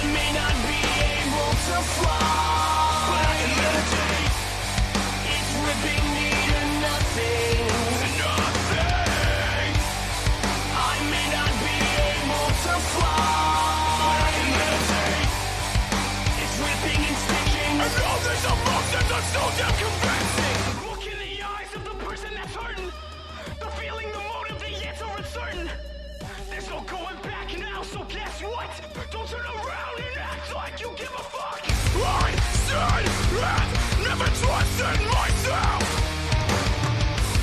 may not be able to fly, but I can meditate. It's ripping me to nothing. Nothing. I may not be able to fly, but I can meditate. It's ripping and stitching. And all this emotion that's so damn convincing. Look in the eyes of the person that's hurting. The feeling, the motive, the answer is certain. There's no going back now, so guess what? Don't turn around and act like you give a fuck. I said and never trusted myself.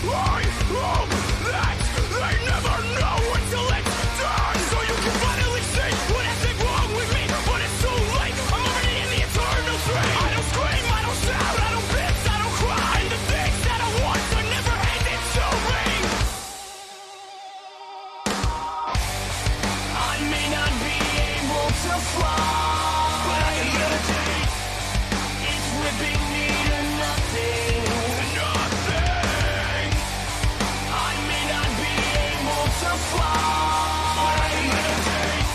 I hope that they never know until it's done. So you can finally see what has been wrong with me. But it's too late, I'm already in the eternal stream. I don't scream, I don't shout, I don't bitch, I don't cry. And the things that I want are never handed to me. I may not be able to fly, but I can meditate. It's ripping me to nothing. Nothing. I may not be able to fly, but I can meditate.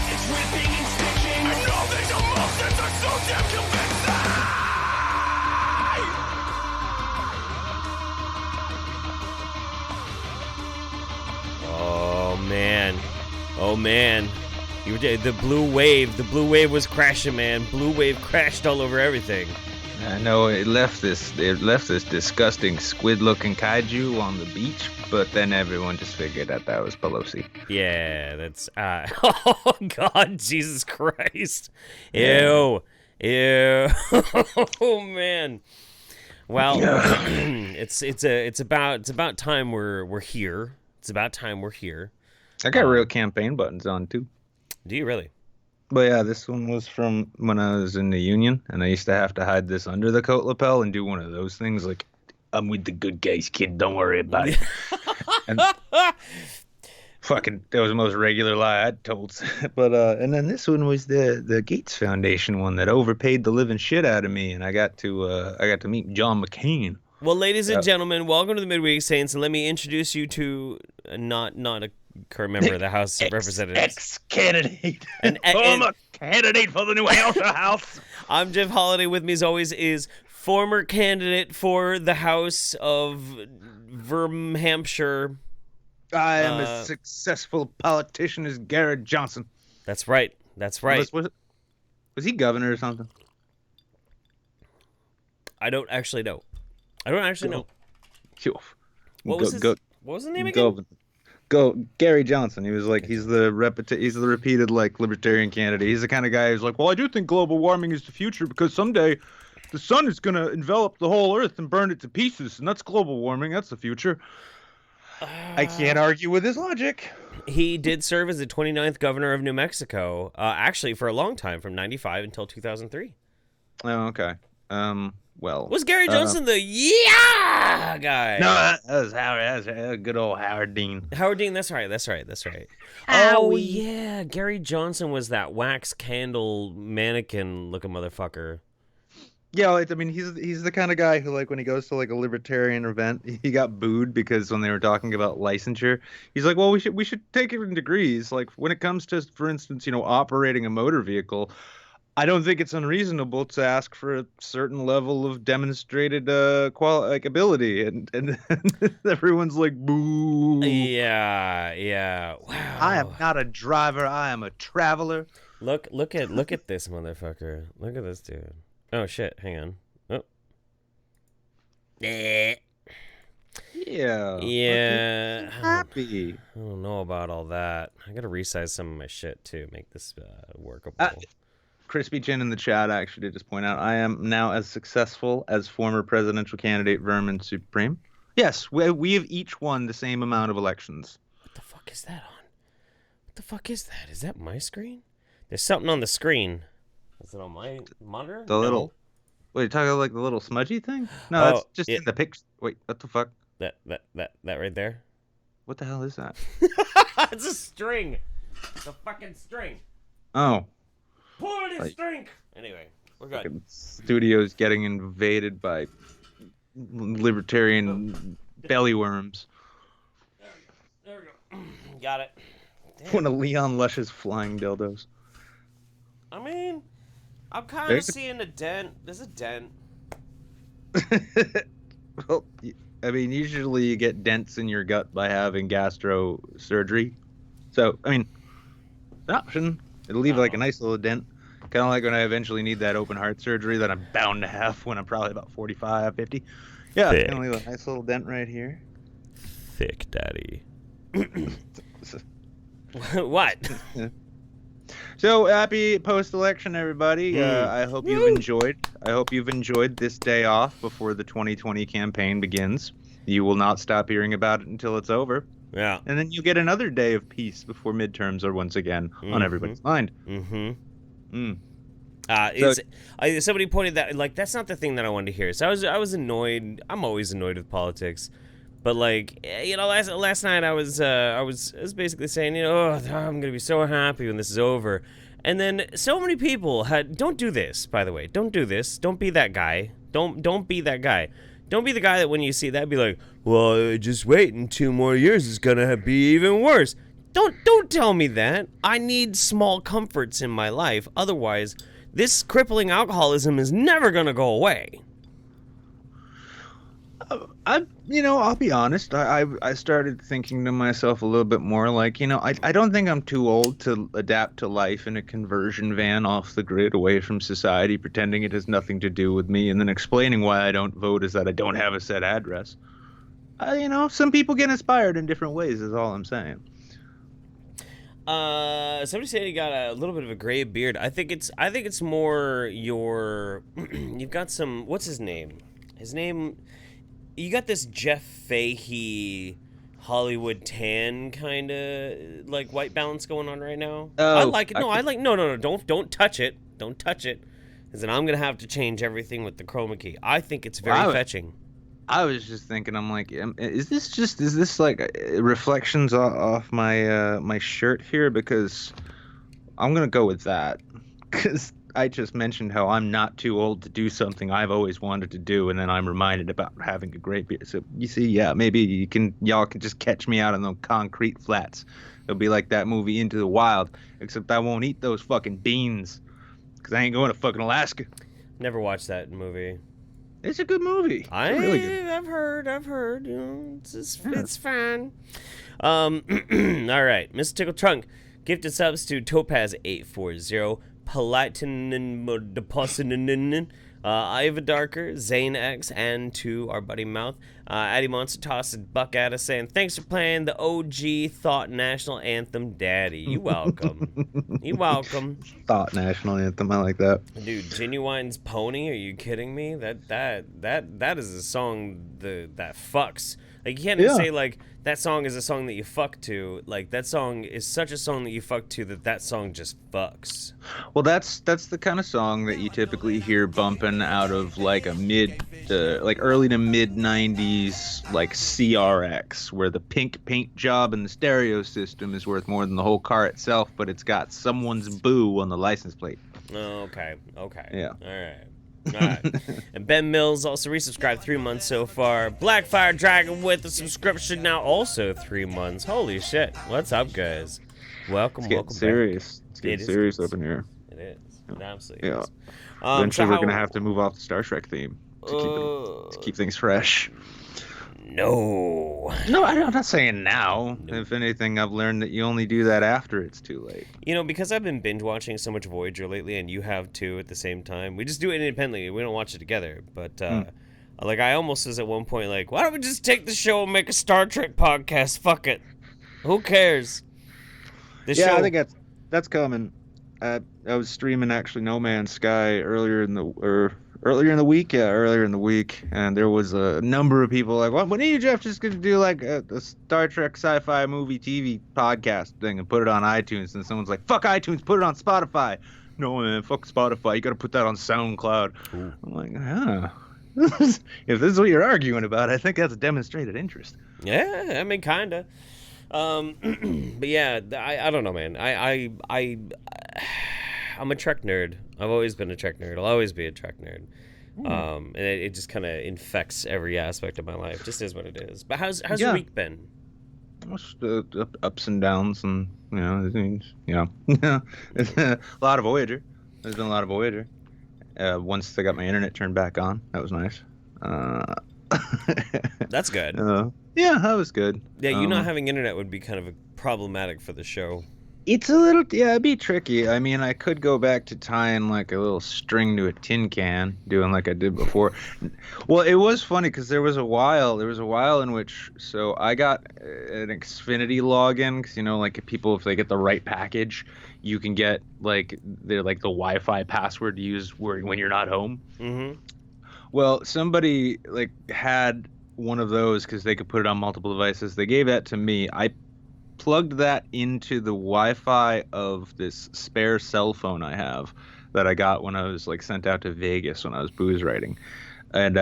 It's ripping and stitching. And all these emotions are so damn convincing. Oh man. Oh man. You did the blue wave. The blue wave was crashing, man. Blue wave crashed all over everything. I know it left this disgusting squid-looking kaiju on the beach, but then everyone just figured that was Pelosi. Yeah, that's oh god, Jesus Christ. Ew. Ew. Oh man. Well, it's about time we're here. It's about time we're here. I got real campaign buttons on too. Do you really? But yeah, this one was from when I was in the Union, and I used to have to hide this under the coat lapel and do one of those things like, "I'm with the good guys, kid. Don't worry about it." And fucking, that was the most regular lie I'd told. But and then this one was the Gates Foundation one that overpaid the living shit out of me, and I got to meet John McCain. Well, ladies and gentlemen, welcome to the Midweek Saints, and let me introduce you to not a current member of the House of Representatives. Ex-candidate. Former candidate for the New Hampshire House. I'm Jeff Holiday. With me, as always, is former candidate for the House of Vermhampshire. I am as successful politician as Garrett Johnson. That's right. That's right. Was he governor or something? I don't actually know. What was the name again? Gary Johnson. He was like, he's the repeated like libertarian candidate. He's the kind of guy who's like, well, I do think global warming is the future because someday the sun is going to envelop the whole earth and burn it to pieces, and that's global warming. That's the future. I can't argue with his logic. He did serve as the 29th governor of New Mexico, actually for a long time, from 95 until 2003. Oh, okay. Well, was Gary Johnson the guy? No, that was Howard. That was good old Howard Dean. Howard Dean, that's right. Howie. Oh yeah, Gary Johnson was that wax candle mannequin looking motherfucker. Yeah, he's the kind of guy who, like, when he goes to like a libertarian event, he got booed because when they were talking about licensure, he's like, well, we should take it in degrees. Like when it comes to, for instance, operating a motor vehicle, I don't think it's unreasonable to ask for a certain level of demonstrated ability, and everyone's like, boo. Yeah. Wow. I am not a driver. I am a traveler. Look at this motherfucker. Look at this dude. Oh shit! Hang on. Oh. Yeah. Happy. I don't know about all that. I gotta resize some of my shit too, make this workable. Crispy Chin in the chat actually did just point out, I am now as successful as former presidential candidate Vermin Supreme. Yes, we have each won the same amount of elections. What the fuck is that on? What the fuck is that? Is that my screen? There's something on the screen. Is it on my monitor? Little... Wait, you're talking like the little smudgy thing? No, that's just in the picture. Wait, what the fuck? That right there? What the hell is that? It's a string. It's a fucking string. Oh. Pull it, string. Anyway, we're good. Studio's getting invaded by libertarian belly worms. There we go. There we go. Got it. Damn. One of Leon Lush's flying dildos. I mean, I'm kind of There's a- seeing a dent. There's a dent. Well, I mean, usually you get dents in your gut by having gastro surgery. So, I mean, an option. It'll leave like a nice little dent. Kind of like when I eventually need that open heart surgery that I'm bound to have when I'm probably about 45, 50. Yeah, Thick. gonna leave a nice little dent right here. Thick daddy. What? So happy post-election, everybody. I hope you've enjoyed. I hope you've enjoyed this day off before the 2020 campaign begins. You will not stop hearing about it until it's over. Yeah. And then you get another day of peace before midterms are once again on everybody's mind. Somebody pointed that, like, that's not the thing that I wanted to hear. So I was annoyed. I'm always annoyed with politics. But, like, you know, last night I was basically saying, you know, I'm going to be so happy when this is over. And then so many people don't do this, by the way. Don't do this. Don't be that guy. Don't be that guy. Don't be the guy that when you see that, be like, well, just wait, in 2 more years it's going to be even worse. Don't tell me that. I need small comforts in my life. Otherwise, this crippling alcoholism is never going to go away. I'll be honest. I started thinking to myself a little bit more like, I don't think I'm too old to adapt to life in a conversion van off the grid away from society, pretending it has nothing to do with me, and then explaining why I don't vote is that I don't have a set address. Some people get inspired in different ways is all I'm saying. Somebody said you got a little bit of a gray beard. I think it's more your you've got some, what's his name? You got this Jeff Fahey Hollywood tan kind of like white balance going on right now. Oh, I like it. No, don't touch it. Don't touch it. Because then I'm going to have to change everything with the chroma key. I think it's very fetching. I was just thinking, I'm like, is this like reflections off my my shirt here? Because I'm going to go with that. Because I just mentioned how I'm not too old to do something I've always wanted to do, and then I'm reminded about having a great beard. So you see, yeah, maybe y'all can just catch me out on those concrete flats. It'll be like that movie Into the Wild, except I won't eat those fucking beans, because I ain't going to fucking Alaska. Never watched that movie. It's a good movie. It's really good. I've heard. You know, it's fine. All right, Mr. Tickle Trunk, gifted subs to Topaz840. Palatin Depositin, Iva Darker, Zane X, and to our buddy Mouth. AddieMonster tossed a buck at us saying, thanks for playing the OG Thought National Anthem, Daddy. You welcome. You welcome. Thought National Anthem, I like that. Dude, Genuine's Pony, are you kidding me? That is a song that fucks. Like, you can't even say, like, that song is a song that you fuck to. Like, that song is such a song that you fuck to that song just fucks. Well, that's the kind of song that you typically hear bumping out of, like, a early to mid 90s, like, CRX, where the pink paint job and the stereo system is worth more than the whole car itself, but it's got someone's boo on the license plate. Oh, okay. Yeah. All right. And Ben Mills also resubscribed 3 months so far. Blackfire Dragon with a subscription now, also 3 months. Holy shit. What's up, guys? Welcome serious. back. It's getting serious up in here. It is. It absolutely is. Eventually we're going to have to move off the Star Trek theme to keep things fresh. No, I'm not saying now. No. If anything, I've learned that you only do that after it's too late. You know, because I've been binge watching so much Voyager lately, and you have too at the same time. We just do it independently. We don't watch it together. But like, I almost was at one point like, why don't we just take the show and make a Star Trek podcast? Fuck it. Who cares? I think that's coming. I was streaming actually No Man's Sky earlier in the week, and there was a number of people like, when are you, Jeff, just gonna do like a Star Trek sci-fi movie TV podcast thing and put it on iTunes? And someone's like, fuck iTunes, put it on Spotify. No, man, fuck Spotify, you gotta put that on SoundCloud. Ooh. I'm like, if this is what you're arguing about, I think that's a demonstrated interest. Yeah, I mean, kinda. But yeah, I don't know, man. I'm a Trek nerd. I've always been a Trek nerd. I'll always be a Trek nerd. And it just kind of infects every aspect of my life. Just is what it is. But how's your week been? Ups and downs, and a lot of Voyager. There's been a lot of Voyager. Once I got my internet turned back on, that was nice. That's good. Yeah, that was good. Yeah, you not having internet would be kind of problematic for the show. It's a little, yeah, it'd be tricky. I mean, I could go back to tying like a little string to a tin can, doing like I did before. Well, it was funny because there was a while in which, so I got an Xfinity login because, you know, like if people, if they get the right package, you can get like the Wi-Fi password to use when you're not home. Mm-hmm. Well, somebody like had one of those because they could put it on multiple devices. They gave that to me. I plugged that into the Wi-Fi of this spare cell phone I have that I got when I was like sent out to Vegas when I was booze riding, and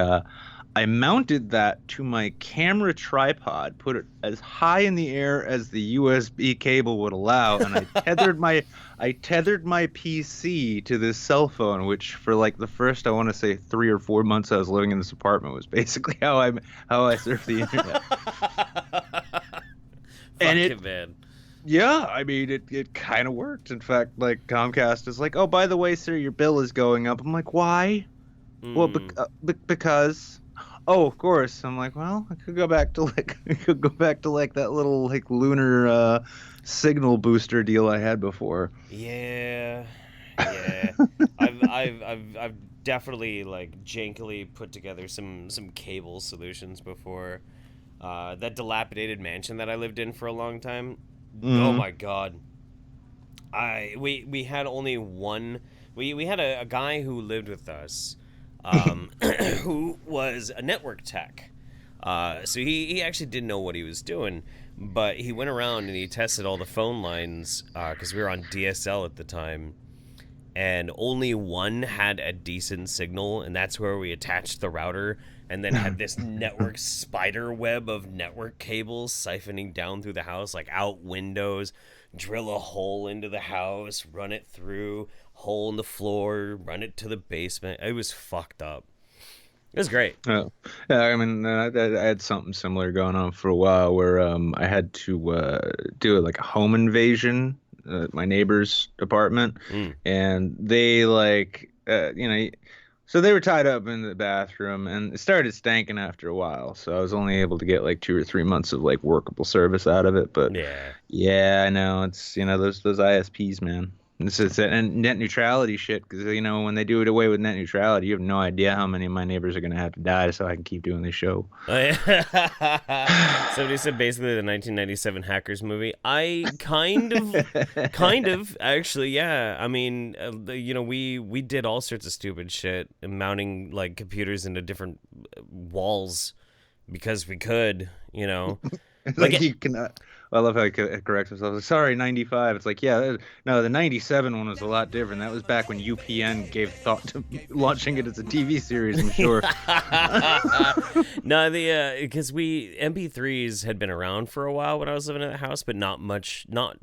I mounted that to my camera tripod, put it as high in the air as the USB cable would allow, and I tethered my PC to this cell phone, which for like the first, I want to say 3 or 4 months I was living in this apartment was basically how I surfed the internet. And it, man. Yeah, I mean, it kind of worked. In fact, like Comcast is like, oh, by the way, sir, your bill is going up. I'm like, why? Well, because. Oh, of course. I'm like, well, I could go back to like that little like Lunar signal booster deal I had before. Yeah. I've definitely like jankily put together some cable solutions before. That dilapidated mansion that I lived in for a long time. Mm-hmm. Oh my god. We had only one. We had a guy who lived with us, who was a network tech. So he actually didn't know what he was doing, but he went around and he tested all the phone lines because we were on DSL at the time, and only one had a decent signal, and that's where we attached the router. And then had this network spider web of network cables siphoning down through the house, like out windows, drill a hole into the house, run it through, hole in the floor, run it to the basement. It was fucked up. It was great. Oh, yeah. I mean, I had something similar going on for a while where I had to do like a home invasion at my neighbor's apartment, and they like, you know. So they were tied up in the bathroom, and it started stanking after a while. So I was only able to get like 2 or 3 months of like workable service out of it. But yeah, I know it's, you know, those ISPs, man. This is and net neutrality shit, because, you know, when they do it away with net neutrality, you have no idea how many of my neighbors are going to have to die so I can keep doing this show. Somebody said basically the 1997 Hackers movie. I kind of, actually, yeah. I mean, you know, we did all sorts of stupid shit, mounting like computers into different walls because we could, you know. Like you can. I love how he corrects himself. Like, sorry, 95. It's like, yeah, no, the 97 one was a lot different. That was back when UPN gave thought to launching it as a TV series, I'm sure. No, because MP3s had been around for a while when I was living in the house, but not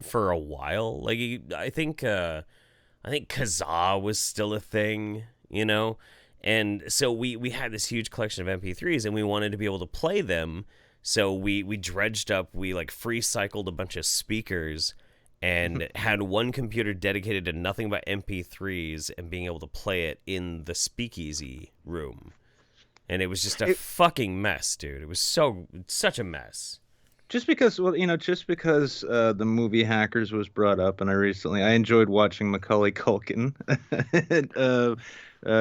for a while. Like, I think Kazaa was still a thing, you know? And so we had this huge collection of MP3s, and we wanted to be able to play them. So we dredged up, we like free cycled a bunch of speakers and had one computer dedicated to nothing but MP3s and being able to play it in the speakeasy room. And it was just a fucking mess, dude. It was such a mess. Just because, well, you know, the movie Hackers was brought up, and I enjoyed watching Macaulay Culkin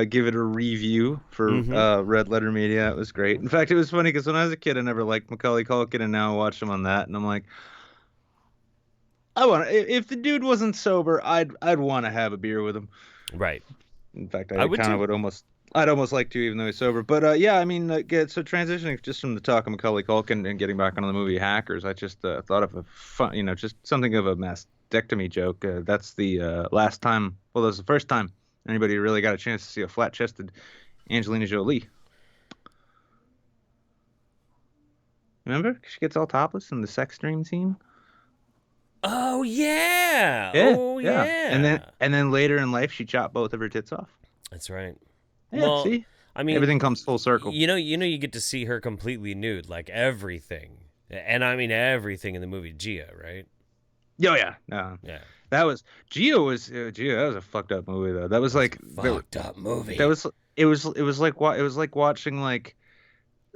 give it a review for Red Letter Media. It was great. In fact, it was funny because when I was a kid, I never liked Macaulay Culkin, and now I watch him on that, and I'm like, if the dude wasn't sober, I'd want to have a beer with him. Right. In fact, I'd almost like to, even though he's sober. But yeah, I mean, so transitioning just from the talk of Macaulay Culkin and getting back on the movie Hackers, I just thought of a fun, you know, just something of a mastectomy joke. That's the last time. Well, that was the first time anybody really got a chance to see a flat-chested Angelina Jolie. Remember? She gets all topless in the sex dream scene. Oh yeah. Yeah. And then later in life, she chopped both of her tits off. That's right. Yeah, well, see? I mean, everything comes full circle. You know, you get to see her completely nude, like everything. And I mean everything in the movie Gia, right? Oh yeah, no, Yeah. that was Geo. That was a fucked up movie though. That was like Fucked up that movie. was it was like it was like watching like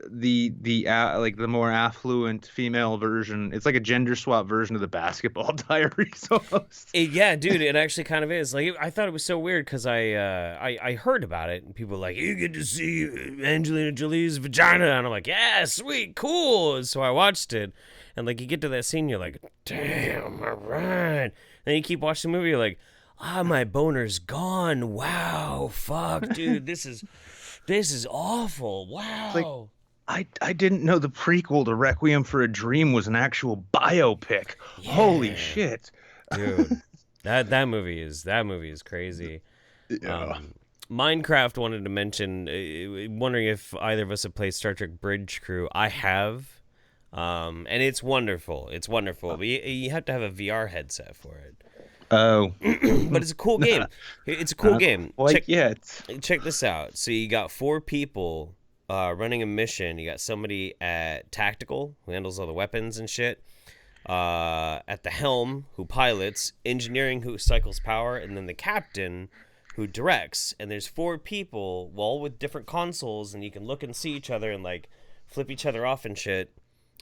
like the more affluent female version. It's like a gender swap version of the Basketball Diaries almost. Yeah, dude, it actually kind of is. Like, I thought it was so weird because I heard about it and people were like, you get to see Angelina Jolie's vagina, and I'm like, yeah, sweet, cool. And so I watched it, and like you get to that scene, you're like, damn, all right. Then you keep watching the movie, you're like, my boner's gone. Wow, fuck, dude, this is awful. Wow. I didn't know the prequel to Requiem for a Dream was an actual biopic. Yeah. Holy shit. Dude, that movie is crazy. Yeah. Minecraft wanted to mention, wondering if either of us have played Star Trek Bridge Crew. I have, and it's wonderful. It's wonderful, but you have to have a VR headset for it. Oh. But it's a cool game. It's a cool game. Check this out. So you got 4 people running a mission. You got somebody at tactical who handles all the weapons and shit. At the helm, who pilots, engineering, who cycles power, and then the captain, who directs. And there's 4 people, all with different consoles, and you can look and see each other and like flip each other off and shit.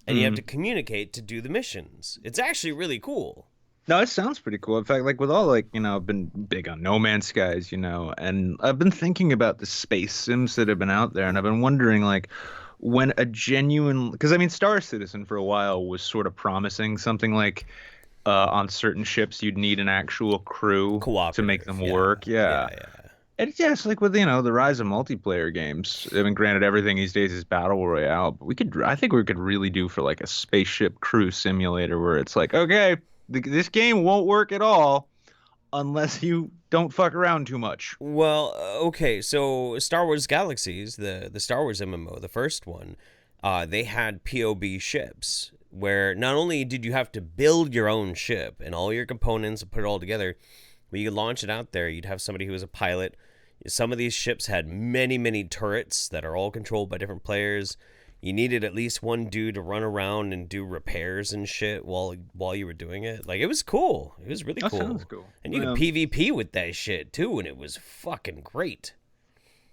And you have to communicate to do the missions. It's actually really cool. No, it sounds pretty cool. In fact, like with all like, I've been big on No Man's Skies, and I've been thinking about the space sims that have been out there, and I've been wondering like when a genuine, because I mean Star Citizen for a while was sort of promising something like on certain ships you'd need an actual crew to make them work. Yeah. And it's like with the rise of multiplayer games. I mean, granted, everything these days is battle royale, but I think we could really do for like a spaceship crew simulator where it's like, okay, this game won't work at all unless you don't fuck around too much. Well, okay, so Star Wars Galaxies, the Star Wars MMO, the first one, they had POB ships where not only did you have to build your own ship and all your components and put it all together, but you could launch it out there. You'd have somebody who was a pilot. Some of these ships had many, many turrets that are all controlled by different players. You needed at least one dude to run around and do repairs and shit while you were doing it. Like, it was cool. It was really cool. That sounds cool. And you could PvP with that shit, too, and it was fucking great.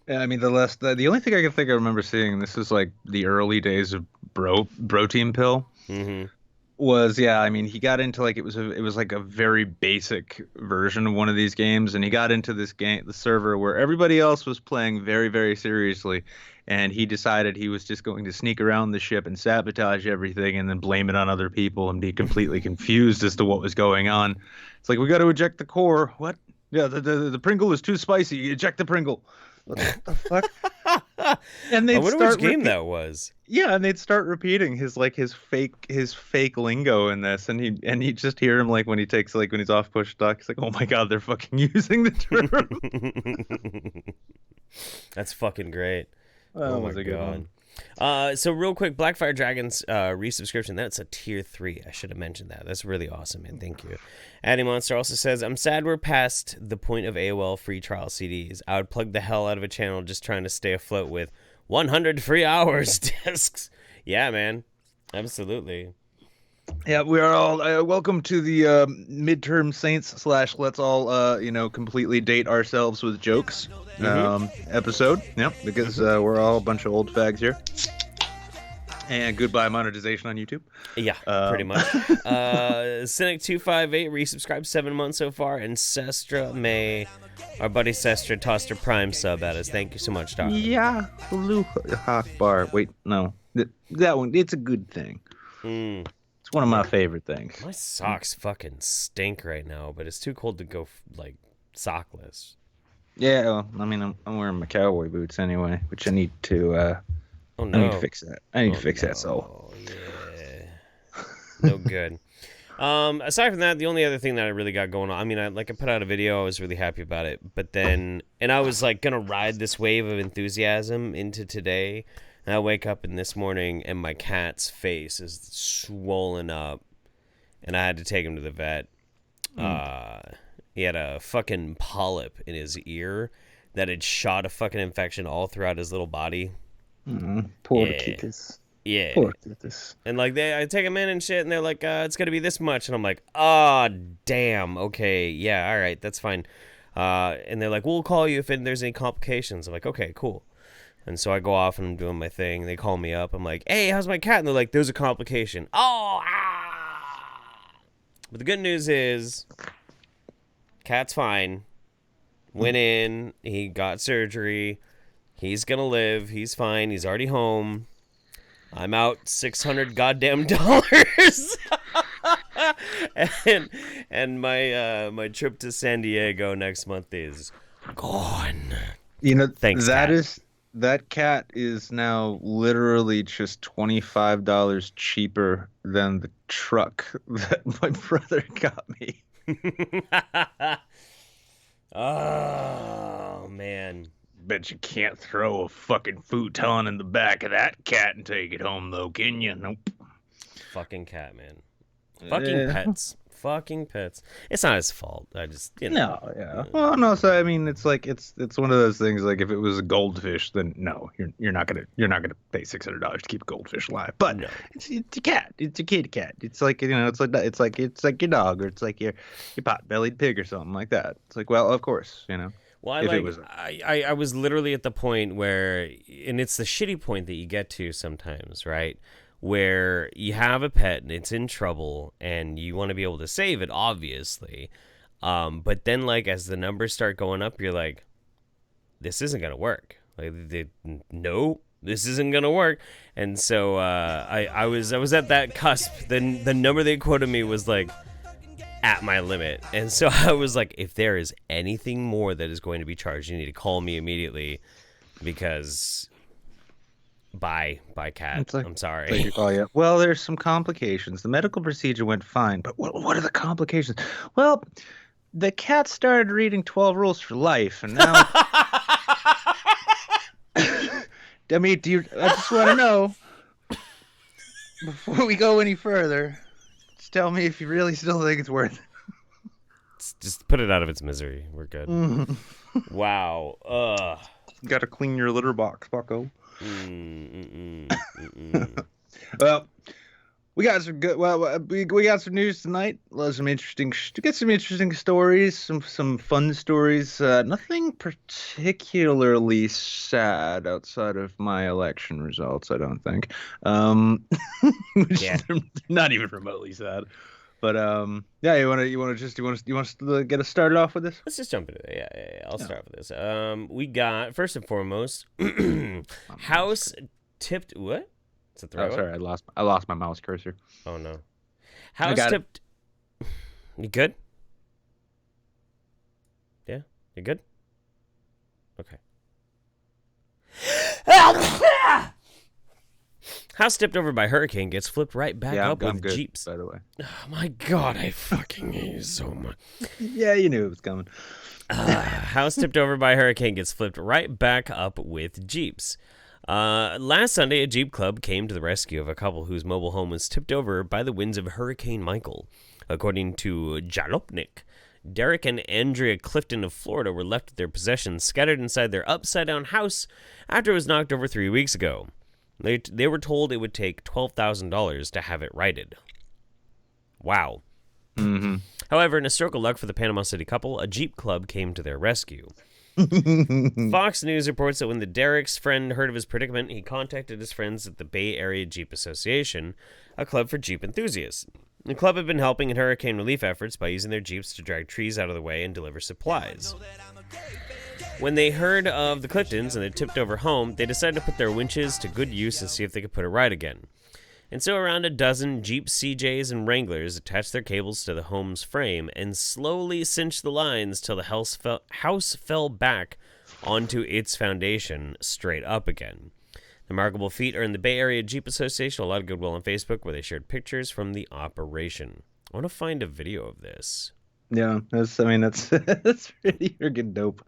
Yeah, I mean, the only thing I can think I remember seeing, this is like the early days of Bro Team Pill, was, I mean, he got into like, it was like a very basic version of one of these games, and he got into this game, the server where everybody else was playing very, very seriously. And he decided he was just going to sneak around the ship and sabotage everything and then blame it on other people and be completely confused as to what was going on. It's like, we got to eject the core. What? Yeah, the Pringle is too spicy. Eject the Pringle. What the fuck? And I wonder which game that was. Yeah, and they'd start repeating his fake lingo in this, and you just hear him like when he's off push dock. He's like, oh my god, they're fucking using the term. That's fucking great. Oh my god. So real quick, Blackfire Dragons resubscription. That's a tier 3. I should have mentioned that. That's really awesome, man. Thank you. AddieMonster also says, I'm sad we're past the point of AOL free trial CDs. I would plug the hell out of a channel just trying to stay afloat with 100 free hours discs. Yeah, man. Absolutely. Yeah, we are all welcome to the midterm saints / let's all completely date ourselves with jokes episode. Yep, because we're all a bunch of old fags here. And goodbye monetization on YouTube. Yeah, pretty much. Cynic258 resubscribed 7 months so far, and Sestra May, our buddy Sestra, tossed her Prime sub at us. Thank you so much, Doctor. Yeah, Blue Hawk Bar. Wait, no, that one. It's a good thing. It's one of my favorite things. My socks fucking stink right now, but it's too cold to go like sockless. Yeah, well, I mean, I'm wearing my cowboy boots anyway, which I need to. Oh no! I need to fix that. I need to fix that sole. Yeah. No good. Aside from that, the only other thing that I really got going on, I mean, I put out a video, I was really happy about it, but then, and I was like gonna ride this wave of enthusiasm into today, and I wake up in this morning and my cat's face is swollen up, and I had to take him to the vet. He had a fucking polyp in his ear that had shot a fucking infection all throughout his little body. Poor kitties. Yeah. Poor Curtis. And like I take them in and shit, and they're like, it's gonna be this much, and I'm like, oh damn, okay, yeah, all right, that's fine. And they're like, we'll call you if there's any complications. I'm like, okay, cool. And so I go off and I'm doing my thing. They call me up. I'm like, hey, how's my cat? And they're like, there's a complication. Oh, ah. But the good news is, cat's fine. Went in. He got surgery. He's gonna live. He's fine. He's already home. I'm out $600 goddamn dollars. and my trip to San Diego next month is gone. You know, Thanks, that cat is now literally just $25 cheaper than the truck that my brother got me. Oh man. Bet you can't throw a fucking futon in the back of that cat and take it home, though, can you? Nope. Fucking cat, man. Fucking pets. Fucking pets. It's not his fault. I just, No, yeah. Well, no. So I mean, it's like it's one of those things. Like if it was a goldfish, then no, you're not gonna pay $600 to keep a goldfish alive. But No. it's a cat. It's a kitty cat. It's like it's like your dog, or it's like your pot-bellied pig or something like that. It's like, well, of course, Well, I was literally at the point where, and it's the shitty point that you get to sometimes, right? Where you have a pet and it's in trouble and you want to be able to save it, obviously. But then, like, as the numbers start going up, you're like, this isn't going to work. Like, no, this isn't going to work. And so I was at that cusp. Then the number they quoted me was like at my limit. And so I was like, if there is anything more that is going to be charged, you need to call me immediately, because bye cat. like, I'm sorry. oh yeah. Well, there's some complications. The medical procedure went fine, but what are the complications? Well, the cat started reading 12 Rules for Life, and now I mean, I just want to know, before we go any further, just tell me if you really still think it's worth it. Just put it out of its misery. We're good. Wow. You gotta clean your litter box, bucko. Well, we got some good. Well, we got some news tonight. Some interesting. To get some interesting stories, some fun stories. Nothing particularly sad outside of my election results, I don't think. Yeah. They're not even remotely sad. But yeah, you want to get us started off with this? Let's just jump into it. Yeah. I'll start with this. We got, first and foremost, house tipped. What? Is that the right one? Sorry, I lost my mouse cursor. Oh no. House tipped. You good? Yeah, you good? Okay. House tipped over by hurricane gets flipped right back up with good, Jeeps. By the way. Oh my god, I fucking hate you so much. Yeah, you knew it was coming. House tipped over by hurricane gets flipped right back up with Jeeps. Last Sunday, a Jeep club came to the rescue of a couple whose mobile home was tipped over by the winds of Hurricane Michael. According to Jalopnik, Derek and Andrea Clifton of Florida were left with their possessions scattered inside their upside-down house after it was knocked over 3 weeks ago. They were told it would take $12,000 to have it righted. Wow. Mm-hmm. However, in a stroke of luck for the Panama City couple, a Jeep club came to their rescue. Fox News reports that when the Derek's friend heard of his predicament, he contacted his friends at the Bay Area Jeep Association, a club for Jeep enthusiasts. The club had been helping in hurricane relief efforts by using their Jeeps to drag trees out of the way and deliver supplies. When they heard of the Cliftons and their tipped-over home, they decided to put their winches to good use and see if they could put it right again. And so around a dozen Jeep CJs and Wranglers attached their cables to the home's frame and slowly cinched the lines till the house fell back onto its foundation straight up again. The remarkable feat earned the Bay Area Jeep Association a lot of goodwill on Facebook, where they shared pictures from the operation. I want to find a video of this. Yeah, that's that's pretty freaking dope.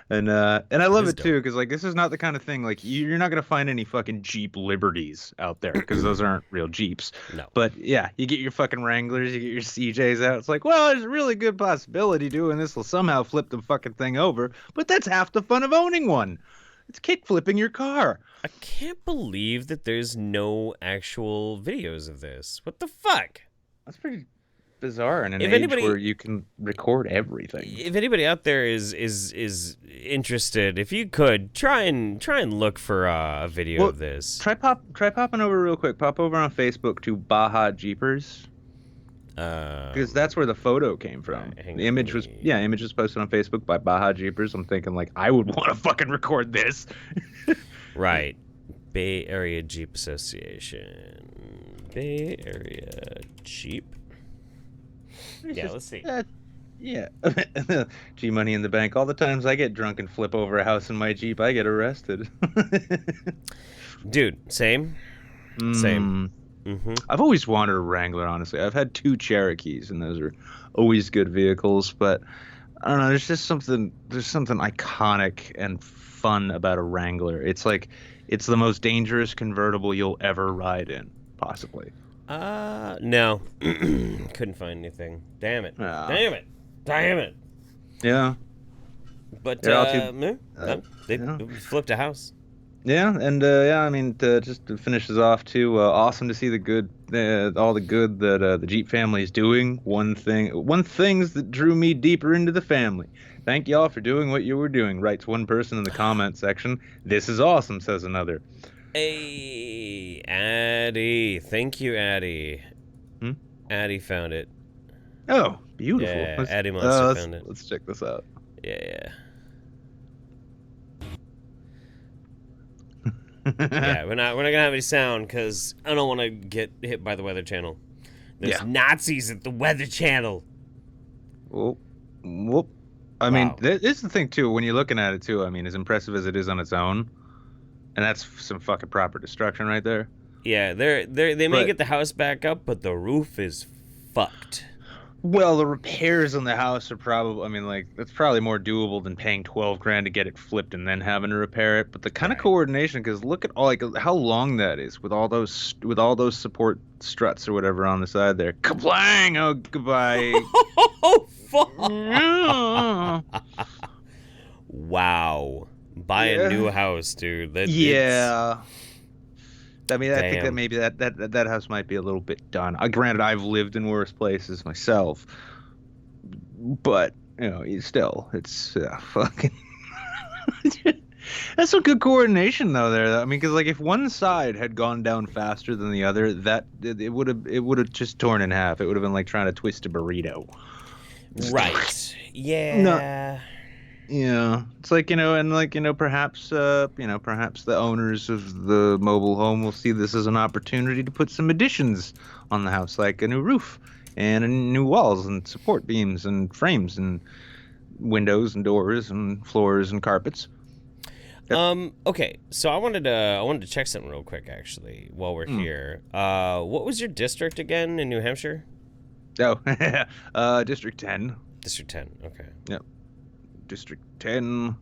And I love it too, because like this is not the kind of thing like you're not gonna find any fucking Jeep Liberties out there, because those aren't real Jeeps. No. But yeah, you get your fucking Wranglers, you get your CJs out. It's like, well, there's a really good possibility doing this will somehow flip the fucking thing over, but that's half the fun of owning one. It's kick flipping your car. I can't believe that there's no actual videos of this. What the fuck? That's pretty bizarre in an If age anybody- where you can record everything. If anybody out there is interested, if you could try and look for a video of this. Try popping over real quick. Pop over on Facebook to Baja Jeepers. Because that's where the photo came from. The image was posted on Facebook by Baja Jeepers. I'm thinking like I would want to fucking record this. Right. Bay Area Jeep Association. Bay Area Jeep. Yeah, let's see. Yeah. G money in the bank. All the times I get drunk and flip over a house in my Jeep, I get arrested. Dude, same. Same. Mm-hmm. I've always wanted a Wrangler, honestly. I've had 2 Cherokees, and those are always good vehicles. But I don't know. There's something iconic and fun about a Wrangler. It's like it's the most dangerous convertible you'll ever ride in, possibly. No. Couldn't find anything. Damn it. Damn it. Yeah. But they flipped a house. Yeah, and I mean, just to finish this off too, awesome to see all the good that the Jeep family is doing. One things that drew me deeper into the family. Thank y'all for doing what you were doing, writes one person in the comment section. This is awesome, says another. Hey, Addie. Thank you, Addie. Addie found it. Oh, beautiful. Yeah, AddieMonster found it. Let's check this out. Yeah. Yeah, we're not gonna have any sound because I don't want to get hit by the Weather Channel. There's Nazis at the Weather Channel. Whoop. I mean, this is the thing too. When you're looking at it too, I mean, as impressive as it is on its own, and that's some fucking proper destruction right there. Yeah, they may get the house back up, but the roof is fucked. Well, the repairs on the house are probably, I mean, like, that's probably more doable than paying $12,000 to get it flipped and then having to repair it. But the kind of coordination, because look at all, like, how long that is with all those support struts or whatever on the side there. Kablang! Oh, goodbye. Oh, fuck. Wow. Buy a new house, dude. I mean, I think that maybe that house might be a little bit done. Granted, I've lived in worse places myself, but you know, still, it's fucking. That's some good coordination though. There, I mean, because like if one side had gone down faster than the other, it would have just torn in half. It would have been like trying to twist a burrito. Right. Yeah. No. Yeah, it's like, you know, and like, you know, perhaps the owners of the mobile home will see this as an opportunity to put some additions on the house, like a new roof and new walls and support beams and frames and windows and doors and floors and carpets. Yep. Okay, so I wanted to check something real quick actually while we're here. What was your district again in New Hampshire? Oh, District 10. District 10. Okay. Yep. District 10.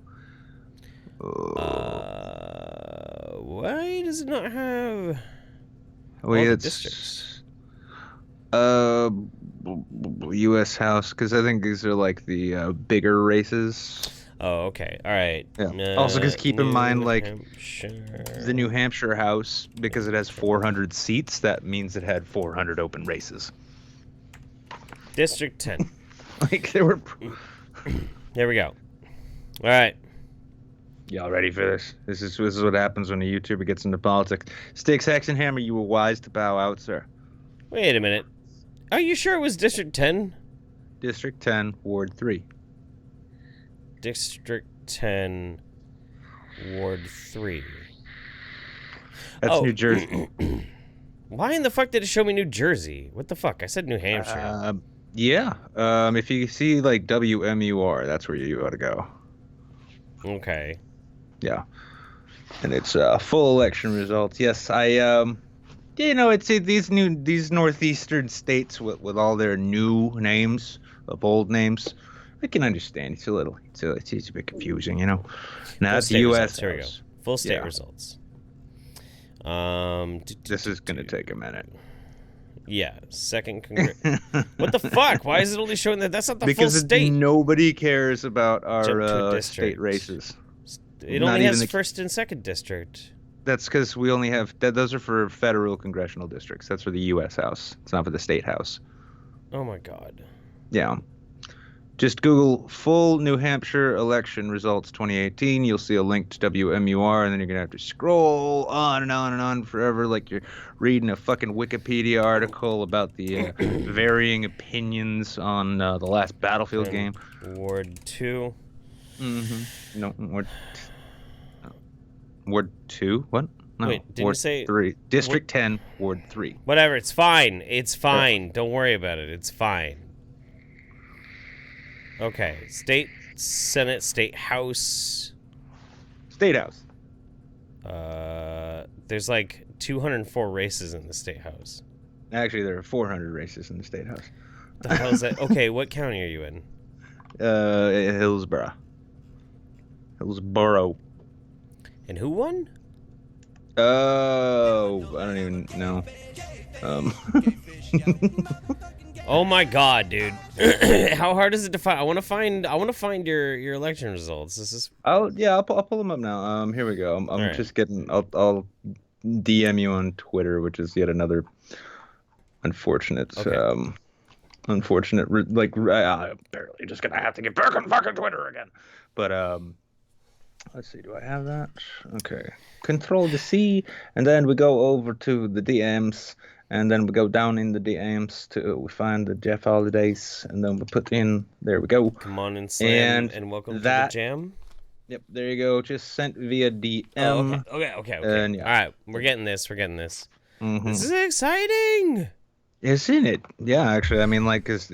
Why does it not have all Wait, the it's districts? U.S. House, because I think these are like the bigger races. Oh, okay. All right. Yeah. Also, because keep in mind, like, Hampshire. the New Hampshire House, because it has 400 seats, that means it had 400 open races. District 10. Like, there were... There we go. All right. Y'all ready for this? This is what happens when a YouTuber gets into politics. Sticks, Hex, and Hammer, you were wise to bow out, sir. Wait a minute. Are you sure it was District 10? District 10, Ward 3. District 10, Ward 3. That's New Jersey. Why in the fuck did it show me New Jersey? What the fuck? I said New Hampshire. Yeah. If you see like WMUR, that's where you ought to go. Okay. Yeah. And it's full election results. Yes, you know, it's these northeastern states with all their new names, bold names. I can understand. It's a bit confusing, you know. Now that's the U.S. Here we go. Full state results. This is gonna take a minute. Yeah, second Congress. What the fuck? Why is it only showing that? That's not the because full state. Nobody cares about our state races. It Not only even has the- first and second district. That's because we only have those are for federal congressional districts. That's for the U.S. House. It's not for the state house. Oh my god. Yeah. Just Google full New Hampshire election results 2018. You'll see a link to WMUR, and then you're going to have to scroll on and on and on forever like you're reading a fucking Wikipedia article about the varying opinions on the last Battlefield game. Ward 2. Mm-hmm. No, Ward 2? What? No, Wait, didn't Ward you say... 3. District 10, Ward 3. Whatever, it's fine. It's fine. Don't worry about it. It's fine. Okay, state Senate, state House. State House. There's like 204 races in the state House. Actually, there are 400 races in the state House. The hell is that? Okay, what county are you in? Hillsborough. Hillsborough. And who won? Oh, I don't even know. Oh my god, dude! How hard is it to find? I want to find your election results. This is. I'll pull them up now. Here we go. I'm right. just getting. I'll DM you on Twitter, which is yet another unfortunate. Okay. I'm barely just gonna have to get back on fucking Twitter again. But let's see. Do I have that? Okay. Control the C, and then we go over to the DMs. And then we go down in the DMs to we find the Jeff Holidays, and then we put in there we go. Come on and slam and welcome to the jam. Yep, there you go. Just sent via DM. Oh, okay. And, yeah. All right, we're getting this. Mm-hmm. This is exciting. Isn't it? Yeah, actually, I mean, like, cause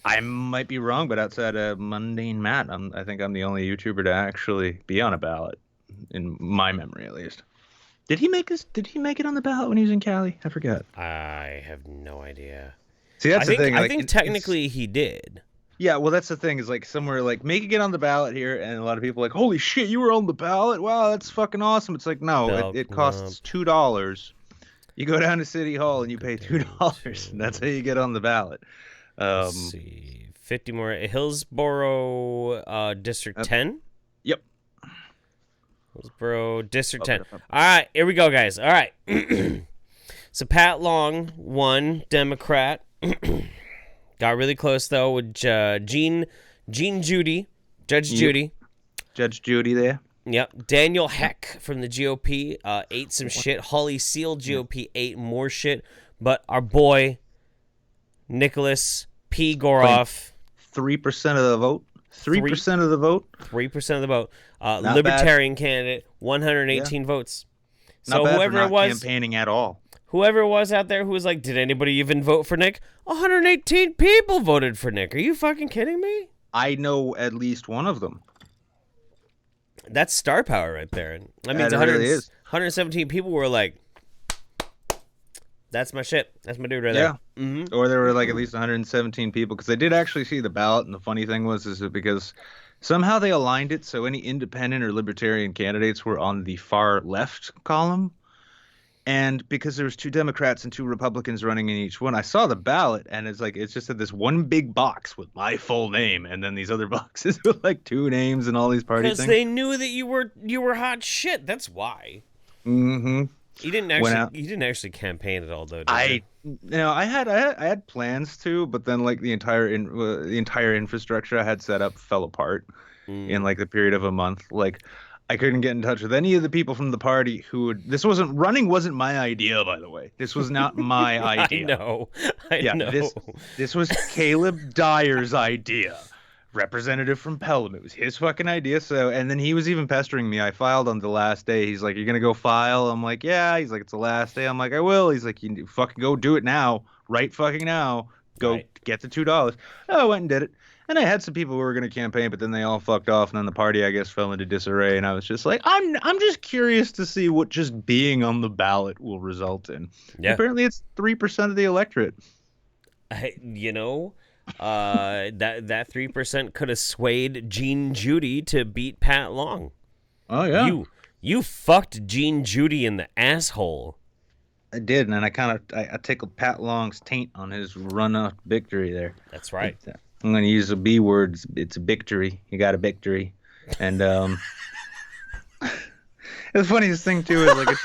I might be wrong, but outside of Mundane Matt, I think I'm the only YouTuber to actually be on a ballot, in my memory at least. Did he make it on the ballot when he was in Cali? I forgot. I have no idea. See, that's the thing. I think technically he did. Yeah, well, that's the thing. Is like somewhere like making it on the ballot here, and a lot of people are like, holy shit, you were on the ballot! Wow, that's fucking awesome. It's like no, it costs $2. You go down to City Hall and you pay $2, and that's how you get on the ballot. Let's see, 50 more. Hillsborough, District 10. Yep. Hillsborough, District 10. All right, here we go, guys. All right. So Pat Long won, Democrat. Got really close, though, with Judge Judy. Judge Judy there. Yep. Daniel Heck from the GOP ate some shit. Holly Seal, GOP, ate more shit. But our boy, Nicholas P. Goroff. 3% of the vote. 3% of the vote. 3% of the vote. Libertarian candidate, 118 votes. So Not bad whoever for not it was, campaigning at all. whoever it was out there who was like, did anybody even vote for Nick? 118 people voted for Nick. Are you fucking kidding me? I know at least one of them. That's star power right there. That means That really is. 117 people were like, that's my shit. That's my dude right there. Mm-hmm. Or there were like at least 117 people, because I did actually see the ballot, and the funny thing was that because somehow they aligned it so any independent or libertarian candidates were on the far left column. And because there was 2 Democrats and 2 Republicans running in each one, I saw the ballot, and it's like it's just had this one big box with my full name, and then these other boxes with like 2 names and all these party things. Because they knew that you were hot shit. That's why. Mm-hmm. You didn't actually campaign at all, though. Did you? I had plans to, but then like the entire infrastructure I had set up fell apart in like the period of a month. Like I couldn't get in touch with any of the people from the party who would. Wasn't my idea, by the way. This was not my idea. I know. This was Caleb Dyer's idea. Representative from Pelham. It was his fucking idea. So, and then he was even pestering me. I filed on the last day. He's like, "You're gonna go file?" I'm like, "Yeah." He's like, "It's the last day." I'm like, "I will." He's like, "You fucking go do it now, right fucking now. Go get the $2." I went and did it. And I had some people who were gonna campaign, but then they all fucked off, and then the party, I guess, fell into disarray. And I was just like, I'm just curious to see what just being on the ballot will result in. Yeah. Apparently, it's 3% of the electorate. That 3% could have swayed Gene Judy to beat Pat Long. Oh yeah. You fucked Gene Judy in the asshole. I did, and I tickled Pat Long's taint on his run-up victory there. That's right. I'm going to use the B words. It's a victory. You got a victory. And The funniest thing too is like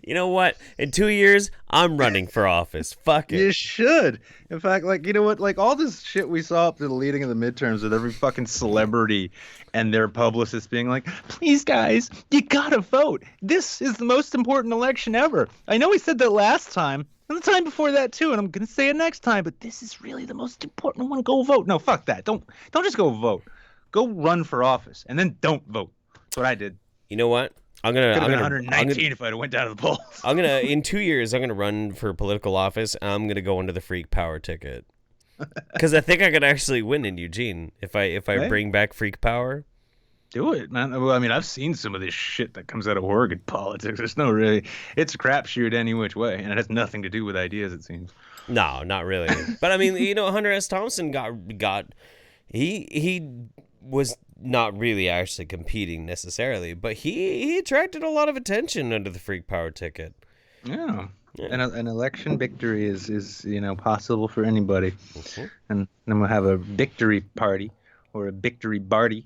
You know what? In 2 years, I'm running for office. Fuck you it. should. In fact, like you know what? Like all this shit we saw up to the leading of the midterms with every fucking celebrity and their publicists being like, "Please, guys, you gotta vote. This is the most important election ever." I know we said that last time and the time before that too, and I'm gonna say it next time. But this is really the most important one. Go vote. No, fuck that. Don't just go vote. Go run for office and then don't vote. That's what I did. You know what? I'm gonna. Could have I'm been gonna. 119 if I'd have went down to the polls. I'm gonna. In 2 years, I'm gonna run for political office. I'm gonna go under the freak power ticket. Because I think I could actually win in Eugene if I Hey. bring back freak power. Do it, man. Well, I mean, I've seen some of this shit that comes out of Oregon politics. There's no really, it's a crapshoot any which way, and it has nothing to do with ideas, it seems. No, not really. But I mean, Hunter S. Thompson got he was not really actually competing necessarily, but he attracted a lot of attention under the freak power ticket. Yeah. An election victory is possible for anybody, and then we'll have a victory party or a victory barty.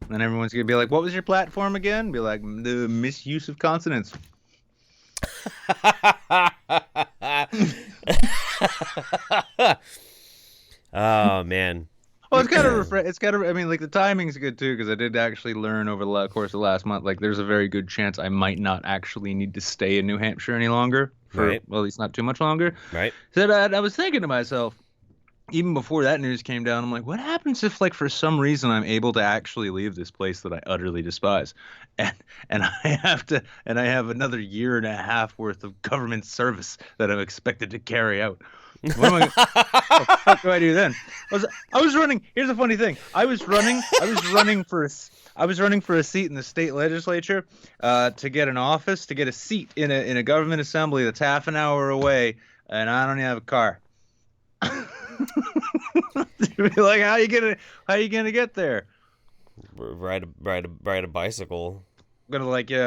And everyone's gonna be like, "What was your platform again?" Be like, "The misuse of consonants." Oh man. Well, it's kind of it's kind of. I mean, like the timing's good too because I did actually learn over the course of the last month. Like, there's a very good chance I might not actually need to stay in New Hampshire any longer for Right. well, at least not too much longer. Right. So I was thinking to myself, even before that news came down, I'm like, what happens if, like, for some reason I'm able to actually leave this place that I utterly despise, and I have another year and a half worth of government service that I'm expected to carry out. What am what the fuck do I do then? I was running. Here's the funny thing. I was running for a seat in the state legislature, to get an office, to get a seat in a government assembly that's half an hour away, and I don't even have a car. Like, how you gonna get there? Ride a bicycle. I'm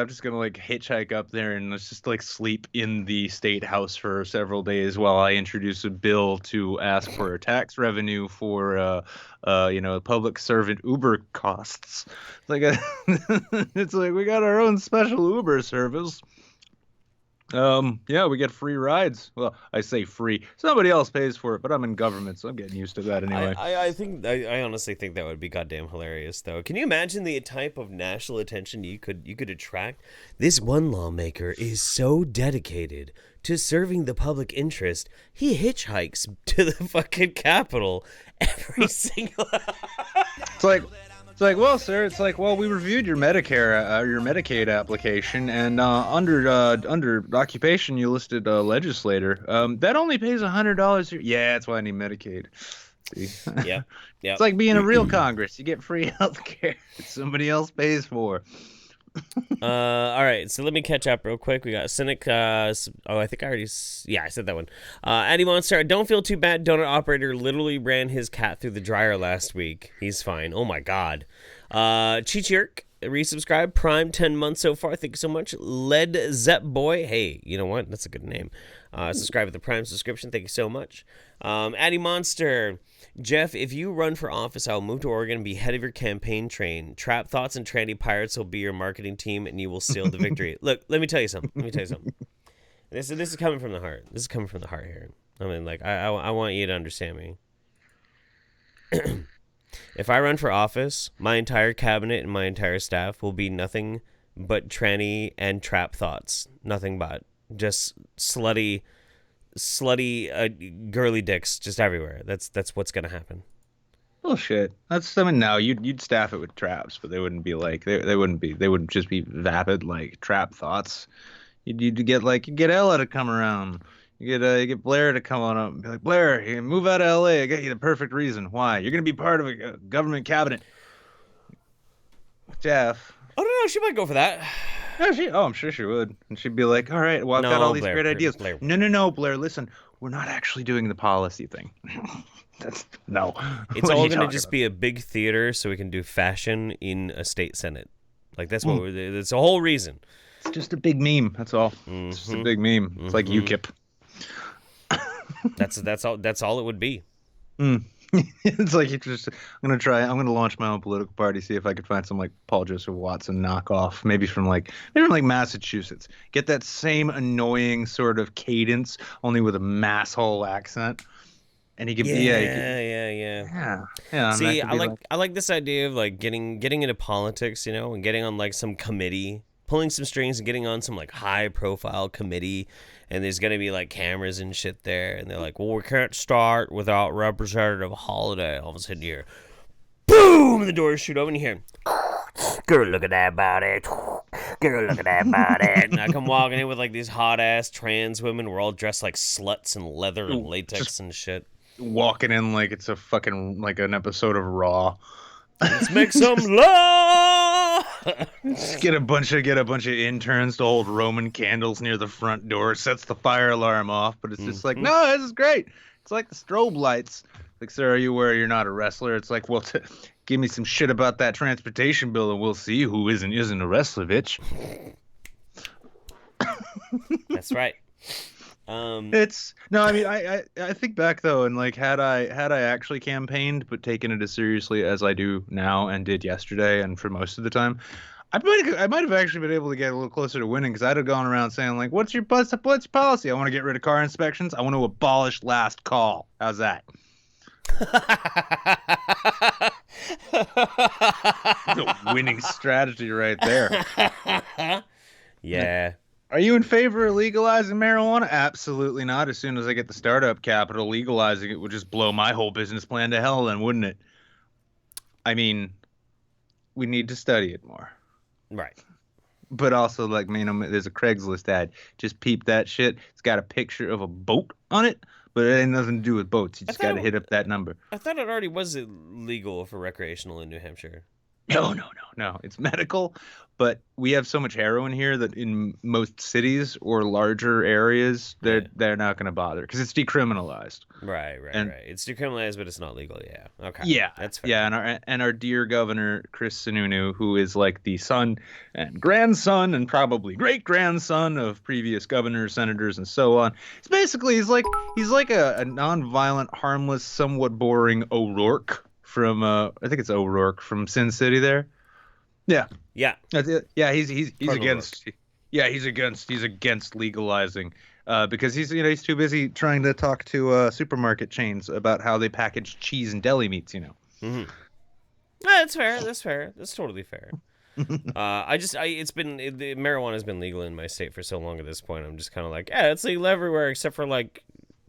just gonna hitchhike up there and let's just sleep in the state house for several days while I introduce a bill to ask for tax revenue for public servant Uber costs. It's like we got our own special Uber service. Yeah, we get free rides. Well, I say free. Somebody else pays for it, but I'm in government, so I'm getting used to that anyway. I honestly think that would be goddamn hilarious, though. Can you imagine the type of national attention you could attract? This one lawmaker is so dedicated to serving the public interest, he hitchhikes to the fucking Capitol every single. It's like, well, sir, we reviewed your Medicaid application, and under occupation you listed legislator. That only pays $100 a year. Yeah, that's why I need Medicaid. See? Yeah. It's like being a real Congress. You get free health care that somebody else pays for. All right, so let me catch up real quick. We got Cynic. I think I already. I said that one. AddieMonster. Don't feel too bad. Donut operator literally ran his cat through the dryer last week. He's fine. Oh my god. Chichirk. Resubscribe. Prime 10 months so far. Thank you so much. Led Zepp Boy. Hey, you know what? That's a good name. Subscribe with the Prime subscription. Thank you so much. AddieMonster. Jeff, if you run for office, I'll move to Oregon and be head of your campaign train. Trap Thoughts and Tranny Pirates will be your marketing team, and you will seal the victory. Look, let me tell you something. This is coming from the heart. This is coming from the heart here. I mean, I want you to understand me. If I run for office, my entire cabinet and my entire staff will be nothing but tranny and trap thoughts. Nothing but. Just slutty girly dicks just everywhere. That's what's gonna happen. Bullshit. No, you'd staff it with traps, but they wouldn't be they wouldn't just be vapid trap thoughts. You'd get Ella to come around. You get Blair to come on up and be like, Blair, you move out of LA. I got you the perfect reason why. You're gonna be part of a government cabinet. Jeff. I don't know, she might go for that. Yeah, I'm sure she would. And she'd be like, all right, well, I've got all these great ideas. Blair. No, Blair, listen, we're not actually doing the policy thing. No. It's all going to just be a big theater so we can do fashion in a state senate. That's that's the whole reason. It's just a big meme, that's all. Mm-hmm. It's just a big meme. It's like UKIP. That's all it would be. And It's like I'm gonna launch my own political party, see if I could find some like Paul Joseph Watson knockoff, maybe from like Massachusetts. Get that same annoying sort of cadence, only with a masshole accent. And he could be yeah. And that See, could be I like this idea of like getting into politics, and getting on like some committee, pulling some strings and getting on some like high profile committee, and there's gonna be like cameras and shit there, and they're like, well, we can't start without Representative Holiday. All of a sudden, you hear, boom, the doors shoot open, and you hear, girl, look at that body. Girl, look at that body. And I come walking in with like these hot ass trans women. We're all dressed like sluts in leather and latex and shit. walking in like it's a fucking like an episode of Raw. Let's make some love. Just get a bunch of interns to hold Roman candles near the front door. Sets the fire alarm off, but it's just like, no, this is great. It's like the strobe lights. Like, sir, are you aware you're not a wrestler? It's like, well, give me some shit about that transportation bill, and we'll see who isn't a wrestler, bitch. That's right. It's no, I mean, I think back though, and like had I actually campaigned but taken it as seriously as I do now and did yesterday and for most of the time, I might have actually been able to get a little closer to winning, because I'd have gone around saying like, what's your policy? I want to get rid of car inspections. I want to abolish last call. How's that? The winning strategy right there. Yeah. Are you in favor of legalizing marijuana? Absolutely not. As soon as I get the startup capital, legalizing it would just blow my whole business plan to hell then, wouldn't it? I mean, we need to study it more. Right. But also, like, man, there's a Craigslist ad. Just peep that shit. It's got a picture of a boat on it, but it ain't nothing to do with boats. You just got to hit up that number. I thought it already was legal for recreational in New Hampshire. No. It's medical, but we have so much heroin here that in most cities or larger areas, they're not going to bother because it's decriminalized. Right. It's decriminalized, but it's not legal. Yeah. Okay. Yeah, that's fair. Yeah, and our dear governor Chris Sununu, who is like the son and grandson and probably great grandson of previous governors, senators, and so on. It's basically he's like a nonviolent, harmless, somewhat boring O'Rourke from I think it's O'Rourke from Sin City there. Yeah. That's it. Yeah, he's against. Yeah, he's against legalizing because he's too busy trying to talk to supermarket chains about how they package cheese and deli meats. Mm-hmm. That's fair. That's totally fair. Marijuana has been legal in my state for so long at this point. I'm just kind of like, yeah, it's legal everywhere except for like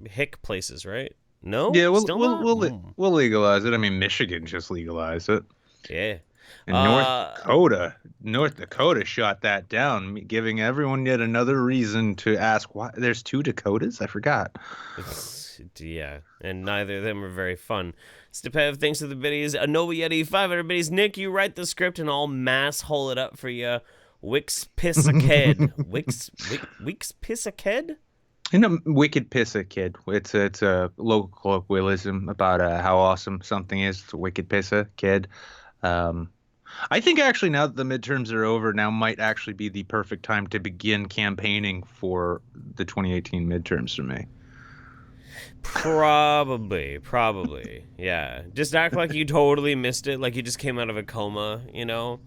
hick places, right? No. Yeah, we'll legalize it. I mean, Michigan just legalized it. Yeah. And North Dakota shot that down, giving everyone yet another reason to ask why there's 2 Dakotas. I forgot. Yeah, and neither of them are very fun. Stepev, thanks to the biddies. Nova Yeti, 500 biddies. Nick, you write the script and I'll mass hole it up for you. Wix piss a kid. Wix piss a kid? Wicked piss a kid. It's a local colloquialism about how awesome something is. It's a wicked piss a kid. I think actually now that the midterms are over, now might actually be the perfect time to begin campaigning for the 2018 midterms for me. Probably. Yeah. Just act like you totally missed it, like you just came out of a coma, and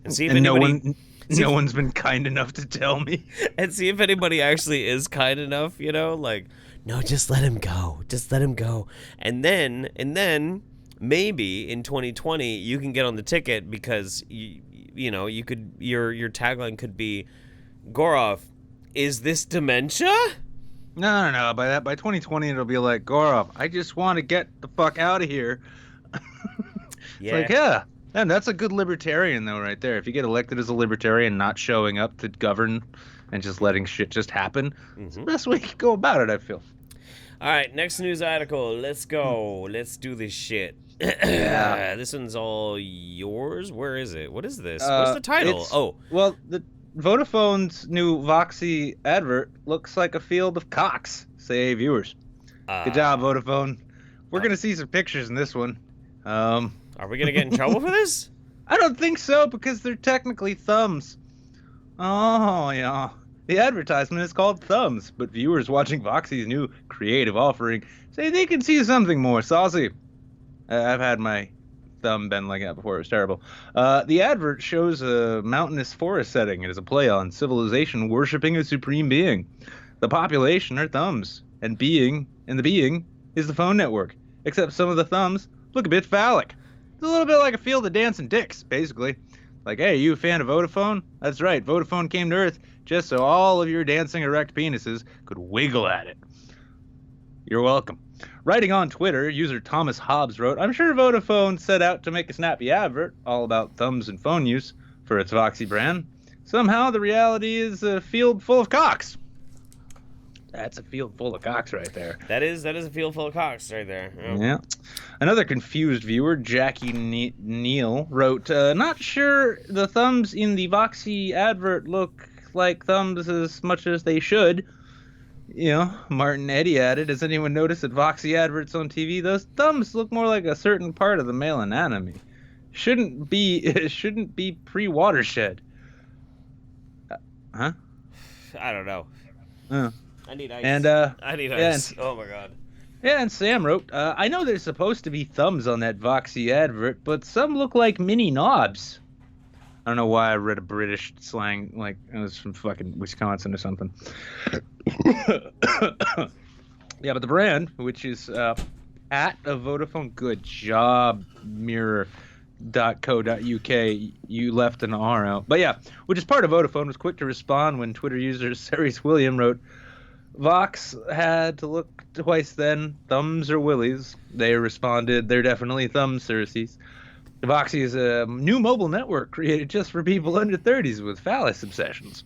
see if anybody... No one's been kind enough to tell me. And see if anybody actually is kind enough, like, no, just let him go. Just let him go. And then maybe in 2020 you can get on the ticket because you could your tagline could be, Gorov, is this dementia? No. By 2020 it'll be like, Gorov, I just want to get the fuck out of here. Yeah. It's like, yeah. And that's a good libertarian, though, right there. If you get elected as a libertarian, not showing up to govern and just letting shit just happen, it's the best way to go about it, I feel. All right, next news article. Let's go. Let's do this shit. Yeah. This one's all yours. Where is it? What is this? What's the title? Well, the Vodafone's new Voxy advert looks like a field of cocks, say viewers. Good job, Vodafone. We're going to see some pictures in this one. Are we going to get in trouble for this? I don't think so, because they're technically thumbs. Oh, yeah. The advertisement is called Thumbs, but viewers watching Voxy's new creative offering say they can see something more saucy. I've had my thumb bend like that before. It was terrible. The advert shows a mountainous forest setting. It is a play on civilization worshiping a supreme being. The population are thumbs, and the being is the phone network. Except some of the thumbs look a bit phallic. It's a little bit like a field of dancing dicks, basically. Like, hey, you a fan of Vodafone? That's right, Vodafone came to Earth just so all of your dancing erect penises could wiggle at it. You're welcome. Writing on Twitter, user Thomas Hobbs wrote, I'm sure Vodafone set out to make a snappy advert all about thumbs and phone use for its Voxy brand. Somehow the reality is a field full of cocks. That's a field full of cocks right there. That is a field full of cocks right there. Yeah. Another confused viewer, Jackie Neal, wrote, not sure the thumbs in the Voxy advert look like thumbs as much as they should. You know, Martin Eddy added, has anyone noticed that Voxy adverts on TV, those thumbs look more like a certain part of the male anatomy. Shouldn't be pre-watershed. Huh? I don't know. I need ice. And I need ice. Oh my god. Yeah, and Sam wrote, I know there's supposed to be thumbs on that Voxy advert, but some look like mini knobs. I don't know why I read a British slang, like it was from fucking Wisconsin or something. Yeah, but the brand, which is at a Vodafone, good job, mirror.co.uk, you left an R out. But yeah, which is part of Vodafone, was quick to respond when Twitter user Ceres William wrote, Vox had to look twice then, thumbs or willies. They responded, they're definitely thumbs, Ceres. Voxy is a new mobile network created just for people under 30s with phallus obsessions.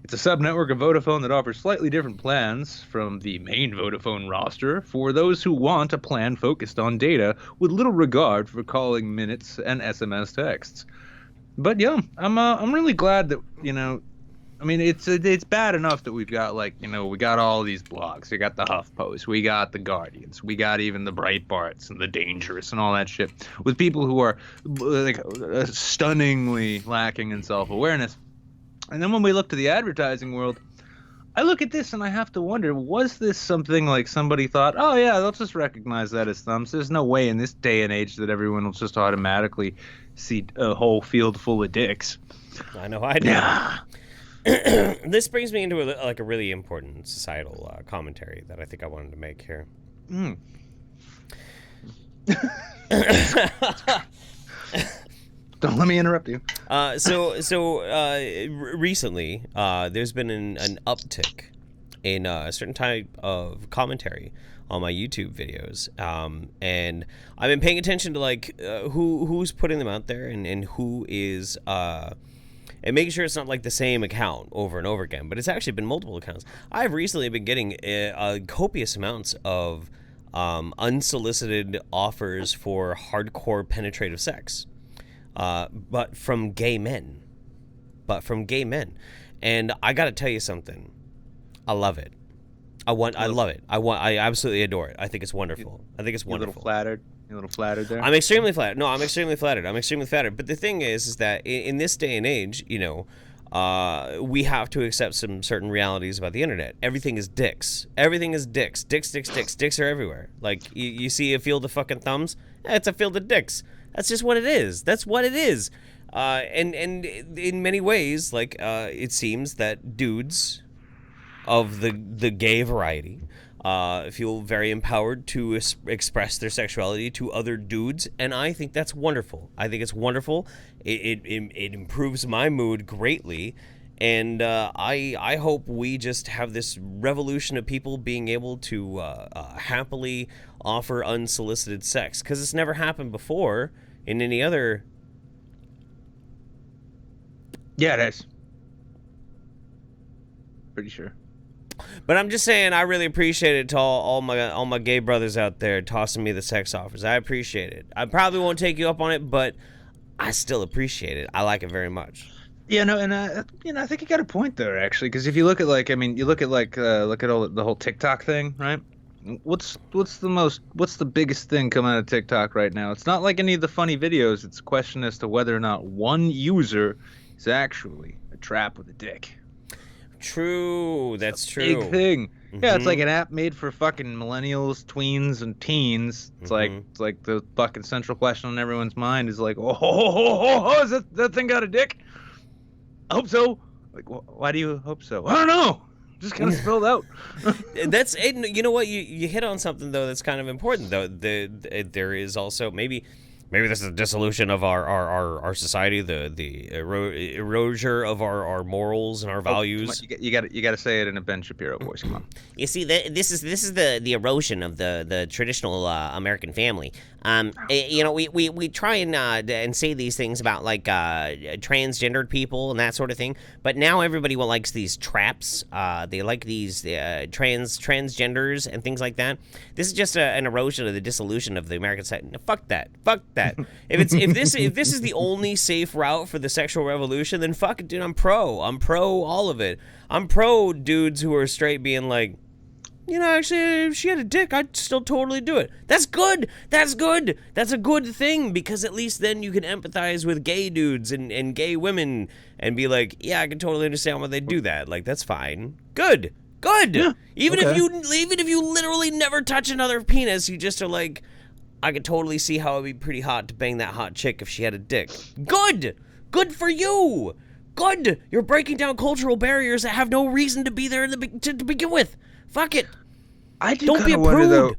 It's a sub-network of Vodafone that offers slightly different plans from the main Vodafone roster for those who want a plan focused on data with little regard for calling minutes and SMS texts. But yeah, I'm really glad that, you know, I mean, it's bad enough that we've got, like, you know, we got all these blogs. We got the HuffPost, we got the Guardians, we got even the Breitbarts and the Dangerous and all that shit with people who are like stunningly lacking in self-awareness. And then when we look to the advertising world, I look at this and I have to wonder, was this something like somebody thought, oh yeah, let's just recognize that as thumbs. There's no way in this day and age that everyone will just automatically see a whole field full of dicks. I know I do. Yeah. This brings me into a really important societal commentary that I think I wanted to make here. Don't let me interrupt you. Recently, there's been an uptick in a certain type of commentary on my YouTube videos, and I've been paying attention to like who's putting them out there and who is and making sure it's not like the same account over and over again, but it's actually been multiple accounts. I've recently been getting copious amounts of unsolicited offers for hardcore penetrative sex, but from gay men. And I gotta tell you something. I love it. I love it. I absolutely adore it. I think it's wonderful. I think it's wonderful. You're a little flattered there? I'm extremely flattered. No, I'm extremely flattered. But the thing is that in this day and age, you know, we have to accept some certain realities about the internet. Everything is dicks. Dicks are everywhere. Like, you see a field of fucking thumbs? It's a field of dicks. That's just what it is. That's what it is. And in many ways, like, it seems that dudes of the gay variety feel very empowered to express their sexuality to other dudes, and I think that's wonderful. I think it's wonderful. It improves my mood greatly, and I hope we just have this revolution of people being able to happily offer unsolicited sex, because it's never happened before in any other. Yeah, it is. Pretty sure. But I'm just saying, I really appreciate it to all my gay brothers out there tossing me the sex offers. I appreciate it. I probably won't take you up on it, but I still appreciate it. I like it very much. Yeah, no, and I think you got a point there, actually, because if you look at look at all the whole TikTok thing, right? What's the biggest thing coming out of TikTok right now? It's not like any of the funny videos. It's a question as to whether or not one user is actually a trap with a dick. True, that's true. Big thing. Yeah, it's like an app made for fucking millennials, tweens, and teens. It's like the fucking central question on everyone's mind is like, is that thing got a dick? I hope so. Like, why do you hope so? I don't know. Just kind of spelled out. That's you know what, you hit on something though that's kind of important though. There is also maybe this is a dissolution of our society, the erasure of our morals and our values. You got to say it in a Ben Shapiro voice. Come on. You see, this is the erosion of the traditional American family. You know, we try and say these things about like transgendered people and that sort of thing, but now everybody likes these traps. They like these transgenders and things like that. This is just an erosion of the dissolution of the American society. Fuck that. If this is the only safe route for the sexual revolution, then fuck it, dude. I'm pro all of it. I'm pro dudes who are straight being like, you know, actually, if she had a dick, I'd still totally do it. That's good. That's a good thing, because at least then you can empathize with gay dudes and gay women and be like, yeah, I can totally understand why they do that. Like, that's fine. Good. Yeah, even if you literally never touch another penis, you just are like, I could totally see how it'd be pretty hot to bang that hot chick if she had a dick. Good for you. Good. You're breaking down cultural barriers that have no reason to be there to begin with. Fuck it. Don't be a prude. Though,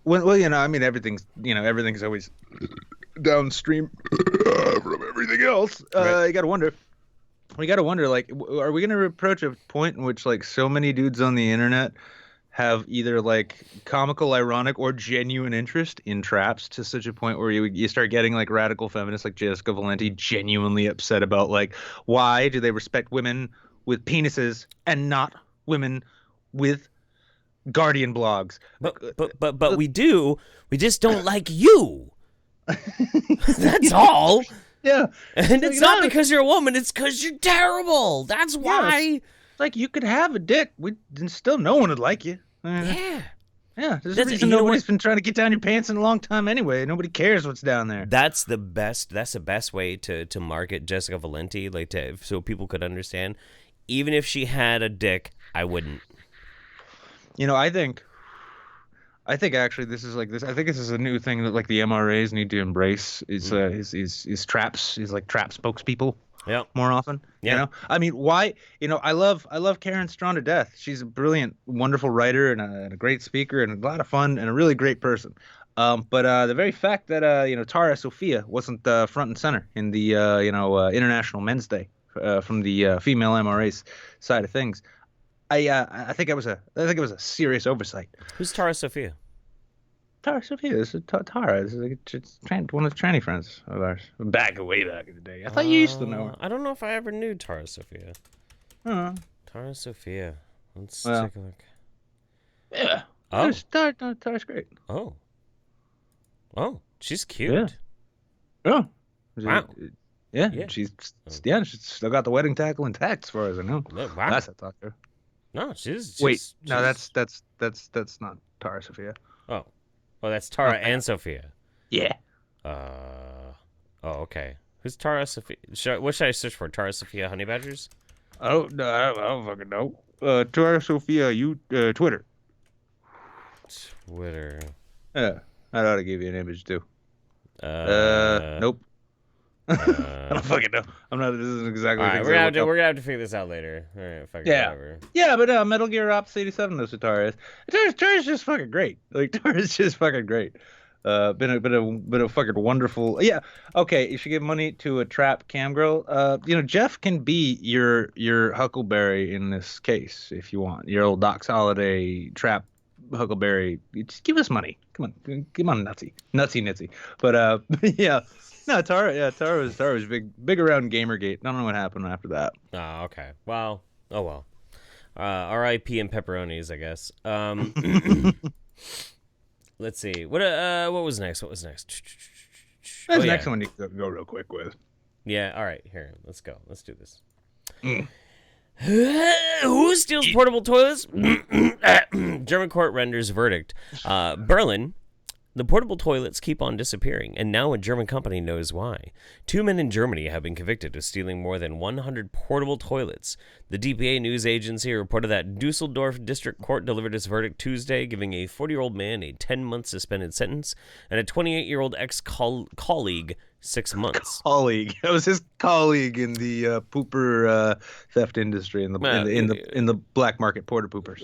well, you know, I mean, everything's always downstream from everything else. Right. You gotta wonder, like, are we gonna approach a point in which like so many dudes on the internet have either like comical, ironic, or genuine interest in traps to such a point where you start getting like radical feminists like Jessica Valenti genuinely upset about like, why do they respect women with penises and not women with Guardian blogs? But we do. We just don't like you. That's all. Yeah. And it's not because you're a woman, it's because you're terrible. That's why. Yes. Like, you could have a dick, still no one would like you. Yeah. Yeah, there's a reason nobody's been trying to get down your pants in a long time anyway. Nobody cares what's down there. That's the best way to market Jessica Valenti, like so people could understand. Even if she had a dick, I wouldn't. You know, I think actually this is a new thing that like the MRAs need to embrace is traps. He's like trap spokespeople. Yeah. More often. Yeah. You know? I mean, why? You know, I love Karen Strawn to death. She's a brilliant, wonderful writer and a great speaker and a lot of fun and a really great person. But the very fact that Tara Sofia wasn't front and center in the International Men's Day from the female MRA's side of things, I think it was a serious oversight. Who's Tara Sofia? Tara Sofia. This is Tara. This is one of the tranny friends of ours. Way back in the day. I thought you used to know her. I don't know if I ever knew Tara Sofia. Tara Sofia. Let's take a look. Yeah. Oh. Tara's great. Oh, she's cute. Yeah. Wow. Yeah. She's still got the wedding tackle intact, as far as I know. Wow. Last I talked to her. No, she's. Wait. No, that's not Tara Sofia. Oh. Well, that's Tara and Sophia. Yeah. Oh, okay. Who's Tara Sophia? What should I search for? Tara Sophia Honey Badgers? Oh no, I don't fucking know. Tara Sophia, Twitter. Twitter. Yeah, I ought to give you an image too. Nope. I don't fucking know. I'm not. This isn't exactly. All right, we're gonna have to figure this out later. All right, fucking whatever. Yeah, but Metal Gear Ops 87 knows who Tara is. Tara's just fucking great. Like, Tara's just fucking great. Been a fucking wonderful. Yeah. Okay, you should give money to a trap cam girl. Jeff can be your Huckleberry in this case if you want. Your old Doc's Holiday trap Huckleberry. Just give us money. Come on, nutsy. But yeah. No, Tara was big around Gamergate. I don't know what happened after that. Oh, okay. Well, oh well. R.I.P. and pepperonis, I guess. Let's see. What was next? That's the next one you can go real quick with. Yeah. All right. Here, let's go. Let's do this. Who steals portable toilets? German court renders verdict. Berlin The portable toilets keep on disappearing, and now a German company knows why. 2 men in Germany have been convicted of stealing more than 100 portable toilets. The DPA news agency reported that Dusseldorf District Court delivered its verdict Tuesday, giving a 40-year-old man a 10-month suspended sentence and a 28-year-old ex-colleague 6 months. Colleague. That was his colleague in the pooper theft industry, in the black market porta poopers.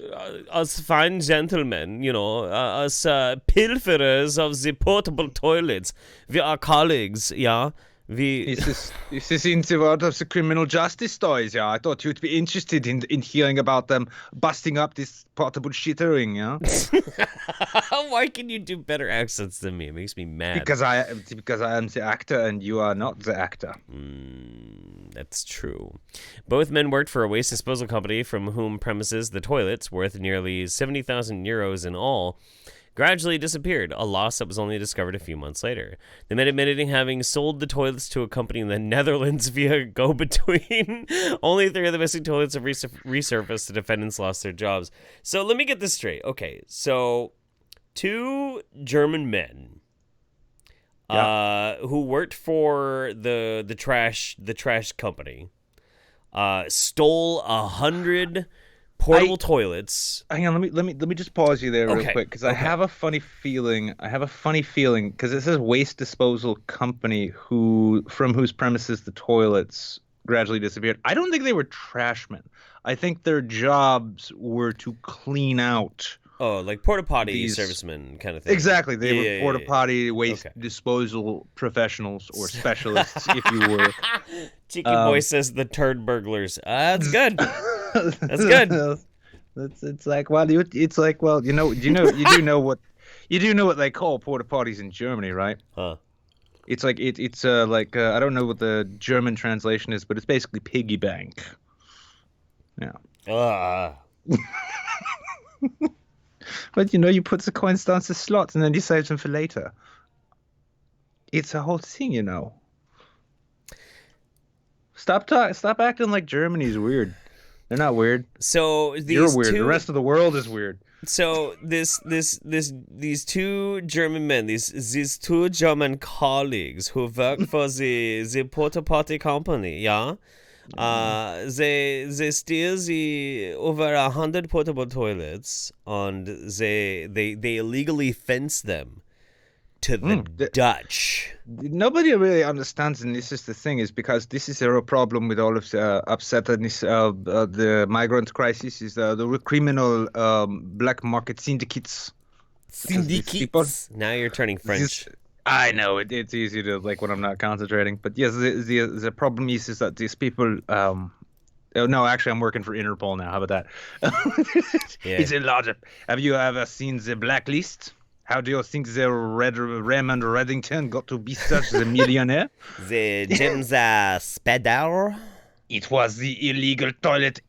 Us fine gentlemen, us pilferers of the portable toilets, we are colleagues, yeah. This is into out of the criminal justice stories, yeah. I thought you'd be interested in hearing about them busting up this portable shittering, yeah. Why can you do better accents than me? It makes me mad. Because I am the actor and you are not the actor. That's true. Both men worked for a waste disposal company from whom premises the toilets, worth nearly 70,000 euros in all, gradually disappeared, a loss that was only discovered a few months later. The men admitted having sold the toilets to a company in the Netherlands via go-between. Only 3 of the missing toilets have resurfaced. The defendants lost their jobs. So let me get this straight. Okay, so 2 German men who worked for the trash company stole 100 portable toilets. Hang on, let me just pause you there real quick, because I have a funny feeling because it says waste disposal company from whose premises the toilets gradually disappeared. I don't think they were trashmen. I think their jobs were to clean out. Oh, like porta potty servicemen kind of thing. Exactly, they were porta potty waste disposal professionals or specialists, if you were. Cheeky boy says the turd burglars. That's good. That's good. It's like, well, you do know what they call porta potties in Germany, right? Huh. It's like it's I don't know what the German translation is, but it's basically piggy bank. Yeah. But you put the coins down the slots and then you save them for later. It's a whole thing, Stop acting like Germany's weird. They're not weird. So you're weird. The rest of the world is weird. So these 2 German men, these 2 German colleagues who work for the porta potty company, yeah. They steal the over 100 portable toilets, and they illegally fence them to the Dutch. Nobody really understands, and this is the thing, is because this is a real problem with all of the upsetness of the migrant crisis, is the criminal black market syndicates. Syndicates. Now you're turning French. I know it's easy to when I'm not concentrating, but yes, the problem is that these people. No, actually, I'm working for Interpol now. How about that? Yeah. It's a lot of. Have you ever seen the blacklist? How do you think the Raymond Reddington got to be such a millionaire? The James Spadar. It was the illegal toilet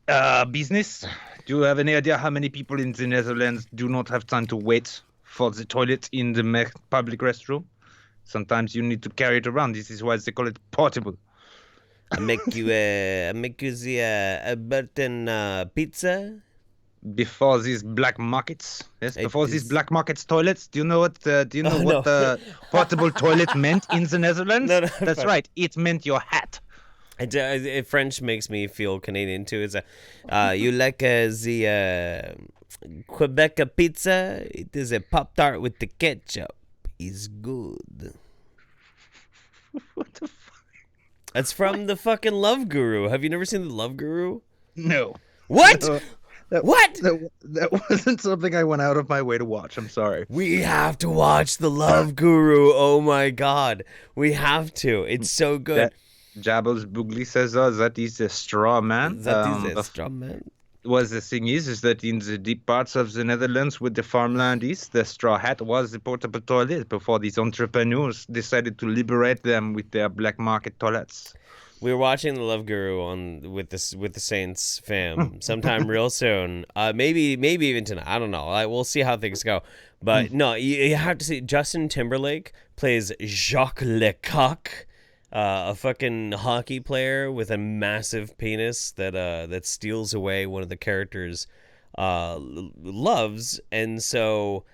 business. Do you have any idea how many people in the Netherlands do not have time to wait for the toilet in the public restroom? Sometimes you need to carry it around. This is why they call it portable. I make you the Burton pizza. Before these black markets, yes. Before these black markets toilets, do you know what the portable toilet meant in the Netherlands? No, that's right. It meant your hat. French makes me feel Canadian too. It's you like the Quebec pizza? It is a Pop-Tart with the ketchup. It's good. What the fuck? That's from the fucking Love Guru. Have you never seen the Love Guru? No. What? What? That wasn't something I went out of my way to watch. I'm sorry. We have to watch the Love Guru. Oh my god. We have to. It's so good. Jabos Boogly says that is a straw man. That is a straw man. Was the thing is that in the deep parts of the Netherlands with the farmland the straw hat was the portable toilet before these entrepreneurs decided to liberate them with their black market toilets. We're watching the Love Guru with the Saints fam sometime real soon. Maybe even tonight. I don't know. We'll see how things go. But no, you have to see Justin Timberlake plays Jacques Lecoq, a fucking hockey player with a massive penis that steals away one of the characters' loves, and so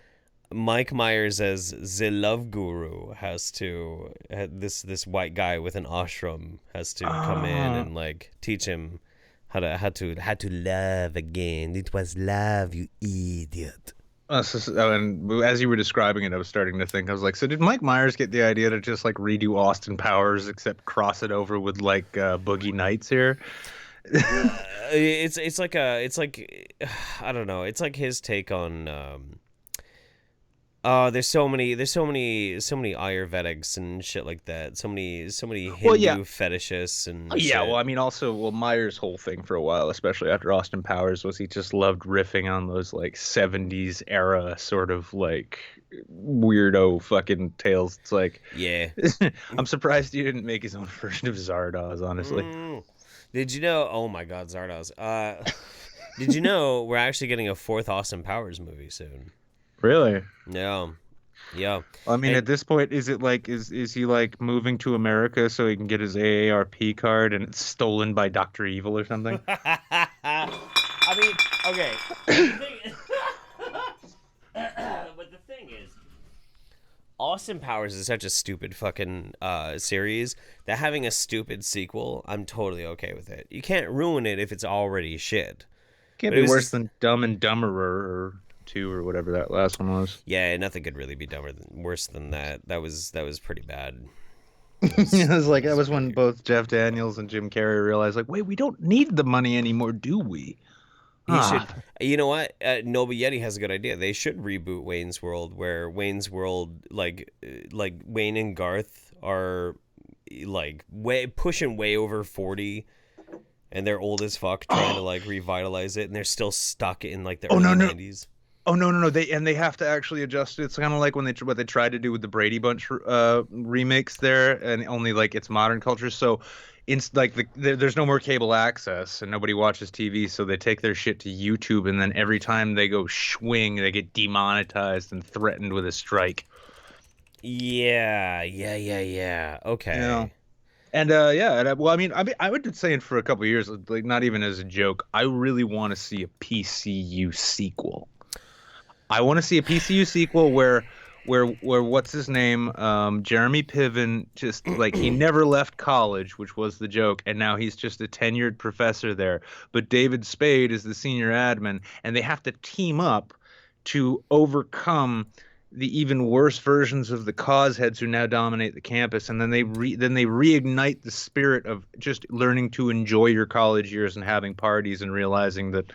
Mike Myers as the love guru has to this white guy with an ashram has to come in and like teach him how to love again. It was love, you idiot. And as you were describing it, I was starting to think, I was like, so did Mike Myers get the idea to just like redo Austin Powers except cross it over with like Boogie Nights here? It's like I don't know. It's like his take on there's so many Ayurvedics and shit like that. So many Hindu fetishists and yeah. shit. Well, I mean, also, Myers' whole thing for a while, especially after Austin Powers, was he just loved riffing on those like 70s era sort of like weirdo fucking tales. It's like, yeah. I'm surprised he didn't make his own version of Zardoz, honestly. Did you know? Oh my God, Zardoz. Did you know we're actually getting a 4th Austin Powers movie soon? Really? Yeah. I mean, at this point, is it like is he like moving to America so he can get his AARP card and it's stolen by Dr. Evil or something? I mean, okay. But the thing is, Austin Powers is such a stupid fucking series that having a stupid sequel, I'm totally okay with it. You can't ruin it if it's already shit. Can't be worse than Dumb and Dumberer or 2 or whatever that last one was. Yeah, nothing could really be worse than that. That was pretty bad. It was when both Jeff Daniels and Jim Carrey realized, like, wait, we don't need the money anymore, do we? You know what? Noble Yeti has a good idea. They should reboot Wayne's World, where Wayne's World, like Wayne and Garth are like pushing way over 40. And they're old as fuck, trying to like revitalize it, and they're still stuck in like the early 90s. Oh no! They have to actually adjust it. It's kind of like what they tried to do with the Brady Bunch remakes there, and only like it's modern culture. So, it's like there's no more cable access, and nobody watches TV. So they take their shit to YouTube, and then every time they go swing, they get demonetized and threatened with a strike. Yeah. Okay. Yeah. And I mean, I've been saying for a couple of years, like not even as a joke, I really want to see a PCU sequel. I want to see a PCU sequel where what's his name, Jeremy Piven, just like he never left college, which was the joke, and now he's just a tenured professor there. But David Spade is the senior admin, and they have to team up to overcome the even worse versions of the cause heads who now dominate the campus, and then they reignite the spirit of just learning to enjoy your college years and having parties and realizing that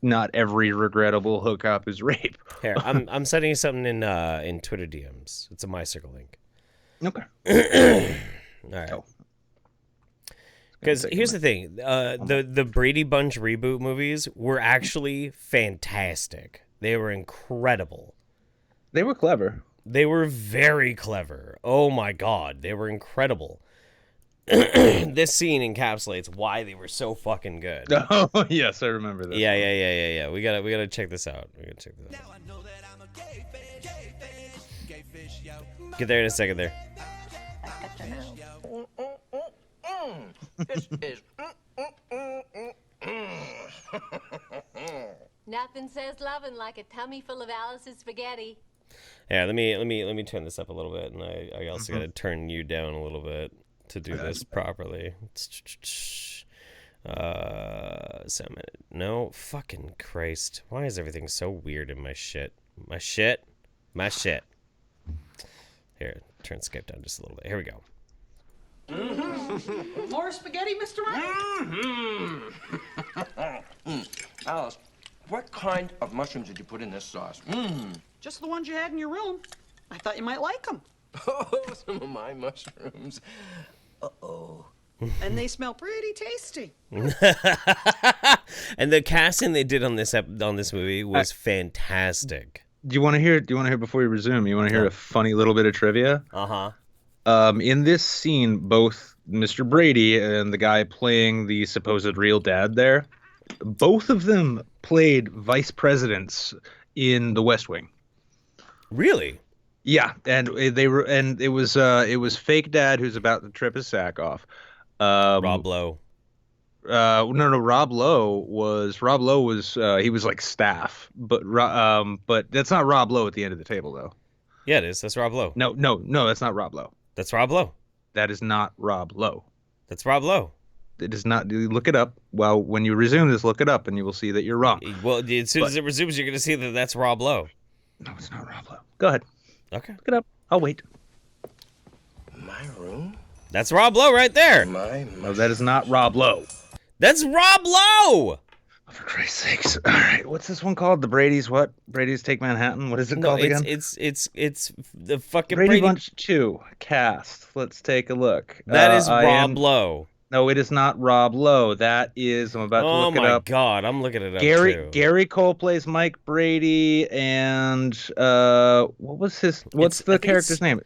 not every regrettable hookup is rape. Here, I'm sending you something in Twitter DMs. It's a MyCircle link. Okay. All right. Because here's the thing, the Brady Bunch reboot movies were actually fantastic. They were incredible. They were clever. They were very clever. Oh my God, they were incredible. This scene encapsulates why they were so fucking good. Oh yes, I remember this. Yeah. We gotta check this out. Get there in a second there. This is Nothing says loving like a tummy full of Alice's spaghetti. Yeah, let me turn this up a little bit, and I also gotta turn you down a little bit to do this properly. No, fucking Christ. Why is everything so weird in my shit? My shit. Here, turn Skype down just a little bit. Here we go. Mm-hmm. More spaghetti, Mr. Wright? Mm-hmm. Alice, what kind of mushrooms did you put in this sauce? Just the ones you had in your room. I thought you might like them. Oh, some of my mushrooms. Uh-oh. And they smell pretty tasty. And the casting they did on this movie was fantastic. Do you want to hear before you resume? You want to hear a funny little bit of trivia? In this scene, both Mr. Brady and the guy playing the supposed real dad there, both of them played vice presidents in The West Wing. Really? Yeah, and it was fake dad who's about to trip his sack off. Rob Lowe. No. Rob Lowe was he was like staff, but that's not Rob Lowe at the end of the table though. Yeah, it is. That's Rob Lowe. No, that's not Rob Lowe. That's Rob Lowe. That is not Rob Lowe. That's Rob Lowe. It is not. Look it up. Well, when you resume this, look it up, and you will see that you're wrong. Well, as soon as it resumes, you're going to see that that's Rob Lowe. No, it's not Rob Lowe. Go ahead. Okay. Look it up. I'll wait. My room? That's Rob Lowe right there. No, that is not Rob Lowe. That's Rob Lowe. Oh, for Christ's sakes! All right, what's this one called? The Brady's what? Brady's Take Manhattan. What is it called again? It's the fucking Brady Bunch 2 cast. Let's take a look. That is Rob Lowe. No, it is not Rob Lowe. That is. I'm about to look it up. Oh my God, I'm looking it up too. Gary Cole plays Mike Brady, and what's the character's name?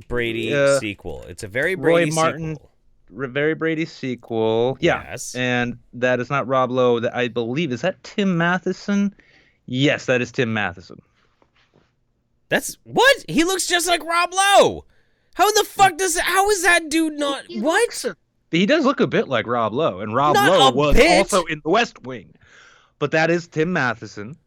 Brady sequel. It's a very Brady Roy Martin. sequel. Very Brady sequel. Yeah. Yes. And that is not Rob Lowe. That I believe is that Tim Matheson? Yes, that is Tim Matheson. That's what? He looks just like Rob Lowe. How the fuck how is that dude not what? He does look a bit like Rob Lowe, and Rob Not Lowe a was bit. also in The West Wing. But that is Tim Matheson.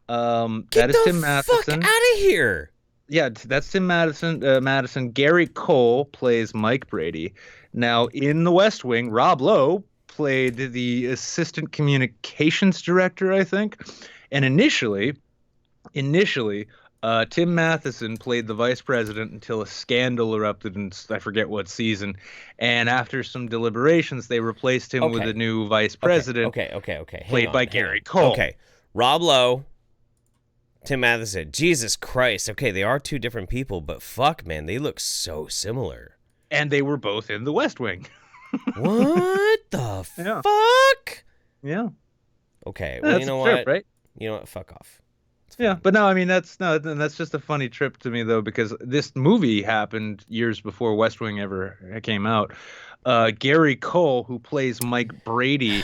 Get that is the Tim fuck Matheson. out of here. Yeah, that's Tim Madison. Gary Cole plays Mike Brady. Now, in The West Wing, Rob Lowe played the assistant communications director, I think. And initially, Tim Matheson played the vice president until a scandal erupted in I forget what season. And after some deliberations, they replaced him with a new vice president. Okay. Played by Gary Cole. Okay. Rob Lowe, Tim Matheson. Jesus Christ. Okay, they are two different people, but fuck, man, they look so similar. And they were both in The West Wing. What the Yeah. fuck? Yeah. Okay, well, you know trip, what? right? You know what? Fuck off. Yeah, but no, I mean that's just a funny trip to me though, because this movie happened years before West Wing ever came out. Gary Cole, who plays Mike Brady,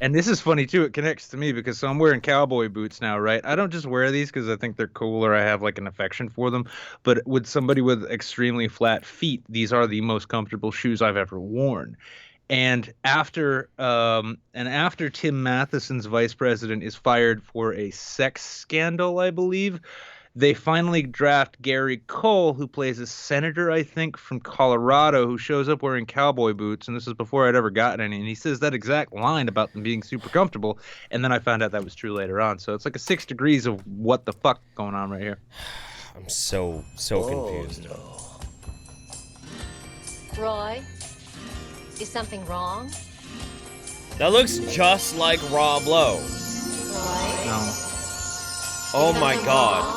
and this is funny too. It connects to me because I'm wearing cowboy boots now, right? I don't just wear these because I think they're cool or I have like an affection for them, but with somebody with extremely flat feet, these are the most comfortable shoes I've ever worn. And after Tim Matheson's vice president is fired for a sex scandal, I believe, they finally draft Gary Cole, who plays a senator, I think, from Colorado, who shows up wearing cowboy boots. And this is before I'd ever gotten any. And he says that exact line about them being super comfortable. And then I found out that was true later on. So it's like a 6 degrees of what the fuck going on right here. I'm so confused. Roy, is something wrong? That looks just like Rob Lowe. Roy? No. Oh my Something God. wrong?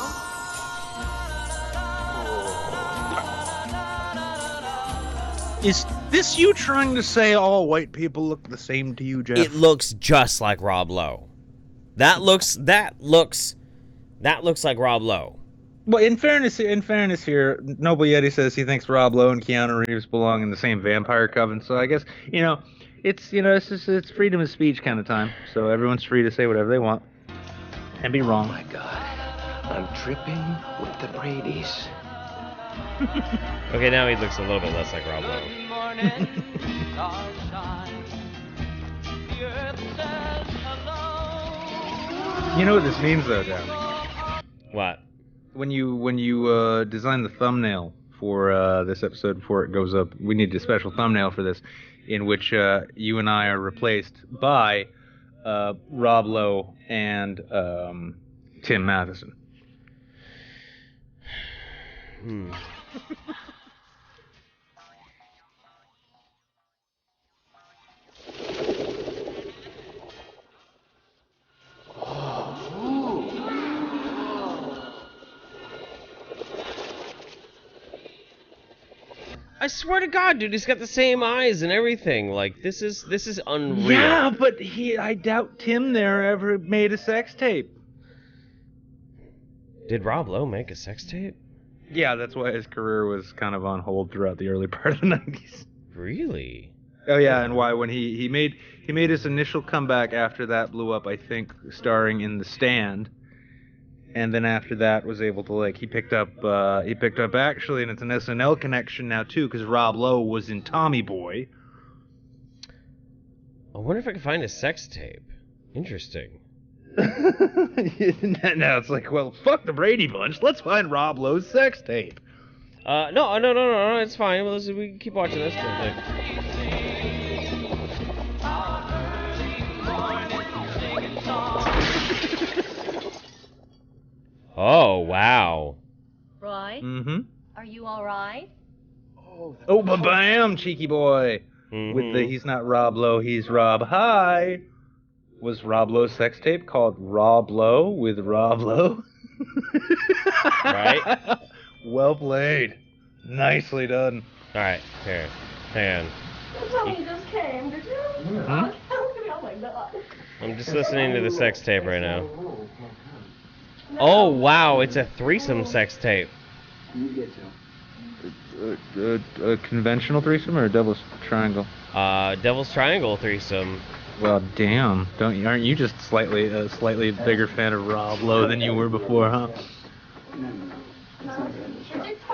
Is this you trying to say all white people look the same to you, Jeff? It looks just like Rob Lowe. That looks like Rob Lowe. Well, in fairness here, Noble Yeti says he thinks Rob Lowe and Keanu Reeves belong in the same vampire coven. So I guess it's freedom of speech kind of time. So everyone's free to say whatever they want and be wrong. Oh my God, I'm tripping with the Bradys. Okay, now he looks a little bit less like Rob Lowe. You know what this means, though, Dan? What? When you design the thumbnail for this episode before it goes up, we need a special thumbnail for this, in which you and I are replaced by Rob Lowe and Tim Matheson. I swear to God, dude, he's got the same eyes and everything. Like, this is unreal. Yeah, but I doubt Tim there ever made a sex tape. Did Rob Lowe make a sex tape? Yeah, that's why his career was kind of on hold throughout the early part of the 90s. Really? Oh yeah, and why when he made his initial comeback after that blew up, I think, starring in The Stand. And then after that was able to he picked up actually, and it's an SNL connection now too, because Rob Lowe was in Tommy Boy. I wonder if I can find a sex tape. Interesting. Now it's like, well, fuck the Brady Bunch. Let's find Rob Lowe's sex tape. No, it's fine. Well, we can keep watching this. Oh, wow. Roy, Mm-hmm. are you all right? Oh, ba-bam, cheeky boy. With the he's not Rob Lowe, he's Rob High. Was Rob Lowe's sex tape called Rob Lowe with Rob Lowe? Right? Well played. Nicely done. All right, here. Hang on. Somebody just came, did you? Oh my god. I'm just listening to the sex tape right now. Oh, wow, it's a threesome sex tape. A conventional threesome or a devil's triangle? Devil's Triangle threesome. Well, damn. Aren't you just a slightly bigger fan of Rob Lowe than you were before, huh?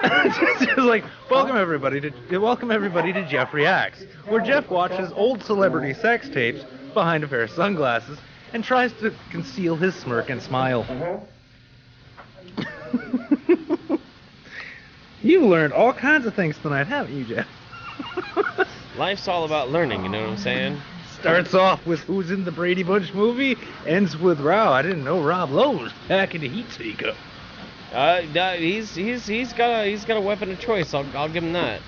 It's like, welcome everybody to Jeff Reacts, where Jeff watches old celebrity sex tapes behind a pair of sunglasses and tries to conceal his smirk and smile. You've learned all kinds of things tonight, haven't you, Jeff? Life's all about learning, you know what I'm saying? Starts off with who's in the Brady Bunch movie, ends with, wow, I didn't know Rob Lowe was back in the heat seeker. He's got a weapon of choice. I'll give him that.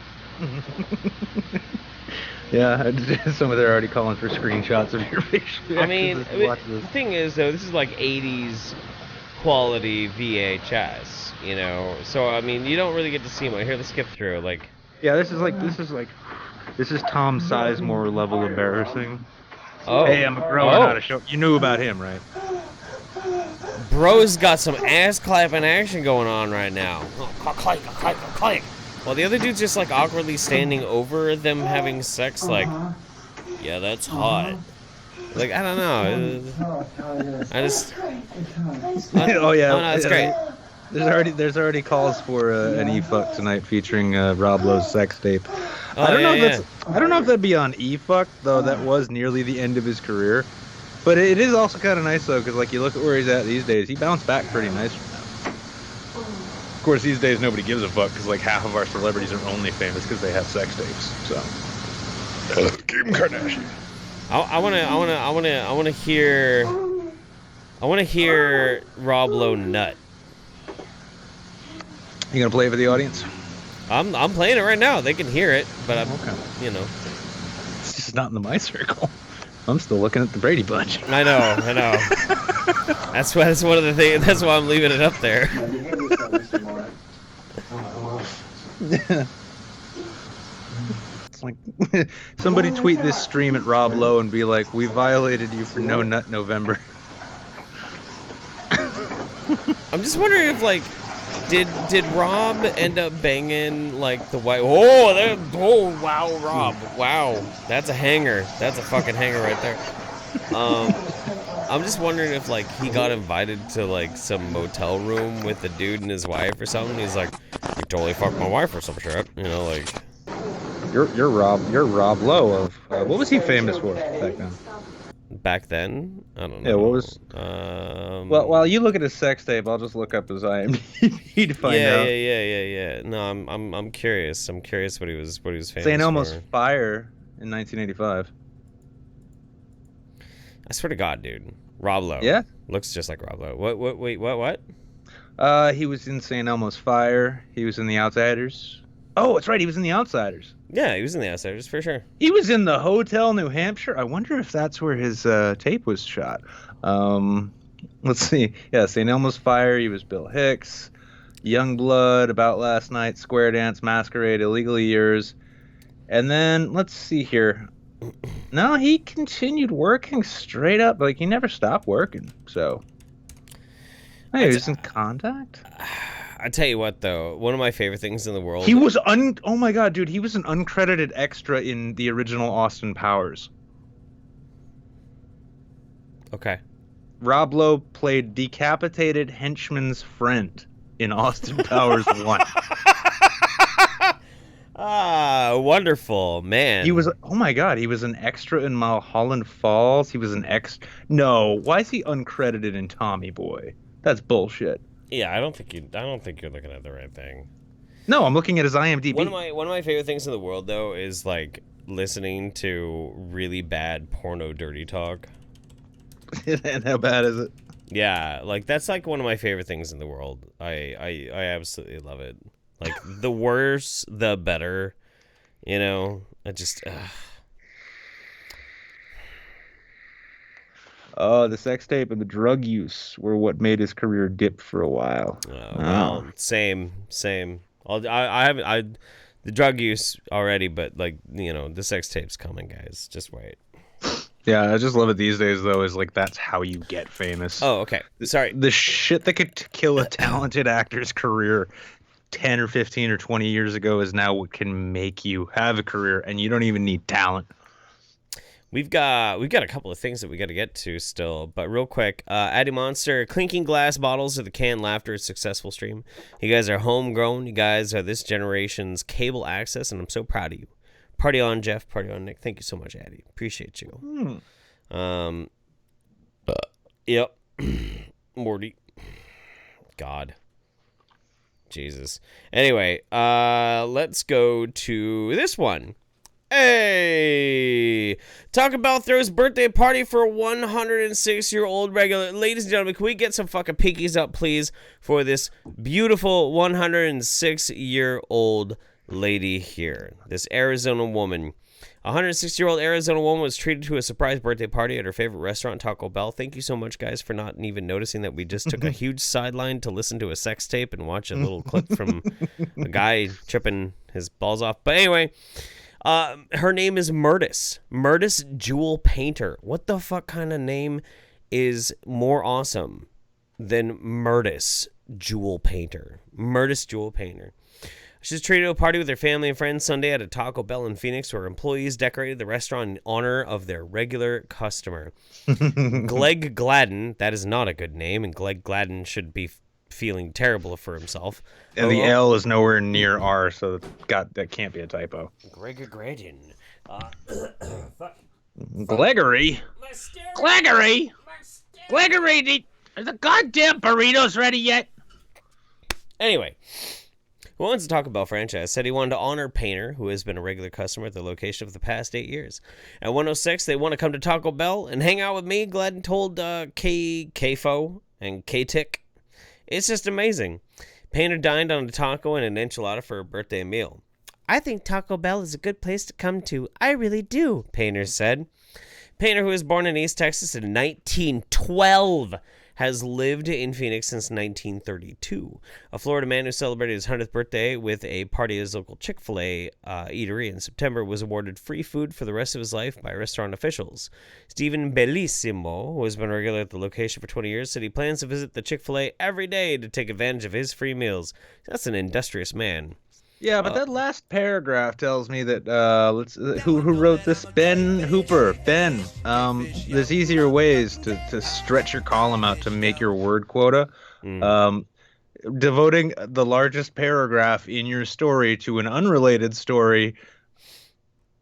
Yeah, some of them are already calling for screenshots of your facial. I mean, the thing is though, this is like 80s quality VHS, you know. So I mean, you don't really get to see him. Here, let's skip through. Like, yeah, this is Tom Sizemore level embarrassing. oh, Hey, I'm a grower, not a show. You knew about him, right? Bro's got some ass clapping action going on right now. Clank, clank, clank. While the other dude's just like awkwardly standing over them having sex, like, yeah, that's hot. Like, I don't know. I just. Oh yeah. Oh no, it's great. There's already calls for an eFuck tonight featuring Rob Lowe's sex tape. Oh, I don't know yeah, I don't know if that'd be on eFuck though. That was nearly the end of his career. But it is also kind of nice though, because like you look at where he's at these days, he bounced back pretty nice from that. Of course, these days nobody gives a fuck because like half of our celebrities are only famous because they have sex tapes. So, Kim Kardashian. I wanna hear Rob Lowe nut. You gonna play it for the audience? I'm playing it right now. They can hear it, but I'm, Okay. you know. It's just not in my circle. I'm still looking at the Brady Bunch. I know. That's one of the things. That's why I'm leaving it up there. It's like somebody tweet this stream at Rob Lowe and be like, "We violated you for No Nut November." I'm just wondering if like, did Rob end up banging like the white? Oh wow, Rob, wow, that's a hanger. That's a fucking hanger right there. I'm just wondering if like he got invited to like some motel room with the dude and his wife or something. He's like, you totally fucked my wife or some shit, you know, like. You're Rob Lowe of what was he famous for back then? Back then, I don't know. Yeah, what was? Well, while you look at his sex tape, I'll just look up his IMDb to find out. Yeah. No, I'm curious. I'm curious what he was famous St. Elmo's for. Fire in 1985. I swear to God, dude, Rob Lowe. Yeah. Looks just like Rob Lowe. What? He was in St. Elmo's Fire. He was in The Outsiders. Oh, that's right. He was in The Outsiders. Yeah, he was in The Outsiders for sure. He was in the Hotel New Hampshire. I wonder if that's where his tape was shot. Let's see. Yeah, St. Elmo's Fire. He was Bill Hicks. Youngblood, About Last Night, Square Dance, Masquerade, Illegally Yours. And then, let's see here. No, he continued working straight up. Like, he never stopped working. So, hey, he was in Contact. I tell you what, though, one of my favorite things in the world. He was oh my God, dude, he was an uncredited extra in the original Austin Powers. Okay. Rob Lowe played decapitated henchman's friend in Austin Powers 1. Wonderful, man. He was, oh my God, he was an extra in Mulholland Falls. He was an No, why is he uncredited in Tommy Boy? That's bullshit. Yeah, I don't think you're looking at the right thing. No, I'm looking at his IMDb. One of my favorite things in the world, though, is like listening to really bad porno dirty talk. And how bad is it? Yeah, like that's like one of my favorite things in the world. I absolutely love it. Like the worse, the better. You know, I just. Oh, the sex tape and the drug use were what made his career dip for a while. Well, same. The drug use already, but like the sex tape's coming, guys. Just wait. Yeah, I just love it these days, though, is like that's how you get famous. Oh, okay. Sorry. The shit that could kill a talented actor's career 10 or 15 or 20 years ago is now what can make you have a career, and you don't even need talent. We've got a couple of things that we got to get to still, but real quick, AddieMonster, clinking glass bottles of the canned laughter successful stream. You guys are homegrown. You guys are this generation's cable access, and I'm so proud of you. Party on, Jeff. Party on, Nick. Thank you so much, Addie. Appreciate you. Yep. Morty. God. Jesus. Anyway, let's go to this one. Hey! Taco Bell throws birthday party for a 106-year-old regular. Ladies and gentlemen, can we get some fucking pinkies up, please, for this beautiful 106-year-old lady here. This Arizona woman. A 106-year-old Arizona woman was treated to a surprise birthday party at her favorite restaurant, Taco Bell. Thank you so much, guys, for not even noticing that we just took a huge sideline to listen to a sex tape and watch a little clip from a guy tripping his balls off. But anyway, her name is Murtis Jewel Painter. What the fuck kind of name is more awesome than Murtis Jewel Painter? Murtis Jewel Painter. She was treated to a party with her family and friends Sunday at a Taco Bell in Phoenix, where employees decorated the restaurant in honor of their regular customer. Gleg Gladden, that is not a good name, and Gleg Gladden should be feeling terrible for himself. And the L is nowhere near R, so that can't be a typo. Gregor Gradin. Gregory? Gregory? Gregory, are the goddamn burritos ready yet? Anyway, who owns the Taco Bell franchise said he wanted to honor Painter, who has been a regular customer at the location for the past 8 years. At 106, they want to come to Taco Bell and hang out with me, Gladden told K-Fo and K-Tick. It's just amazing. Painter dined on a taco and an enchilada for her birthday meal. I think Taco Bell is a good place to come to. I really do, Painter said. Painter, who was born in East Texas in 1912, has lived in Phoenix since 1932. A Florida man who celebrated his 100th birthday with a party at his local Chick-fil-A eatery in September was awarded free food for the rest of his life by restaurant officials. Stephen Bellissimo, who has been a regular at the location for 20 years, said he plans to visit the Chick-fil-A every day to take advantage of his free meals. That's an industrious man. Yeah, but that last paragraph tells me that who wrote this? Ben Hooper. Ben. There's easier ways to stretch your column out to make your word quota. Devoting the largest paragraph in your story to an unrelated story,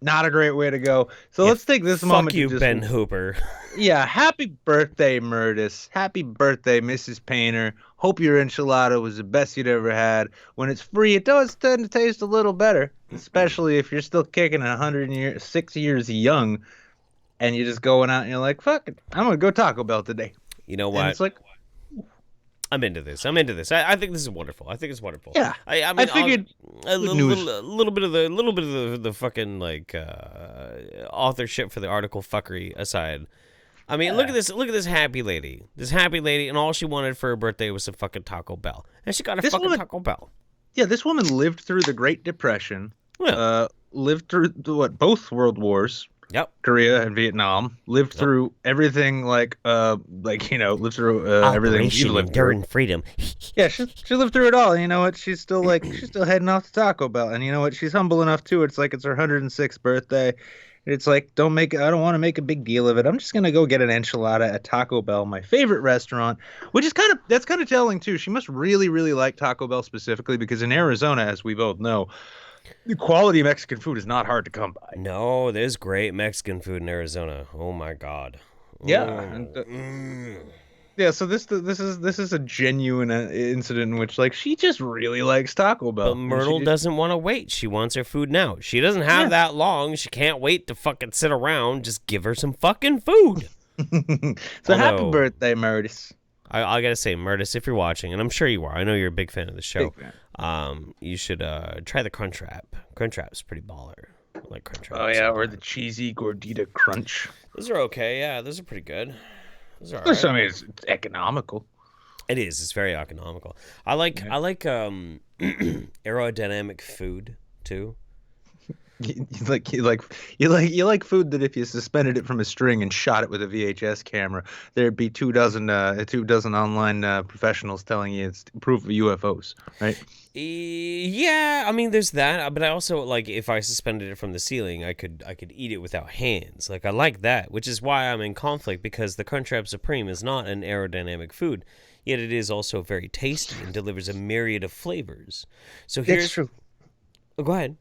not a great way to go. So let's take this moment. Fuck you, Ben Hooper. Yeah, happy birthday, Murtis. Happy birthday, Mrs. Painter. Hope your enchilada was the best you'd ever had. When it's free, it does tend to taste a little better, especially if you're still kicking 106 years young, and you're just going out and you're like, fuck it, I'm going to go Taco Bell today. You know what? And it's like, I'm into this. I think this is wonderful. I think it's wonderful. Yeah. I mean, I figured a little bit of the fucking like authorship for the article fuckery aside. I mean, look at this happy lady. This happy lady, and all she wanted for her birthday was some fucking Taco Bell, and she got a fucking Taco Bell. Yeah, this woman lived through the Great Depression. Yeah. Lived through both World Wars. Yep. Korea and Vietnam. Lived through everything lived through everything we lived through. Enduring freedom. Yeah, she lived through it all. And you know what? She's still heading off to Taco Bell. And you know what? She's humble enough too. It's like it's her 106th birthday. It's like I don't want to make a big deal of it. I'm just gonna go get an enchilada at Taco Bell, my favorite restaurant, which is that's kind of telling too. She must really, really like Taco Bell specifically because in Arizona, as we both know, The quality Mexican food is not hard to come by. No, there's great Mexican food in Arizona. Oh my God. Yeah, Mm. and, yeah. So this is a genuine incident in which like she just really likes Taco Bell. But And Myrtle doesn't want to wait. She wants her food now. She doesn't have that long. She can't wait to fucking sit around. Just give her some fucking food. So happy Although- birthday, Murtis. I gotta say, Murtis, if you're watching, and I'm sure you are, I know you're a big fan of the show. Big fan. You should try the Crunchwrap. Crunchwrap's pretty baller. I like Crunchwrap. Oh yeah, or the cheesy gordita crunch. Those are okay. Yeah, those are pretty good. Those are all Which, right. I mean, it's economical. It is. It's very economical. I like aerodynamic food too. You like food that if you suspended it from a string and shot it with a VHS camera, there'd be 24 online professionals telling you it's proof of UFOs, right? Yeah, I mean, there's that, but I also like if I suspended it from the ceiling, I could eat it without hands. Like I like that, which is why I'm in conflict because the Crunchwrap Supreme is not an aerodynamic food, yet it is also very tasty and delivers a myriad of flavors. So here's It's true. Oh, go ahead.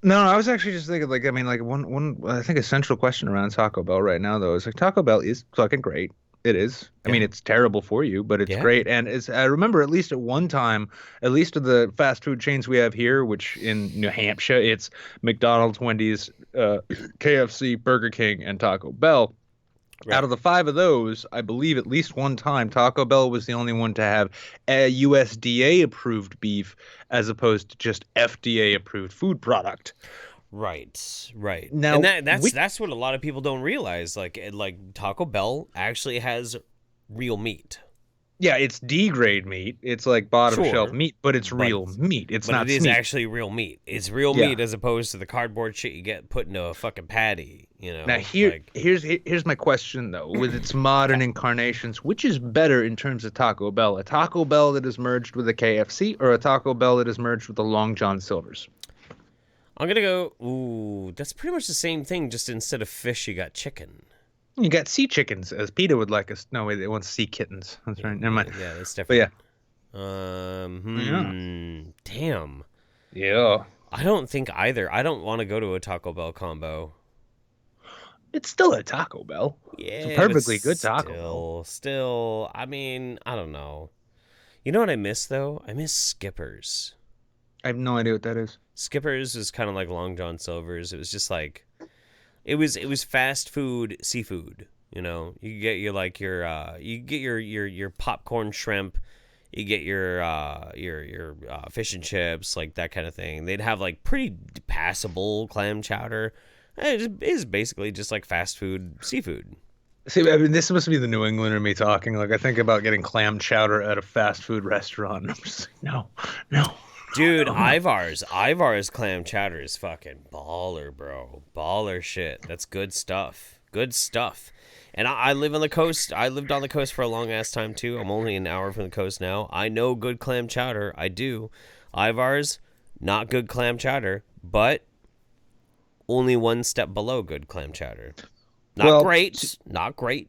No, I was actually just thinking, like, I mean, like one I think a central question around Taco Bell right now, though, is like Taco Bell is fucking great. It is. I mean, it's terrible for you, but it's great. And I remember at least at one time, at least of the fast food chains we have here, which in New Hampshire, it's McDonald's, Wendy's, KFC, Burger King, and Taco Bell. Right. Out of the 5 of those, I believe at least one time Taco Bell was the only one to have a USDA-approved beef as opposed to just FDA-approved food product. Right. Now, and that's what a lot of people don't realize. Like Taco Bell actually has real meat. Yeah, it's D-grade meat. It's like bottom-shelf meat, but it's real meat. It's not But it is meat. actually real meat. It's real meat as opposed to the cardboard shit you get put into a fucking patty, you know? Now, here's my question, though. With its modern incarnations, which is better in terms of Taco Bell? A Taco Bell that is merged with a KFC or a Taco Bell that is merged with a Long John Silver's? I'm going to go, ooh, that's pretty much the same thing, just instead of fish, you got chicken. You got sea chickens, as PETA would like us. No, wait, they want sea kittens. That's right. Never mind. Yeah, that's definitely. But yeah. Damn. Yeah. I don't think either. I don't want to go to a Taco Bell combo. It's still a Taco Bell. Yeah, it's a perfectly good Taco Bell. Still, I mean, I don't know. You know what I miss, though? I miss Skippers. I have no idea what that is. Skippers is kind of like Long John Silver's. It was just like... It was fast food seafood, you know. You get your popcorn shrimp, you get your fish and chips, like that kind of thing. They'd have like pretty passable clam chowder. It is basically just like fast food seafood. See, I mean, this must be the New Englander me talking. Like I think about getting clam chowder at a fast food restaurant. And I'm just like, no. Dude, Ivar's clam chowder is fucking baller, bro. Baller shit. That's good stuff. Good stuff. And I live on the coast. I lived on the coast for a long ass time too. I'm only an hour from the coast now. I know good clam chowder. I do. Ivar's, not good clam chowder, but only one step below good clam chowder. Not great.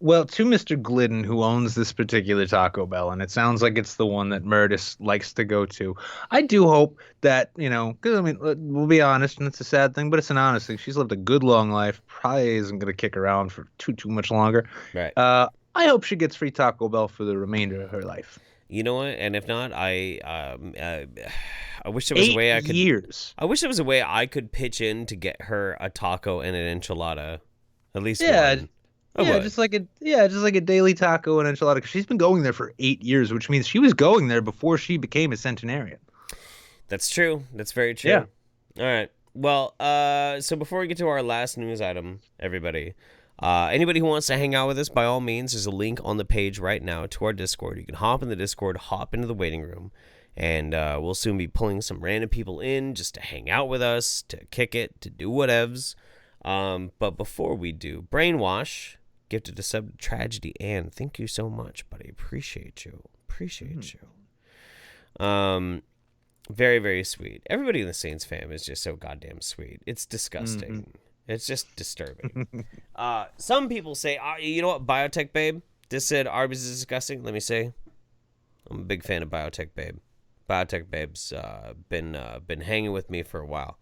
Well, to Mr. Glidden, who owns this particular Taco Bell, and it sounds like it's the one that Murtis likes to go to, I do hope that, you know, because, I mean, we'll be honest, and it's a sad thing, but it's an honest thing. She's lived a good, long life. Probably isn't going to kick around for too much longer. Right. I hope she gets free Taco Bell for the remainder of her life. You know what? And if not, I wish there was a way I could... 8 years. I wish there was a way I could pitch in to get her a taco and an enchilada. At least one. Just like a daily taco and enchilada. Because she's been going there for 8 years, which means she was going there before she became a centenarian. That's true. That's very true. Yeah. All right. Well, so before we get to our last news item, everybody, anybody who wants to hang out with us, by all means, there's a link on the page right now to our Discord. You can hop in the Discord, hop into the waiting room, and we'll soon be pulling some random people in just to hang out with us, to kick it, to do whatevs. But before we do, Brainwash, gifted a sub to Tragedy, and thank you so much, buddy. Appreciate you. Very, very sweet. Everybody in the Saints fam is just so goddamn sweet. It's disgusting. It's just disturbing. Some people say, you know what, Biotech Babe? This said Arby's is disgusting. Let me say, I'm a big fan of Biotech Babe. Biotech Babe's been hanging with me for a while.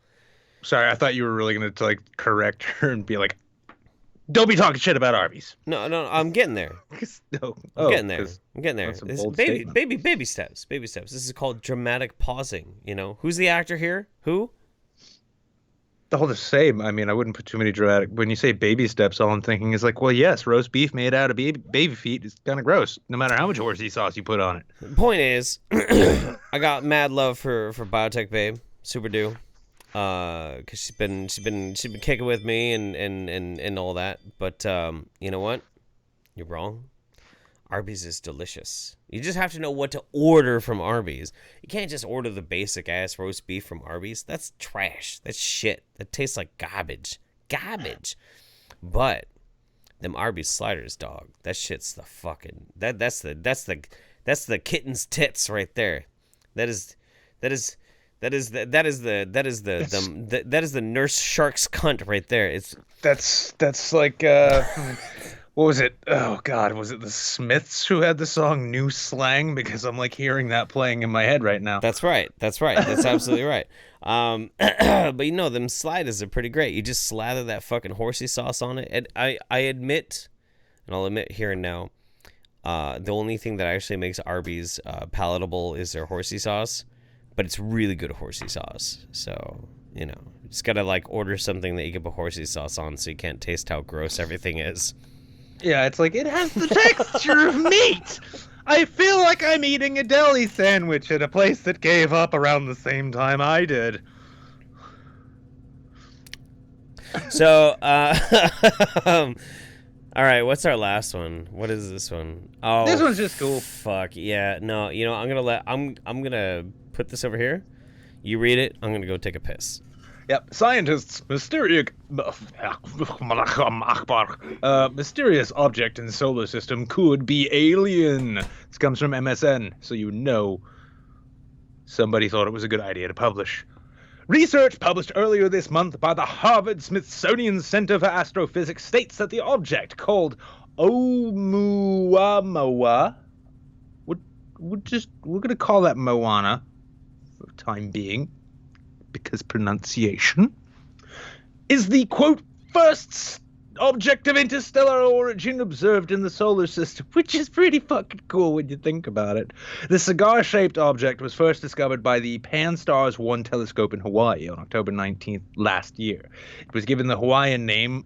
Sorry, I thought you were really gonna like correct her and be like, "Don't be talking shit about Arby's." No, I'm getting there. No, I'm getting there. I'm getting there. that's a This bold baby statement. baby steps. Baby steps. This is called dramatic pausing. You know, who's the actor here? Who? All the same, I mean, I wouldn't put too many dramatic. When you say baby steps, all I'm thinking is like, well, yes, roast beef made out of baby feet is kind of gross, no matter how much horsey sauce you put on it. The point is, I got mad love for Biotech Babe, super do, cause she's been kicking with me and all that. But you know what? You're wrong. Arby's is delicious. You just have to know what to order from Arby's. You can't just order the basic ass roast beef from Arby's. That's trash. That's shit. That tastes like garbage. Garbage. But them Arby's sliders, dog. That shit's the fucking that's the kitten's tits right there. That is the nurse shark's cunt right there. That's like what was it? Oh God, was it the Smiths who had the song "New Slang"? Because I'm like hearing that playing in my head right now. That's right. That's absolutely right. But you know, them sliders are pretty great. You just slather that fucking horsey sauce on it. And I admit, and I'll admit here and now, the only thing that actually makes Arby's palatable is their horsey sauce. But it's really good horsey sauce. So, you know, just gotta like order something that you can put horsey sauce on so you can't taste how gross everything is. Yeah, it's like, it has the texture of meat. I feel like I'm eating a deli sandwich at a place that gave up around the same time I did. So, all right, what's our last one? What is this one? Oh, This one's just cool. Fuck, yeah. No, you know, I'm gonna put this over here. You read it. I'm gonna go take a piss. Yep, scientists' mysterious object in the solar system could be alien. This comes from MSN, so you know somebody thought it was a good idea to publish. Research published earlier this month by the Harvard-Smithsonian Center for Astrophysics states that the object called Oumuamua, we're gonna call that Moana for the time being, because pronunciation, is the, quote, first object of interstellar origin observed in the solar system, which is pretty fucking cool when you think about it. The cigar-shaped object was first discovered by the Pan-STARRS 1 telescope in Hawaii on October 19th last year. It was given the Hawaiian name,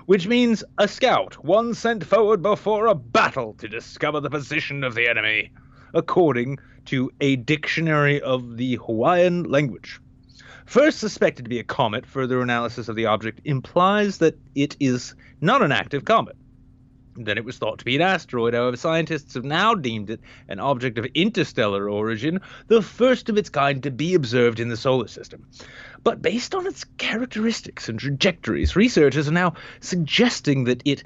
which means a scout, one sent forward before a battle to discover the position of the enemy, according to a dictionary of the Hawaiian language. First suspected to be a comet, further analysis of the object implies that it is not an active comet. Then it was thought to be an asteroid. However, scientists have now deemed it an object of interstellar origin, the first of its kind to be observed in the solar system. But based on its characteristics and trajectories, researchers are now suggesting that it,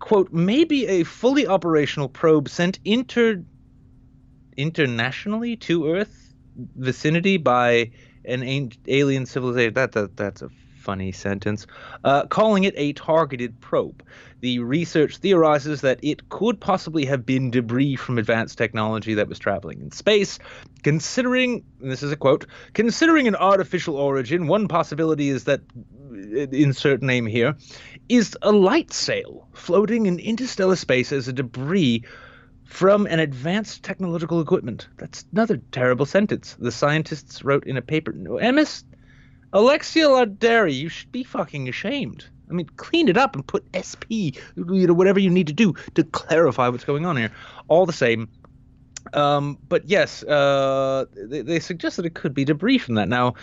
quote, may be a fully operational probe sent internationally to Earth vicinity by an alien civilization. That's a funny sentence. Calling it a targeted probe. The research theorizes that it could possibly have been debris from advanced technology that was traveling in space. Considering, and this is a quote, considering an artificial origin, one possibility is that, insert name here, is a light sail floating in interstellar space as a debris from an advanced technological equipment. That's another terrible sentence. The scientists wrote in a paper. MS Alexia Larderi, you should be fucking ashamed. I mean, clean it up and put SP, whatever you need to do to clarify what's going on here. All the same. But yes, they suggest that it could be debris from that. Now,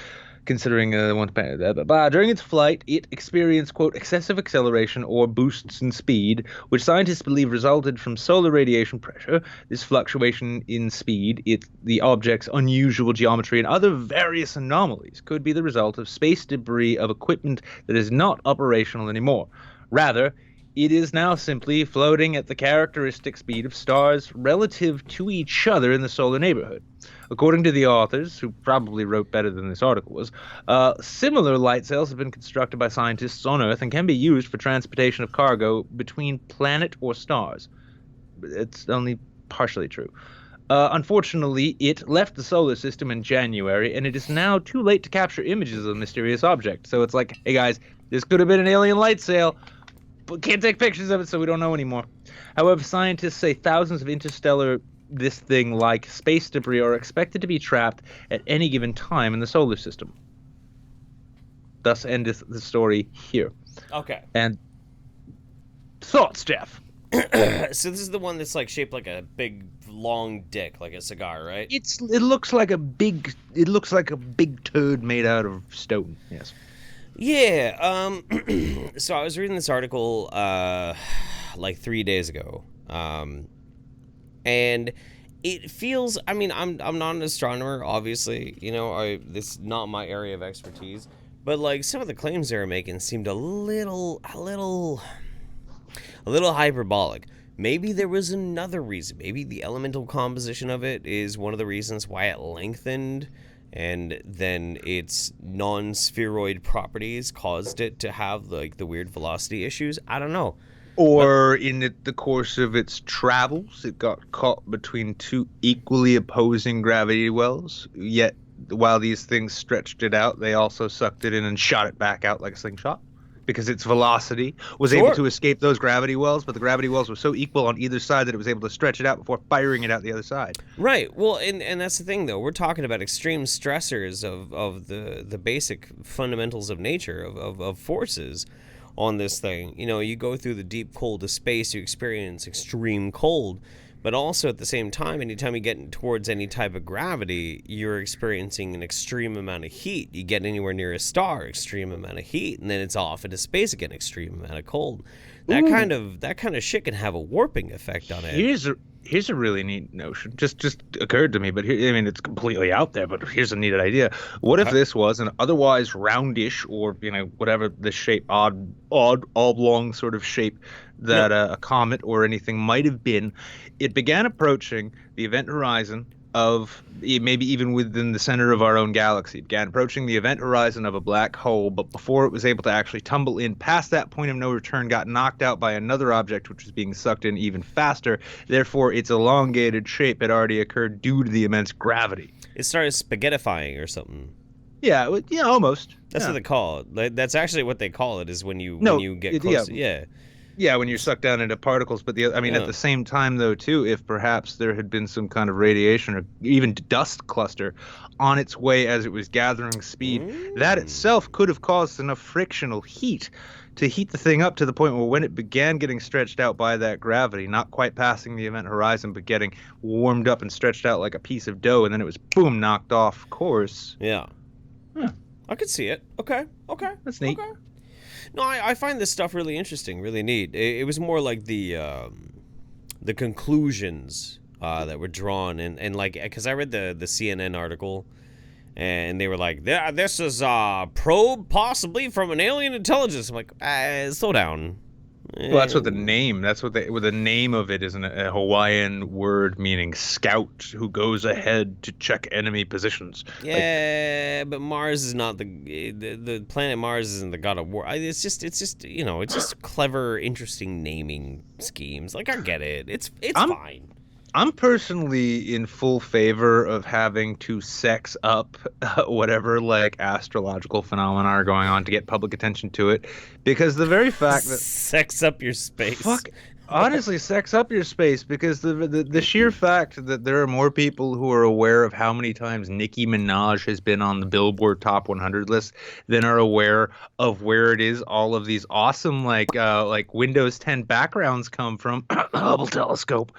considering during its flight, it experienced, quote, excessive acceleration or boosts in speed, which scientists believe resulted from solar radiation pressure. This fluctuation in speed, the object's unusual geometry, and other various anomalies could be the result of space debris of equipment that is not operational anymore. Rather, it is now simply floating at the characteristic speed of stars relative to each other in the solar neighborhood. According to the authors, who probably wrote better than this article was, similar light sails have been constructed by scientists on Earth and can be used for transportation of cargo between planet or stars. It's only partially true. Unfortunately, it left the solar system in January, and it is now too late to capture images of the mysterious object. So it's like, hey guys, this could have been an alien light sail, but can't take pictures of it, so we don't know anymore. However, scientists say thousands of interstellar this thing like space debris are expected to be trapped at any given time in the solar system. Thus endeth the story here. Okay. And thoughts, Jeff? So this is the one that's like shaped like a big long dick, like a cigar, right? It looks like a big turd made out of stone. Yes. Yeah. So I was reading this article like 3 days ago. And it feels, I mean, I'm not an astronomer, obviously, you know, this is not my area of expertise, but like some of the claims they were making seemed a little hyperbolic. Maybe there was another reason. Maybe the elemental composition of it is one of the reasons why it lengthened, and then its non-spheroid properties caused it to have like the weird velocity issues. I don't know. Or in the course of its travels, it got caught between two equally opposing gravity wells. Yet, while these things stretched it out, they also sucked it in and shot it back out like a slingshot. Because its velocity was able to escape those gravity wells, but the gravity wells were so equal on either side that it was able to stretch it out before firing it out the other side. Right. Well, and that's the thing, though. We're talking about extreme stressors of the basic fundamentals of nature, of forces on this thing. You know, you go through the deep cold of space, you experience extreme cold, but also at the same time, anytime you get towards any type of gravity, you're experiencing an extreme amount of heat. You get anywhere near a star, extreme amount of heat, and then it's off into space again, extreme amount of cold. That kind of shit can have a warping effect on it. Here's a really neat notion. Just occurred to me, but here, I mean, it's completely out there, but here's a neat idea. What if this was an otherwise roundish, or whatever the shape, odd oblong sort of shape that a comet or anything might have been? It began approaching the event horizon of maybe even within the center of our own galaxy. It began approaching the event horizon of a black hole, but before it was able to actually tumble in past that point of no return, got knocked out by another object which was being sucked in even faster. Therefore, its elongated shape had already occurred due to the immense gravity. It started spaghettifying or something. Yeah, almost. That's what they call it. That's actually what they call it, is when you get close. Yeah, when you're sucked down into particles. But at the same time, though, too, if perhaps there had been some kind of radiation or even dust cluster on its way as it was gathering speed, that itself could have caused enough frictional heat to heat the thing up to the point where when it began getting stretched out by that gravity, not quite passing the event horizon, but getting warmed up and stretched out like a piece of dough, and then it was, boom, knocked off course. Yeah. Huh. I could see it. Okay. That's neat. Okay. No, I find this stuff really interesting, really neat. It was more like the conclusions that were drawn, and like, because I read the CNN article, and they were like, this is a probe possibly from an alien intelligence. I'm like, slow down. Well, that's what the name. The name of it is a Hawaiian word meaning scout who goes ahead to check enemy positions. Yeah, but Mars is not the planet. Mars isn't the god of war. It's just clever, interesting naming schemes. Like, I get it. It's fine. I'm personally in full favor of having to sex up whatever like astrological phenomena are going on to get public attention to it, because the very fact that sex up your space. Honestly, sex up your space, because the sheer fact that there are more people who are aware of how many times Nicki Minaj has been on the Billboard Top 100 list than are aware of where it is all of these awesome like Windows 10 backgrounds come from. Hubble telescope.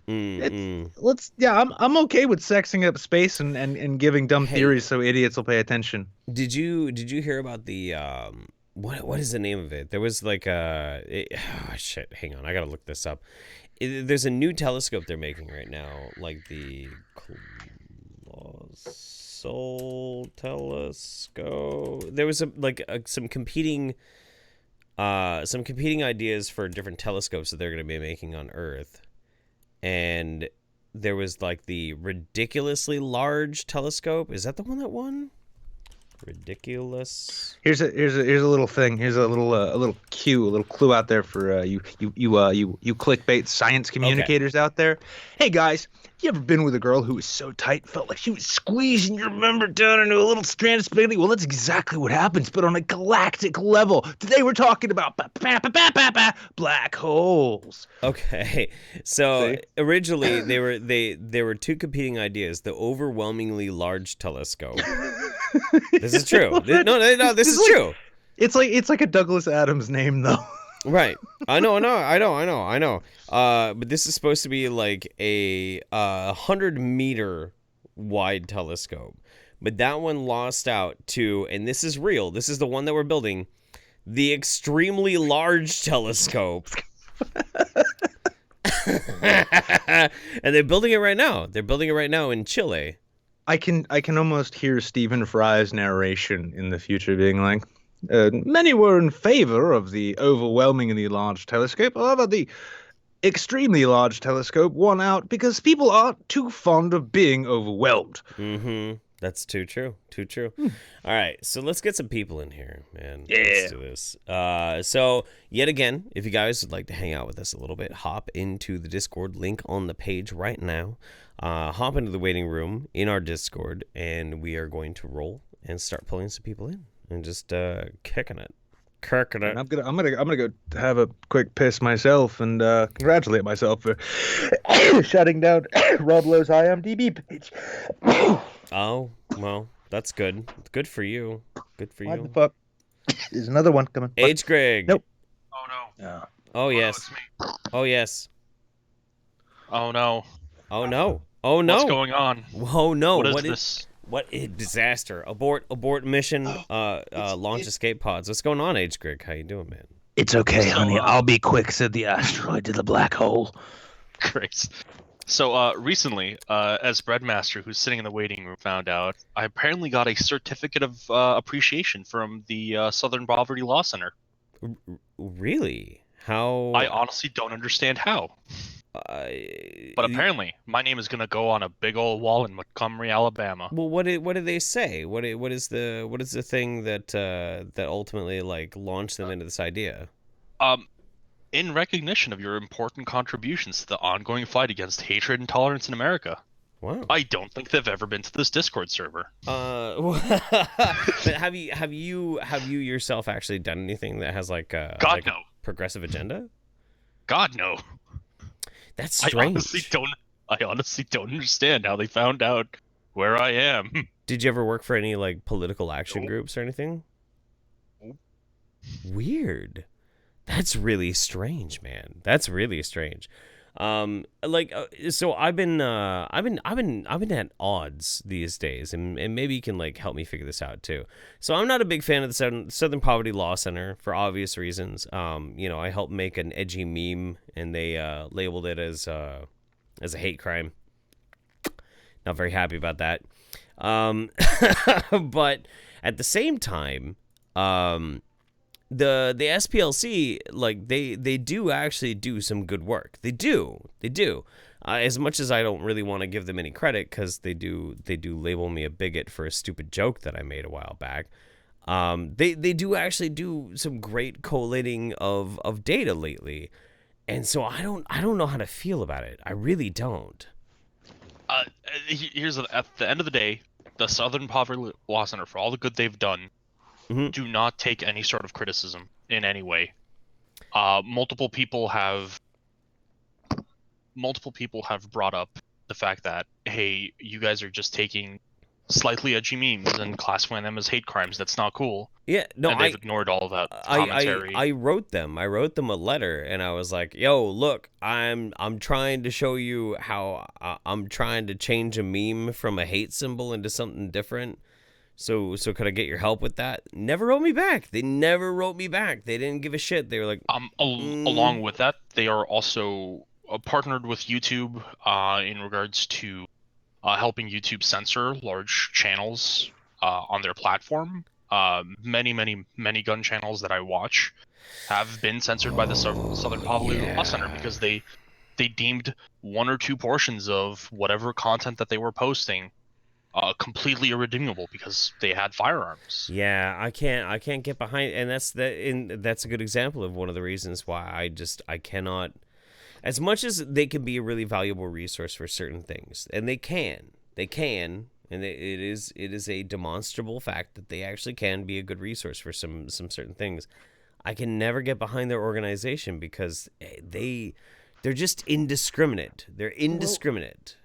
I'm okay with sexing up space and giving dumb theories so idiots will pay attention. Did you hear about the what is the name of it? There was like shit. Hang on, I gotta look this up. There's a new telescope they're making right now, like the Colossal Telescope. There was some competing ideas for different telescopes that they're gonna be making on Earth. And there was like the ridiculously large telescope. Is that the one that won? Ridiculous. Here's a little thing. Here's a little clue out there for you clickbait science communicators out there. Hey guys, You ever been with a girl who was so tight, felt like she was squeezing your member down into a little strand of spaghetti? Well, that's exactly what happens, but on a galactic level. Today we're talking about black holes. Okay, so See? originally there were two competing ideas: the overwhelmingly large telescope. This is true. No, this is true. It's like a Douglas Adams name, though. Right. I know. But this is supposed to be like a 100-meter wide telescope. But that one lost out to, and this is real, this is the one that we're building, the extremely large telescope. And they're building it right now. They're building it right now in Chile. I can almost hear Stephen Fry's narration in the future being like, many were in favor of the overwhelmingly large telescope. However, the extremely large telescope won out because people are too fond of being overwhelmed. Mm-hmm. That's too true. Too true. All right, so let's get some people in here, man. Yeah. Let's do this. So, yet again, if you guys would like to hang out with us a little bit, hop into the Discord link on the page right now. Hop into the waiting room in our Discord, and we are going to roll and start pulling some people in and just kicking it. And I'm gonna go have a quick piss myself and congratulate myself for shutting down Rob Lowe's IMDb page. Oh, well, that's good. Good for you. Good for What you. the fuck? There's another one coming. H. Greg. Nope. Oh no. Oh, yes. it's me. Oh, yes. Oh no. Oh, no. Oh, no. What's going on? Oh, no. What is this? What a disaster. Abort mission, launch escape pods. What's going on, H. Greg? How you doing, man? It's okay, honey. I'll be quick, said the asteroid to the black hole. Great. So recently, as Breadmaster, who's sitting in the waiting room, found out, I apparently got a certificate of appreciation from the Southern Poverty Law Center. Really? How? I honestly don't understand how. But apparently, my name is gonna go on a big old wall in Montgomery, Alabama. Well, what did they say? What is the thing that that ultimately like launched them into this idea? In recognition of your important contributions to the ongoing fight against hatred and intolerance in America. Wow. I don't think they've ever been to this Discord server. But have you yourself actually done anything that has like a No. progressive agenda? God no. That's strange. I honestly don't understand how they found out where I am. Did you ever work for any like political action Nope. groups or anything? Nope. Weird. That's really strange, man. That's really strange. So I've been at odds these days, and maybe you can like help me figure this out too. So I'm not a big fan of the Southern Poverty Law Center for obvious reasons. I helped make an edgy meme, and they labeled it as a hate crime. Not very happy about that. But at the same time, the SPLC, like they do actually do some good work. They do. As much as I don't really want to give them any credit, because they do label me a bigot for a stupid joke that I made a while back. They do actually do some great collating of data lately, and so I don't know how to feel about it. I really don't. Here's at the end of the day, the Southern Poverty Law Center, for all the good they've done, do not take any sort of criticism in any way. Multiple people have brought up the fact that, hey, you guys are just taking slightly edgy memes and classifying them as hate crimes. That's not cool. Yeah, no, and they've ignored all of that commentary. I wrote them a letter, and I was like, yo, look, I'm trying to show you how I'm trying to change a meme from a hate symbol into something different. So could I get your help with that? Never wrote me back. They never wrote me back. They didn't give a shit. They were like, along with that, they are also partnered with YouTube in regards to helping YouTube censor large channels on their platform. Many gun channels that I watch have been censored by the Southern Poverty Law Center because they deemed one or two portions of whatever content that they were posting completely irredeemable because they had firearms. Yeah, I can't get behind, and that's a good example of one of the reasons why I cannot. as much as they can be a really valuable resource for certain things, and they can, and it is a demonstrable fact that they actually can be a good resource for some certain things. I can never get behind their organization because they're just indiscriminate. They're indiscriminate.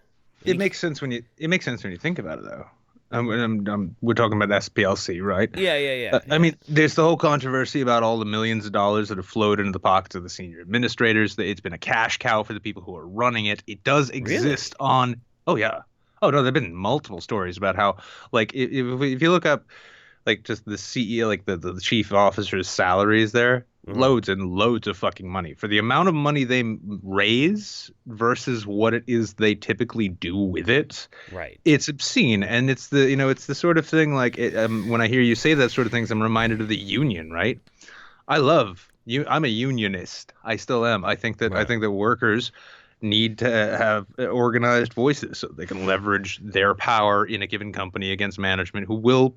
It makes sense when you think about it, though. We're talking about SPLC, right? Yeah. I mean, there's the whole controversy about all the millions of dollars that have flowed into the pockets of the senior administrators. It's been a cash cow for the people who are running it. It does exist on. Oh yeah. Oh no, there've been multiple stories about how, like, if you look up, like, just the CEO, like the chief officer's salaries there, loads and loads of fucking money for the amount of money they raise versus what it is they typically do with it. Right. It's obscene, and it's the sort of thing like when I hear you say that sort of things, I'm reminded of the union, right? I'm a unionist. I still am. I think that workers need to have organized voices so they can leverage their power in a given company against management who will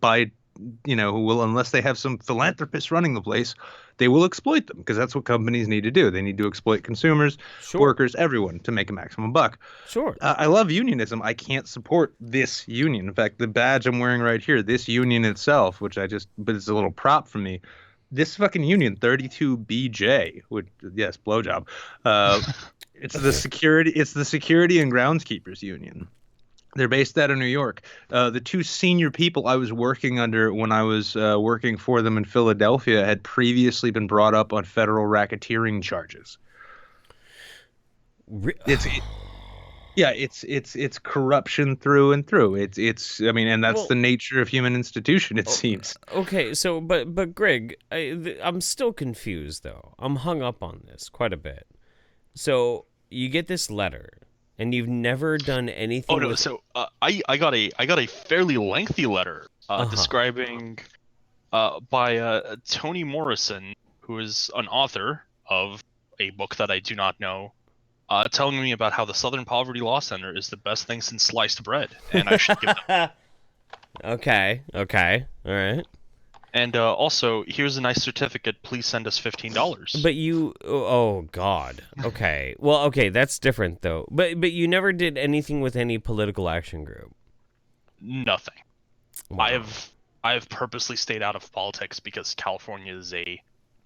unless they have some philanthropists running the place, they will exploit them, because that's what companies need to do. They need to exploit consumers, workers, everyone, to make a maximum buck. Sure. I love unionism. I can't support this union. In fact, the badge I'm wearing right here, this union itself, but it's a little prop for me. This fucking union, 32BJ, yes, blowjob. It's the security and groundskeepers union. They're based out of New York. The two senior people I was working under when I was working for them in Philadelphia had previously been brought up on federal racketeering charges. It's corruption through and through. And that's the nature of human institution, it seems. Okay, so but Greg, I'm still confused though. I'm hung up on this quite a bit. So you get this letter, and you've never done anything. Oh no! So I got a fairly lengthy letter describing by Toni Morrison, who is an author of a book that I do not know, telling me about how the Southern Poverty Law Center is the best thing since sliced bread, and I should give them. Okay, all right. And also, here's a nice certificate. Please send us $15. But oh God. Okay. Well, okay, that's different though. But you never did anything with any political action group. Nothing. Wow. I have purposely stayed out of politics because California is a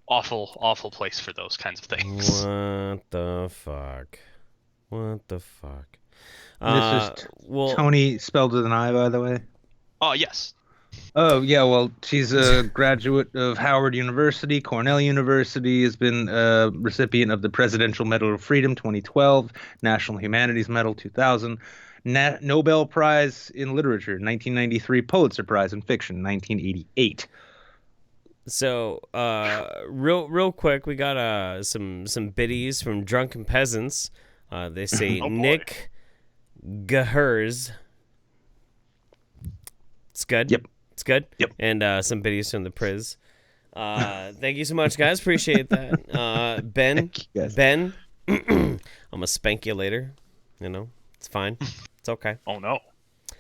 awful place for those kinds of things. What the fuck? This is Tony, spelled with an I, by the way. Oh yes. Oh, yeah, well, she's a graduate of Howard University. Cornell University, has been a recipient of the Presidential Medal of Freedom 2012, National Humanities Medal 2000, Nobel Prize in Literature 1993, Pulitzer Prize in Fiction 1988. So, real quick, we got some biddies from Drunken Peasants. They say Nick Gahers. It's good. Yep. It's good. Yep. And some biddies from the Priz. Thank you so much, guys. Appreciate that. Ben, I'm gonna spank you later. It's fine. It's okay. Oh no.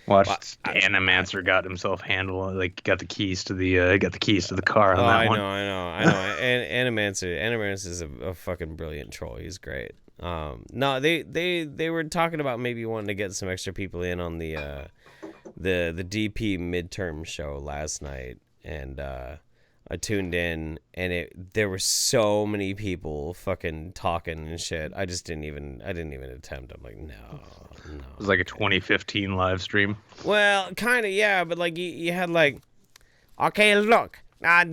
Watched AddieMonster got himself handled, got the keys to the car on that one. I know. AddieMonster is a fucking brilliant troll. He's great. No, they were talking about maybe wanting to get some extra people in on the DP midterm show last night, and I tuned in, and there were so many people fucking talking and shit. I didn't even attempt. I'm like, no. It was like a 2015 live stream. Well, kind of, yeah, but like you had like, okay, look.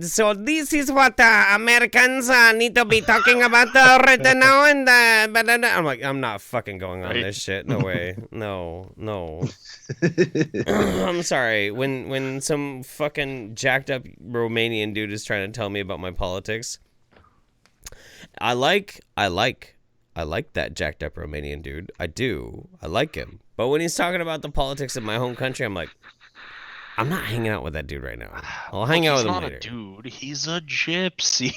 So this is what Americans need to be talking about right now, and I'm like, I'm not fucking going on this shit. No way. No. I'm sorry. When some fucking jacked up Romanian dude is trying to tell me about my politics, I like that jacked up Romanian dude. I do. I like him. But when he's talking about the politics of my home country, I'm like, I'm not hanging out with that dude right now. I'll hang out with him later. He's not a dude. He's a gypsy.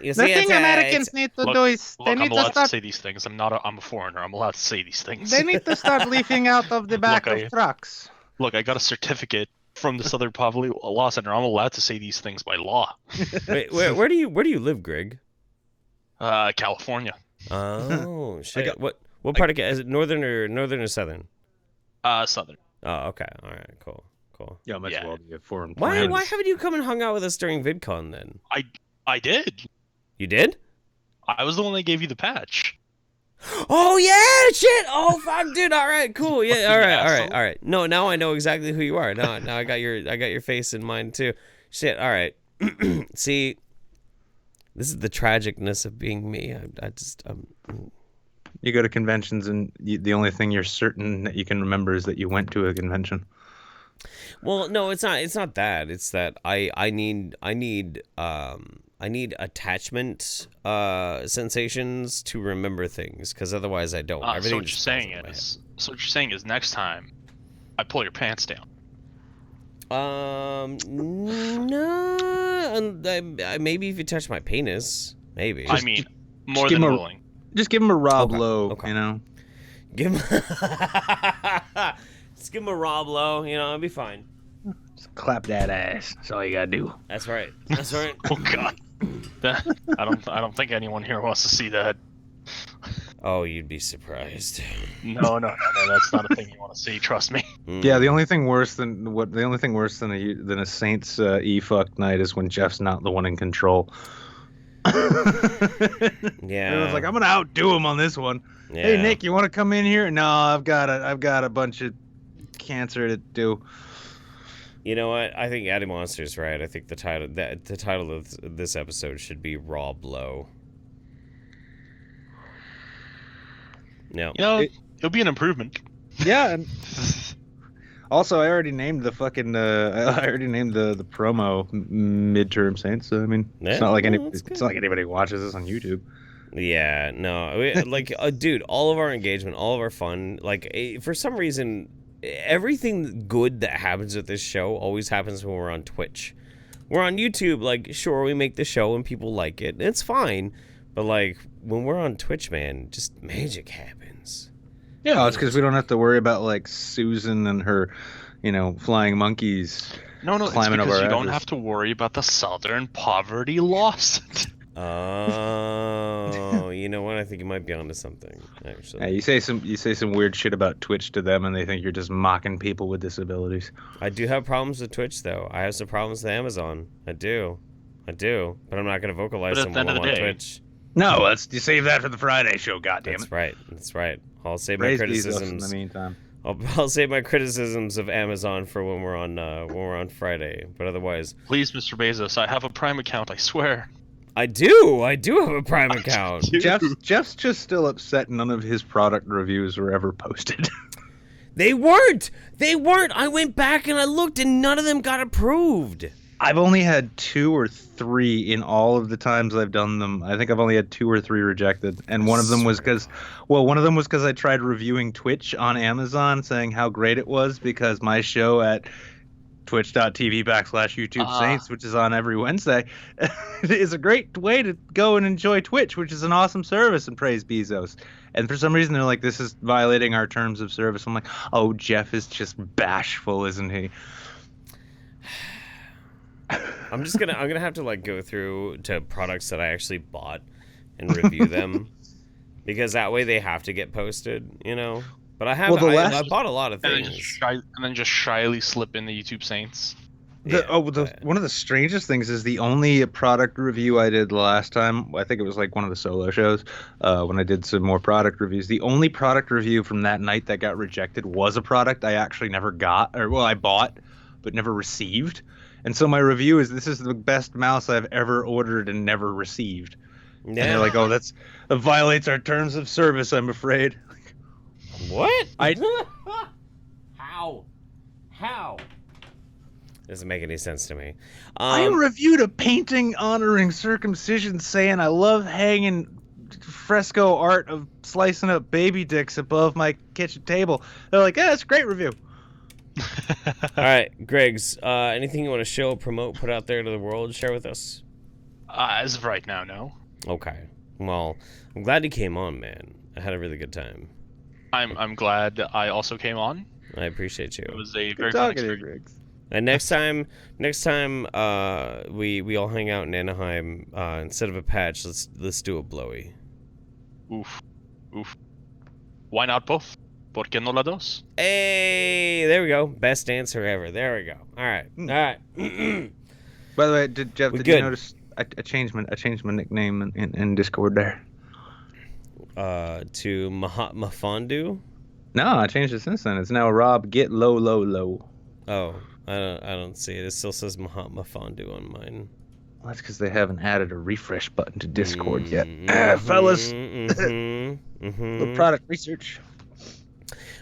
You see, the thing Americans need to do is they need I'm allowed to start. To say these things. I'm a foreigner. I'm allowed to say these things. They need to start leafing out of the back of trucks. Look, I got a certificate from the Southern Poverty Law Center. I'm allowed to say these things by law. Wait, where do you live, Greg? California. Oh shit! What part of is it? Northern or southern? Southern. Oh, okay. All right. Cool. Yeah, might as Yeah. well be a foreign Why planet. haven't you come and hung out with us during VidCon then? I did. You did? I was the one that gave you the patch. Oh yeah, shit! Oh fuck, dude! All right, cool. Yeah, all right, asshole. all right. No, now I know exactly who you are. Now I got your face in mind too. Shit. All right. See, this is the tragicness of being me. You go to conventions and the only thing you're certain that you can remember is that you went to a convention. Well, no, it's not. It's not that. It's that I need attachment sensations to remember things, because otherwise I don't. So Everything what you're just saying falls out of my is, next time, I pull your pants down. No, maybe if you touch my penis, maybe. I mean, more give than him a- willing. Just give him a Rob Okay, Lowe, okay. you know? Give him, just give him a Rob Lowe. You know, it'll be fine. Just clap that ass. That's all you gotta do. That's right. That's right. Oh God. I don't think anyone here wants to see that. Oh, you'd be surprised. No, that's not a thing you want to see. Trust me. Yeah, the only thing worse than a Saints e-fuck night is when Jeff's not the one in control. Yeah. Everyone's like, I'm gonna outdo him on this one. Yeah. Hey Nick, you want to come in here? No, I've got a bunch of cancer to do. You know what? I think AddieMonster's right. I think the title of this episode should be Rob Lowe. No. You know, it'll be an improvement. Yeah. And also, I already named the fucking. I already named the promo midterm Saints. So I mean, it's not like anybody watches this on YouTube. Yeah, no, dude, all of our engagement, all of our fun, for some reason, everything good that happens with this show always happens when we're on Twitch. We're on YouTube, sure, we make the show and people like it, and it's fine, but, when we're on Twitch, man, just magic happens. Yeah, it's because we don't have to worry about, Susan and her, flying monkeys. No, it's climbing because over you don't edges. have to worry about the Southern poverty loss. Oh, you know what? I think you might be onto something, actually. Yeah, you say some weird shit about Twitch to them, and they think you're just mocking people with disabilities. I do have problems with Twitch, though. I have some problems with Amazon. I do. But I'm not going to vocalize But at them the while end I'm of on the day- Twitch. No, you save that for the Friday show. Goddamn That's it! right. That's right. I'll save my Raise Bezos in criticisms. the meantime. I'll save my criticisms of Amazon for when we're on Friday. But otherwise, Please, Mr. Bezos, I have a Prime account. I swear. I do have a Prime account. Jeff's just still upset none of his product reviews were ever posted. They weren't. I went back and I looked, and none of them got approved. I've only had 2 or 3 in all of the times I've done them. I think I've only had 2 or 3 rejected, and one of them was because I tried reviewing Twitch on Amazon, saying how great it was because my show at twitch.tv/YouTube Saints, which is on every Wednesday, is a great way to go and enjoy Twitch, which is an awesome service, and praise Bezos. And for some reason, they're like, this is violating our terms of service. I'm like, oh, Jeff is just bashful, isn't he? I'm gonna have to go through to products that I actually bought and review them, because that way they have to get posted, But I have I bought a lot of And things. then just shyly slip in the YouTube Saints. One of the strangest things is the only product review I did last time. I think it was one of the solo shows when I did some more product reviews. The only product review from that night that got rejected was a product I actually never got, I bought but never received. And so my review is, this is the best mouse I've ever ordered and never received. Yeah. And they're like, oh, that violates our terms of service, I'm afraid. What? How? Doesn't make any sense to me. I reviewed a painting honoring circumcision, saying I love hanging fresco art of slicing up baby dicks above my kitchen table. They're like, yeah, that's a great review. All right, Griggs, anything you want to show, promote, put out there to the world, share with us? As of right now, no. Okay. Well, I'm glad you came on, man. I had a really good time. I'm glad I also came on. I appreciate you. It was a Good very fun talking to you, experience. Griggs. And next time, we all hang out in Anaheim. Instead of a patch, let's do a blowy. Oof. Why not both? ¿Por qué no la dos? Hey, there we go. Best answer ever. There we go. All right. By the way, Jeff, We did good. you notice I changed my nickname in Discord there? To Mahatma Fondu. No, I changed it since then. It's now Rob Get Low Low Low. Oh, I don't see it. It still says Mahatma Fondu on mine. Well, that's because they haven't added a refresh button to Discord yet. Fellas, the product research.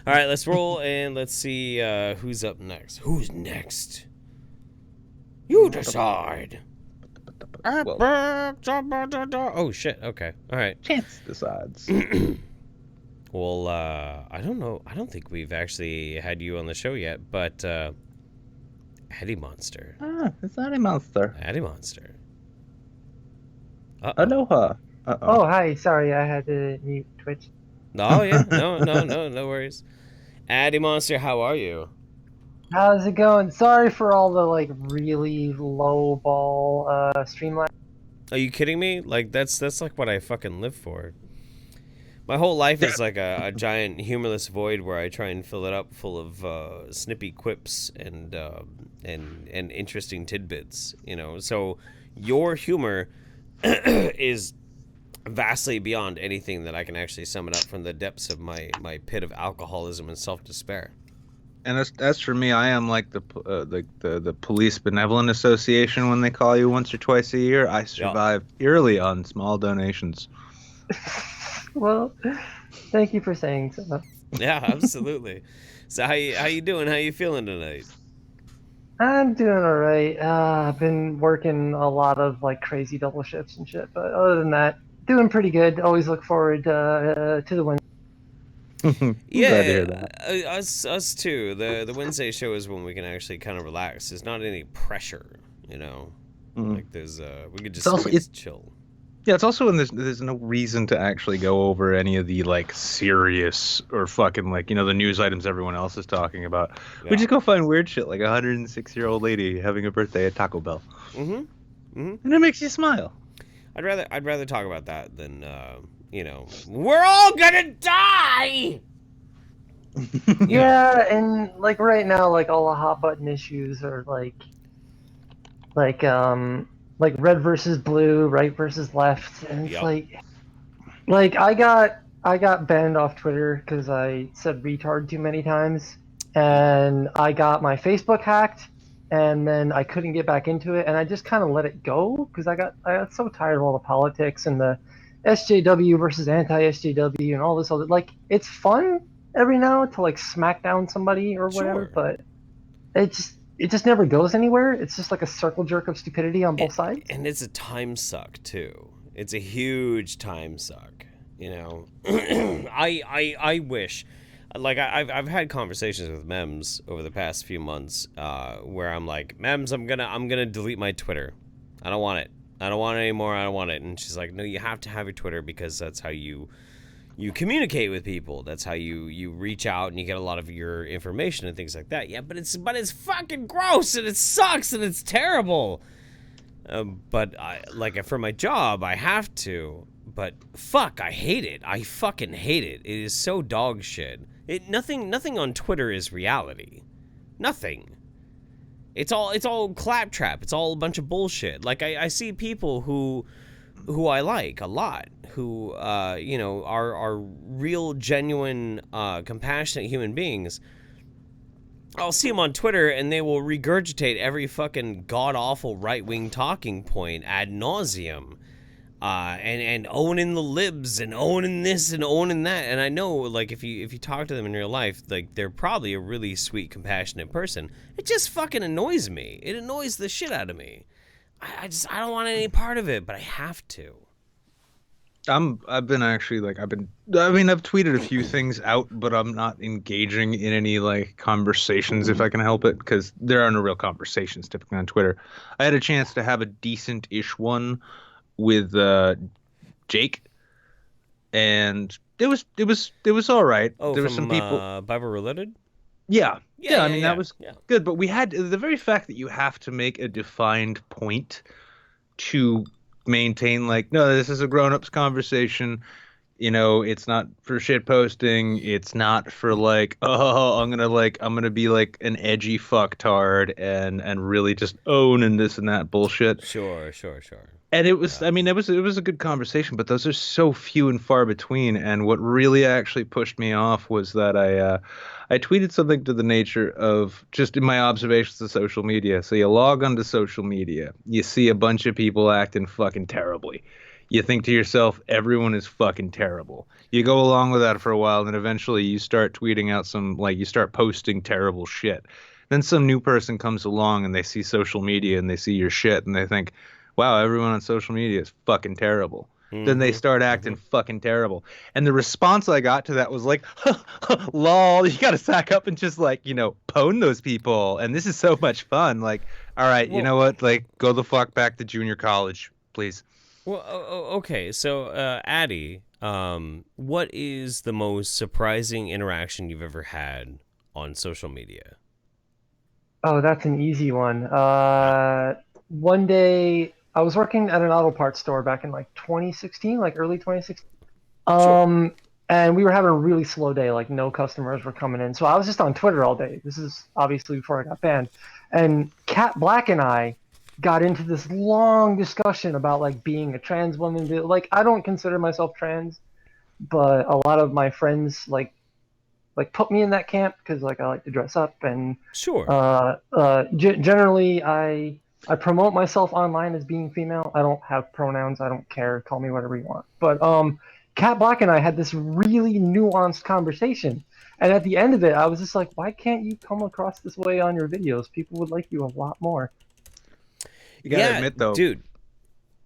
All right, let's roll and let's see who's up next. Who's next? You decide. Oh shit. Okay. All right. Chance decides. Well, I don't know. I don't think we've actually had you on the show yet, but AddieMonster. It's AddieMonster. AddieMonster. Aloha. Oh, hi. Sorry, I had to mute Twitch. Oh yeah. No worries. AddieMonster, how are you? How's it going? Sorry for all the like really low ball streamline. Are you kidding me? Like that's like what I fucking live for. My whole life is like a giant humorless void where I try and fill it up full of snippy quips and interesting tidbits, you know. So your humor is vastly beyond anything that I can actually sum it up from the depths of my pit of alcoholism and self-despair. And as for me, I am like the Police Benevolent Association when they call you once or twice a year. I survive purely on small donations. Well, thank you for saying so. Yeah, absolutely. So how you doing? How you feeling tonight? I'm doing all right. I've been working a lot of like crazy double shifts and shit, but other than that, doing pretty good. Always look forward to the Wednesday. Yeah, glad to hear that. Us too. The Wednesday show is when we can actually kind of relax. There's not any pressure, you know. Like there's we could just chill. Yeah, it's also when there's no reason to actually go over any of the like serious or fucking like, you know, the news items everyone else is talking about. Yeah. We just go find weird shit like a 106-year-old lady having a birthday at Taco Bell. And it makes you smile. I'd rather talk about that than you know, we're all gonna die. Yeah, and like right now, like all the hot button issues are like red versus blue, right versus left, and it's like I got banned off Twitter because I said retard too many times, and I got my Facebook hacked, and then I couldn't get back into it, and I just kind of let it go because I got so tired of all the politics and the SJW versus anti-SJW and all this other, like, it's fun every now to like smack down somebody or whatever, but it just never goes anywhere. It's just like a circle jerk of stupidity on both sides. And it's a time suck too. It's a huge time suck, you know. I wish, like, I've had conversations with Mems over the past few months where I'm like, Mems, I'm gonna delete my Twitter. I don't want it. I don't want it anymore. I don't want it. And she's like, no, you have to have your Twitter because that's how you communicate with people. That's how you reach out and you get a lot of your information and things like that. Yeah, but it's fucking gross and it sucks and it's terrible. But for my job, I have to. But fuck, I hate it. I fucking hate it. It is so dog shit. Nothing on Twitter is reality. Nothing. It's all claptrap. It's all a bunch of bullshit. Like I see people who I like a lot, who you know, are real, genuine, compassionate human beings. I'll see them on Twitter and they will regurgitate every fucking god-awful right-wing talking point ad nauseum. And owning the libs and owning this and owning that. And I know, like, if you talk to them in real life, like, they're probably a really sweet, compassionate person. It just fucking annoys me. It annoys the shit out of me. I don't want any part of it, but I have to. I've tweeted a few things out, but I'm not engaging in any like conversations if I can help it, because there are no real conversations typically on Twitter. I had a chance to have a decent-ish one with Jake, and it was all right. Oh, there were from some people Bible Related? Yeah, Yeah, I mean, that was good, but we had the very fact that you have to make a defined point to maintain, like, no, this is a grown-ups conversation. You know, it's not for shit posting. It's not for like, oh, I'm gonna be like an edgy fucktard and really just own and this and that bullshit. Sure. And it was, I mean, it was a good conversation, but those are so few and far between. And what really actually pushed me off was that I tweeted something to the nature of just in my observations of social media. So you log onto social media, you see a bunch of people acting fucking terribly. You think to yourself, everyone is fucking terrible. You go along with that for a while, and then eventually you start tweeting out you start posting terrible shit. Then some new person comes along and they see social media and they see your shit and they think, wow, everyone on social media is fucking terrible. Then they start acting fucking terrible. And the response I got to that was like, lol, you got to sack up and just like, pwn those people. And this is so much fun. Like, all right, you know what? Like, go the fuck back to junior college, please. Well, okay. So, Addie, what is the most surprising interaction you've ever had on social media? Oh, that's an easy one. One day I was working at an auto parts store back in like 2016, like early 2016. And we were having a really slow day, like no customers were coming in. So I was just on Twitter all day. This is obviously before I got banned. And Cat Black and I got into this long discussion about like being a trans woman. Like, I don't consider myself trans, but a lot of my friends like put me in that camp because like I like to dress up and generally I promote myself online as being female. I don't have pronouns. I don't care. Call me whatever you want. But Cat Black and I had this really nuanced conversation. And at the end of it, I was just like, why can't you come across this way on your videos? People would like you a lot more. You gotta admit, though. Dude.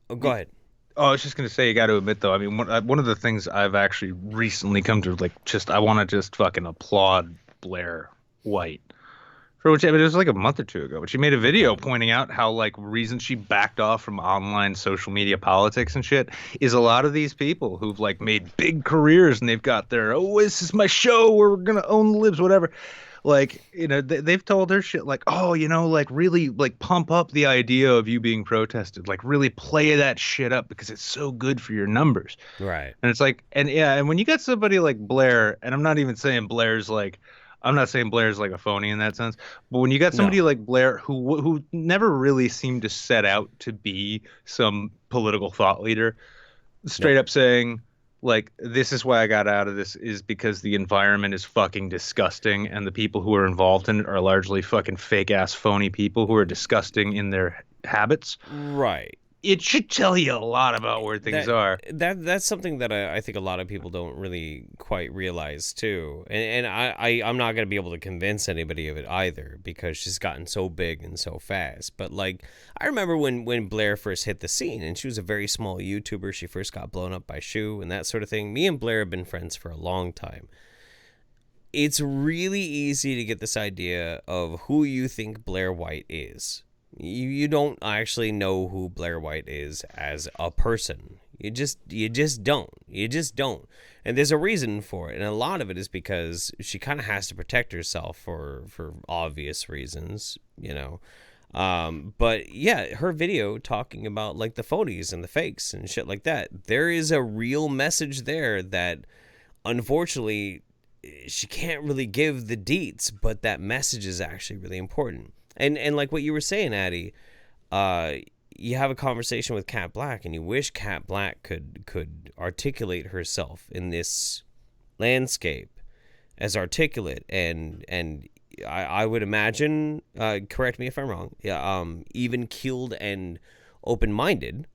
Oh, go ahead. Oh, I was just going to say, you got to admit, though, I mean, one of the things I've actually recently come to, like, I want to just fucking applaud Blair White. For which, I mean, it was like a month or two ago, but she made a video pointing out how, like, reason she backed off from online social media politics and shit is a lot of these people who've, like, made big careers and they've got their, oh, this is my show, we're going to own the libs, whatever. Like, they've told her shit like, oh, like really like pump up the idea of you being protested, like really play that shit up because it's so good for your numbers. Right. And it's like, and when you got somebody like Blair, and I'm not saying Blair's like a phony in that sense, but when you got somebody like Blair who never really seemed to set out to be some political thought leader, straight up saying, like, this is why I got out of this is because the environment is fucking disgusting and the people who are involved in it are largely fucking fake ass phony people who are disgusting in their habits. Right. It should tell you a lot about where things are. That's something that I think a lot of people don't really quite realize too. And I'm not gonna be able to convince anybody of it either because she's gotten so big and so fast. But like I remember when Blair first hit the scene and she was a very small YouTuber, she first got blown up by Shu and that sort of thing. Me and Blair have been friends for a long time. It's really easy to get this idea of who you think Blair White is. You don't actually know who Blair White is as a person. You just don't. And there's a reason for it. And a lot of it is because she kind of has to protect herself for obvious reasons, But yeah, her video talking about like the phonies and the fakes and shit like that. There is a real message there that unfortunately she can't really give the deets, but that message is actually really important. And like what you were saying, Addie, you have a conversation with Cat Black, and you wish Cat Black could articulate herself in this landscape as articulate, and I would imagine, correct me if I'm wrong, even keeled and open-minded.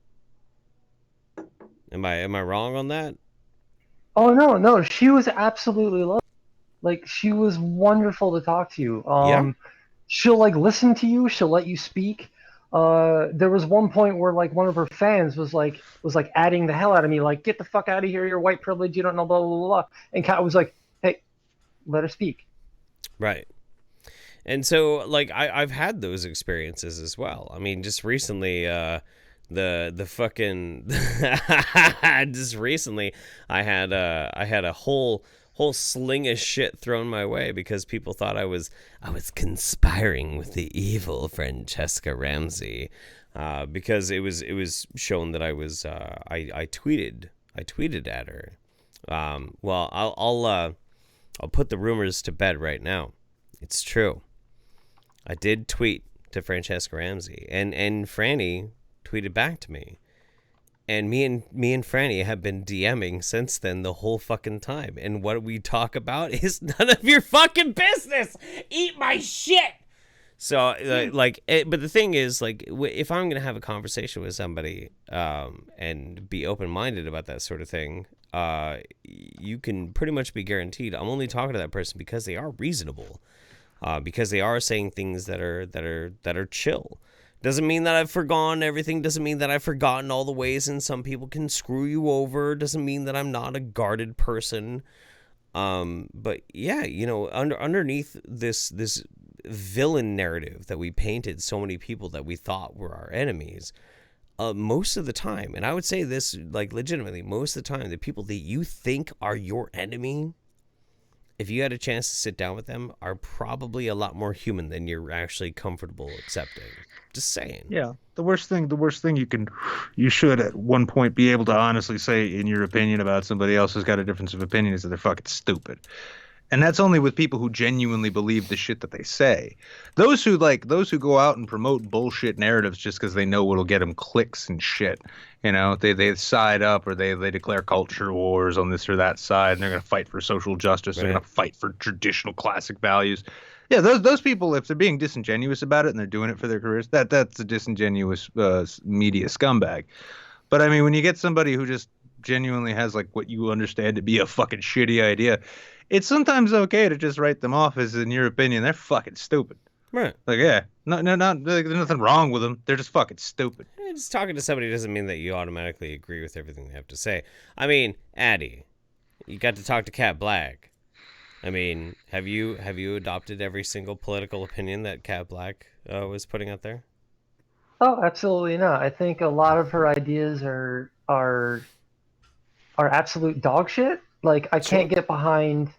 Am I wrong on that? Oh no, she was absolutely lovely. Like, she was wonderful to talk to you. She'll like listen to you. She'll let you speak. There was one point where like one of her fans was like adding the hell out of me, like, get the fuck out of here, you're white privilege, you don't know, blah blah blah blah. And Kat was like, hey, let her speak. Right. And so like I've had those experiences as well. I mean, just recently, the fucking just recently I had a whole whole sling of shit thrown my way because people thought I was conspiring with the evil Francesca Ramsey, because it was shown that I was I tweeted at her. Well, I'll put the rumors to bed right now. It's true. I did tweet to Francesca Ramsey, and Franny tweeted back to me. And me and Franny have been DMing since then the whole fucking time. And what we talk about is none of your fucking business. Eat my shit. So but the thing is, like, if I'm gonna have a conversation with somebody, and be open-minded about that sort of thing, you can pretty much be guaranteed I'm only talking to that person because they are reasonable, because they are saying things that are chill. Doesn't mean that I've forgotten everything. Doesn't mean that I've forgotten all the ways and some people can screw you over. Doesn't mean that I'm not a guarded person. But yeah, you know, underneath this villain narrative that we painted so many people that we thought were our enemies, most of the time, and I would say this like legitimately, most of the time, the people that you think are your enemy, if you had a chance to sit down with them, are probably a lot more human than you're actually comfortable accepting. Just saying. Yeah. The worst thing you should at one point be able to honestly say in your opinion about somebody else who's got a difference of opinion is that they're fucking stupid. And that's only with people who genuinely believe the shit that they say. Those who go out and promote bullshit narratives just because they know it'll get them clicks and shit. You know, they side up, or they declare culture wars on this or that side, and they're going to fight for social justice. Right. They're going to fight for traditional classic values. Yeah, those people, if they're being disingenuous about it and they're doing it for their careers, that's a disingenuous media scumbag. But I mean, when you get somebody who just genuinely has like what you understand to be a fucking shitty idea, it's sometimes okay to just write them off as, in your opinion, they're fucking stupid. Right. Like, yeah, not there's nothing wrong with them. They're just fucking stupid. Just talking to somebody doesn't mean that you automatically agree with everything they have to say. I mean, Addie, you got to talk to Cat Black. I mean, have you adopted every single political opinion that Cat Black was putting out there? Oh, absolutely not. I think a lot of her ideas are absolute dog shit. Like, I can't get behind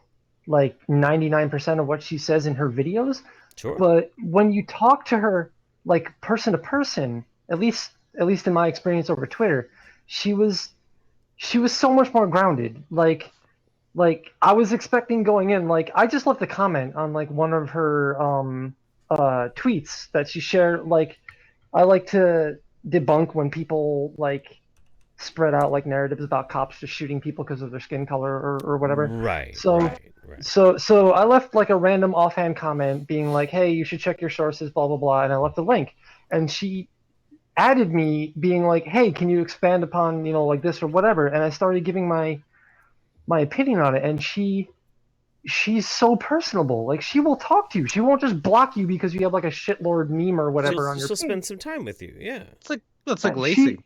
like 99% of what she says in her videos. Sure. But when you talk to her like person to person, at least in my experience over Twitter, she was so much more grounded. Like I was expecting going in, like, I just left a comment on like one of her tweets that she shared. Like, I like to debunk when people like spread out like narratives about cops just shooting people because of their skin color or whatever. Right. So I left like a random offhand comment being like, hey, you should check your sources, blah, blah, blah. And I left a link, and she added me being like, hey, can you expand upon, you know, like this or whatever? And I started giving my opinion on it. And she's so personable. Like, she will talk to you. She won't just block you because you have like a shitlord meme or whatever on your page. She'll spend some time with you. Yeah. It's like Lacey.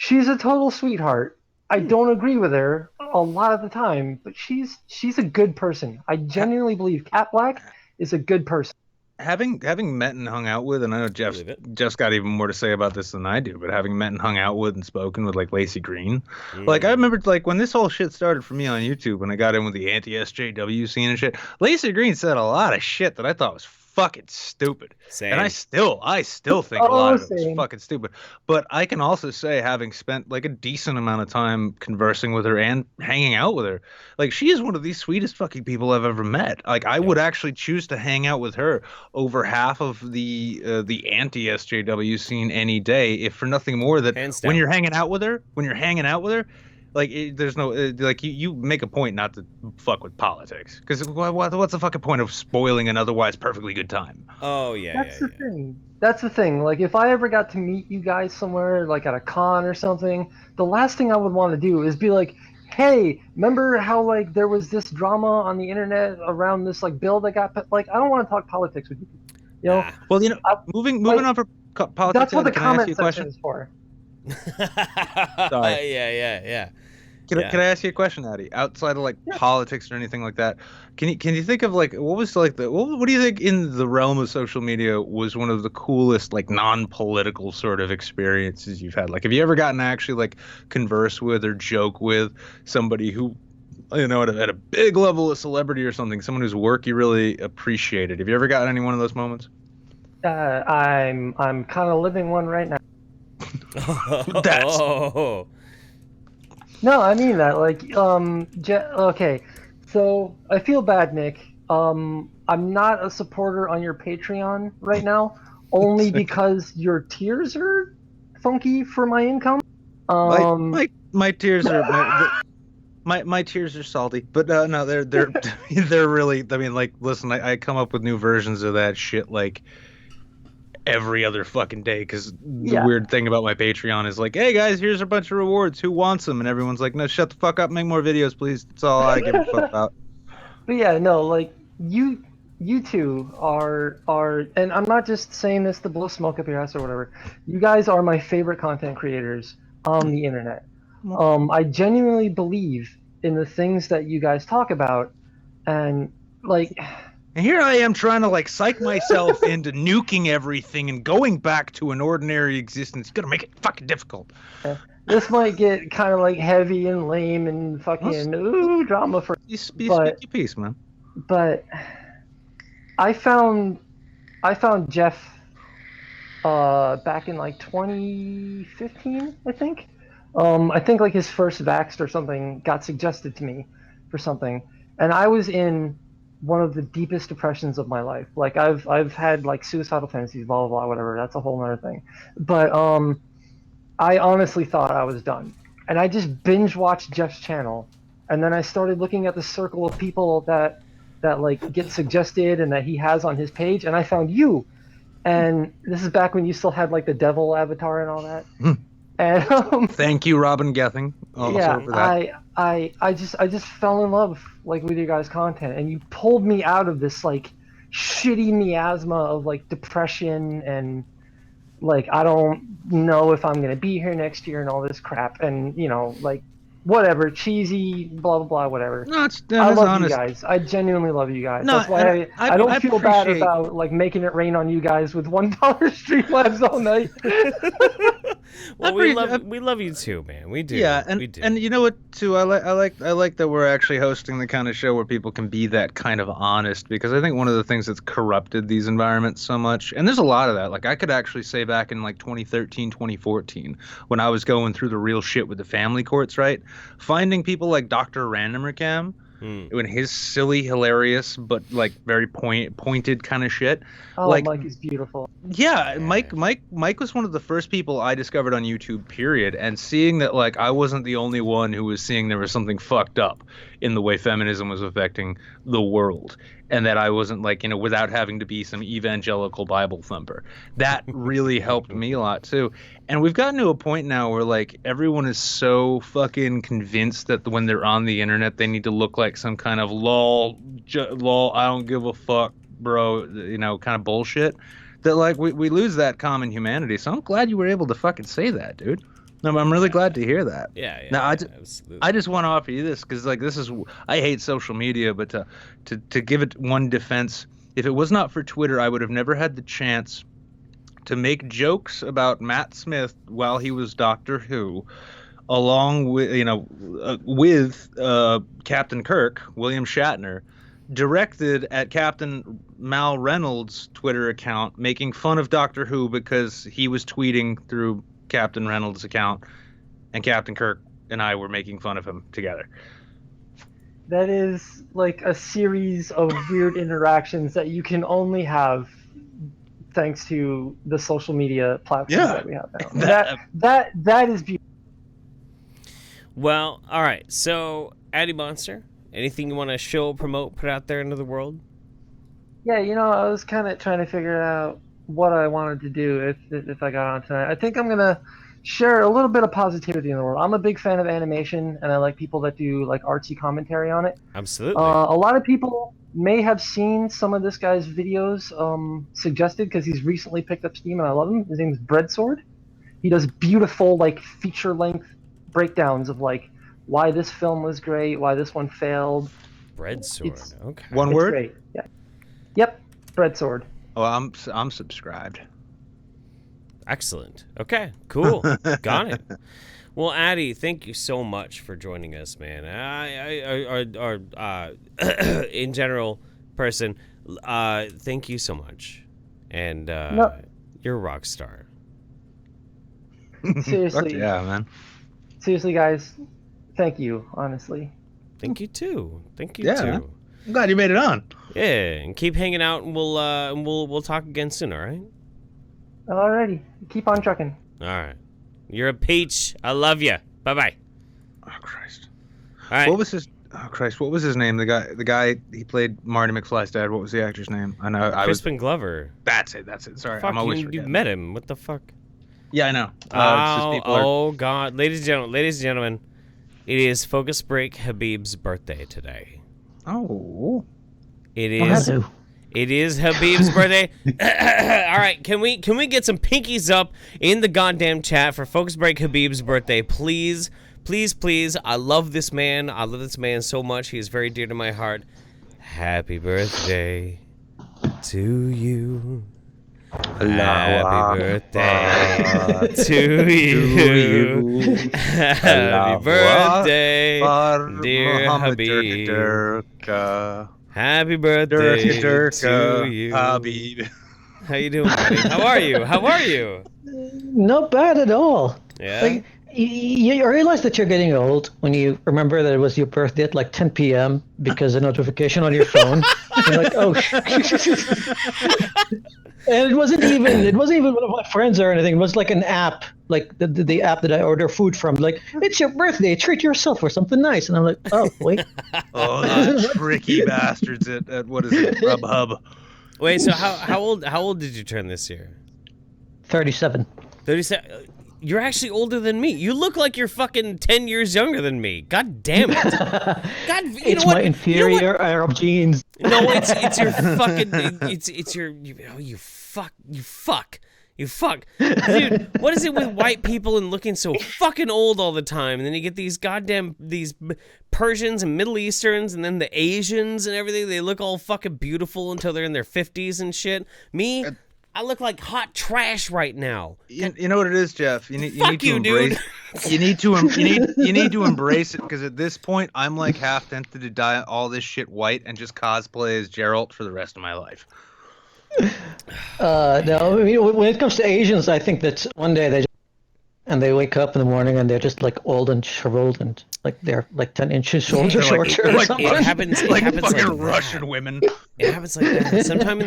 She's a total sweetheart. I don't agree with her a lot of the time, but she's a good person. I genuinely believe Cat Black is a good person. Having met and hung out with, and I know Jeff's got even more to say about this than I do, but having met and hung out with and spoken with like Lacey Green, like I remember like when this whole shit started for me on YouTube, when I got in with the anti-SJW scene and shit, Lacey Green said a lot of shit that I thought was fucking stupid. Same. And I still think a lot of it was fucking stupid. But I can also say, having spent like a decent amount of time conversing with her and hanging out with her, like, she is one of the sweetest fucking people I've ever met. Like, I would actually choose to hang out with her over half of the anti-SJW scene any day, if for nothing more that when you're hanging out with her, like, there's no like you make a point not to fuck with politics, because what's the fucking point of spoiling an otherwise perfectly good time? Oh yeah, That's the thing. Like, if I ever got to meet you guys somewhere, like at a con or something, the last thing I would want to do is be like, hey, remember how like there was this drama on the internet around this like bill that got like, I don't want to talk politics with you. You know. Well, you know, moving on for politics. That's what the comment section is for. Sorry. Yeah. Can I ask you a question, Addie? Outside of like politics or anything like that, can you think of like what was like what do you think in the realm of social media was one of the coolest like non-political sort of experiences you've had? Like, have you ever gotten to actually like converse with or joke with somebody who at a big level of celebrity or something, someone whose work you really appreciated. Have you ever gotten any one of those moments? I'm kind of living one right now. That's No, I mean that. Like, okay. So I feel bad, Nick. I'm not a supporter on your Patreon right now, only because your tiers are funky for my income. my tears are my tears are salty, but no, they're they're really. I mean, like, listen, I come up with new versions of that shit like every other fucking day, because the weird thing about my Patreon is like, hey guys, here's a bunch of rewards, who wants them? And everyone's like, no, shut the fuck up, make more videos, please. That's all I give a fuck about. But yeah, no, like you two are, and I'm not just saying this to blow smoke up your ass or whatever. You guys are my favorite content creators on the internet. I genuinely believe in the things that you guys talk about, and like. And here I am trying to like psych myself into nuking everything and going back to an ordinary existence. It's gonna make it fucking difficult. This might get kind of like heavy and lame and fucking drama for. You speak your piece, man. But I found Jeff back in like 2015, I think. I think like his first Vaxxed or something got suggested to me for something, and I was in one of the deepest depressions of my life. Like I've had like suicidal fantasies, blah blah blah, whatever. That's a whole other thing. But I honestly thought I was done, and I just binge watched Jeff's channel, and then I started looking at the circle of people that like get suggested and that he has on his page, and I found you. And this is back when you still had like the devil avatar and all that. And thank you, Robin Gething. Yeah, for that. I just fell in love like with your guys' content, and you pulled me out of this like shitty miasma of like depression and like I don't know if I'm gonna be here next year and all this crap, and like whatever, cheesy, blah blah blah, whatever. No, I love honest. you guys. I genuinely love you guys. No, that's why I don't feel bad appreciate... about like making it rain on you guys with $1 Streamlabs all night. Well, we love you too, man. We do. Yeah, we do. And you know what too? I like that we're actually hosting the kind of show where people can be that kind of honest, because I think one of the things that's corrupted these environments so much, and there's a lot of that. Like I could actually say back in like 2013, 2014, when I was going through the real shit with the family courts, right? Finding people like Dr. Randomercam, when his silly, hilarious, but like very pointed kind of shit. Oh, like, Mike is beautiful. Yeah, Mike was one of the first people I discovered on YouTube, period. And seeing that like I wasn't the only one who was seeing there was something fucked up in the way feminism was affecting the world, and that I wasn't like, without having to be some evangelical Bible thumper. That really helped me a lot too. And we've gotten to a point now where like everyone is so fucking convinced that when they're on the internet they need to look like some kind of lol, I don't give a fuck, bro, kind of bullshit, that like we lose that common humanity. So I'm glad you were able to fucking say that, dude. No, I'm really glad to hear that. Yeah. Now, Absolutely. I just want to offer you this, because like I hate social media, but to give it one defense, if it was not for Twitter, I would have never had the chance to make jokes about Matt Smith while he was Doctor Who, along with with Captain Kirk, William Shatner, directed at Captain Mal Reynolds' Twitter account, making fun of Doctor Who because he was tweeting through Captain Reynolds' account, and Captain Kirk and I were making fun of him together. That is like a series of weird interactions that you can only have thanks to the social media platforms that we have now. That is beautiful. Well, all right. So, AddieMonster, anything you want to show, promote, put out there into the world? Yeah, I was kind of trying to figure out what I wanted to do if I got on tonight. I think I'm gonna share a little bit of positivity in the world. I'm a big fan of animation, and I like people that do like artsy commentary on it. Absolutely. A lot of people may have seen some of this guy's videos suggested, because he's recently picked up Steam, and I love him. His name's Breadsword. He does beautiful like feature-length breakdowns of like why this film was great, why this one failed. Breadsword. Okay. One word? Great. Yeah. Yep. Breadsword. Oh, I'm subscribed. Excellent. Okay, cool. Got it. Well, Addie, thank you so much for joining us, man. In general, person, thank you so much, and you're a rock star. Seriously. Yeah, man. Seriously, guys, thank you. Honestly. Thank you too. Thank you Yeah, too. man. I'm glad you made it on. Yeah, and keep hanging out, and we'll talk again soon. All right. Alrighty, keep on trucking. All right. You're a peach. I love you. Bye bye. Oh Christ. All right. What was his? Oh Christ. What was his name? The guy he played Marty McFly's dad. What was the actor's name? I know. Crispin Glover. That's it. Sorry, Fuck, I'm always you forgetting. met him. What the fuck? Yeah, I know. Oh God, ladies and gentlemen, it is Focus Break Habeeb's birthday today. Oh. It is. Hello. It is Habeeb's birthday. All right, can we get some pinkies up in the goddamn chat for Focus Break Habeeb's birthday, please, please, please? I love this man. I love this man so much. He is very dear to my heart. Happy birthday to you. Happy birthday to you. Happy birthday, dear Habeeb. Happy birthday to you. Habeeb. How you doing, buddy? How are you? How are you? Not bad at all. Yeah. Like, you realize that you're getting old when you remember that it was your birthday at like 10 p.m. because a notification on your phone. You're like, oh. And it wasn't even one of my friends or anything. It was like an app, like the app that I order food from. Like, it's your birthday, treat yourself or something nice. And I'm like, oh wait. Oh, those tricky bastards at what is it, Grubhub? Wait, so how old did you turn this year? 37. 37. You're actually older than me. You look like you're fucking 10 years younger than me. God damn it. God, It's my inferior Arab genes. No, it's your fucking it's your you fuck. Dude, what is it with white people and looking so fucking old all the time? And then you get these Persians and Middle Easterns and then the Asians and everything. They look all fucking beautiful until they're in their 50s and shit. Me, I look like hot trash right now. You know what it is, Jeff. You need to dude. embrace. You need to embrace it because at this point, I'm like half tempted to dye all this shit white and just cosplay as Geralt for the rest of my life. No, I mean, when it comes to Asians, I think that one day they wake up in the morning and they're just like old and shriveled and like they're like 10 inches shorter or something. It happens like like Russian women. It happens like that. Sometime in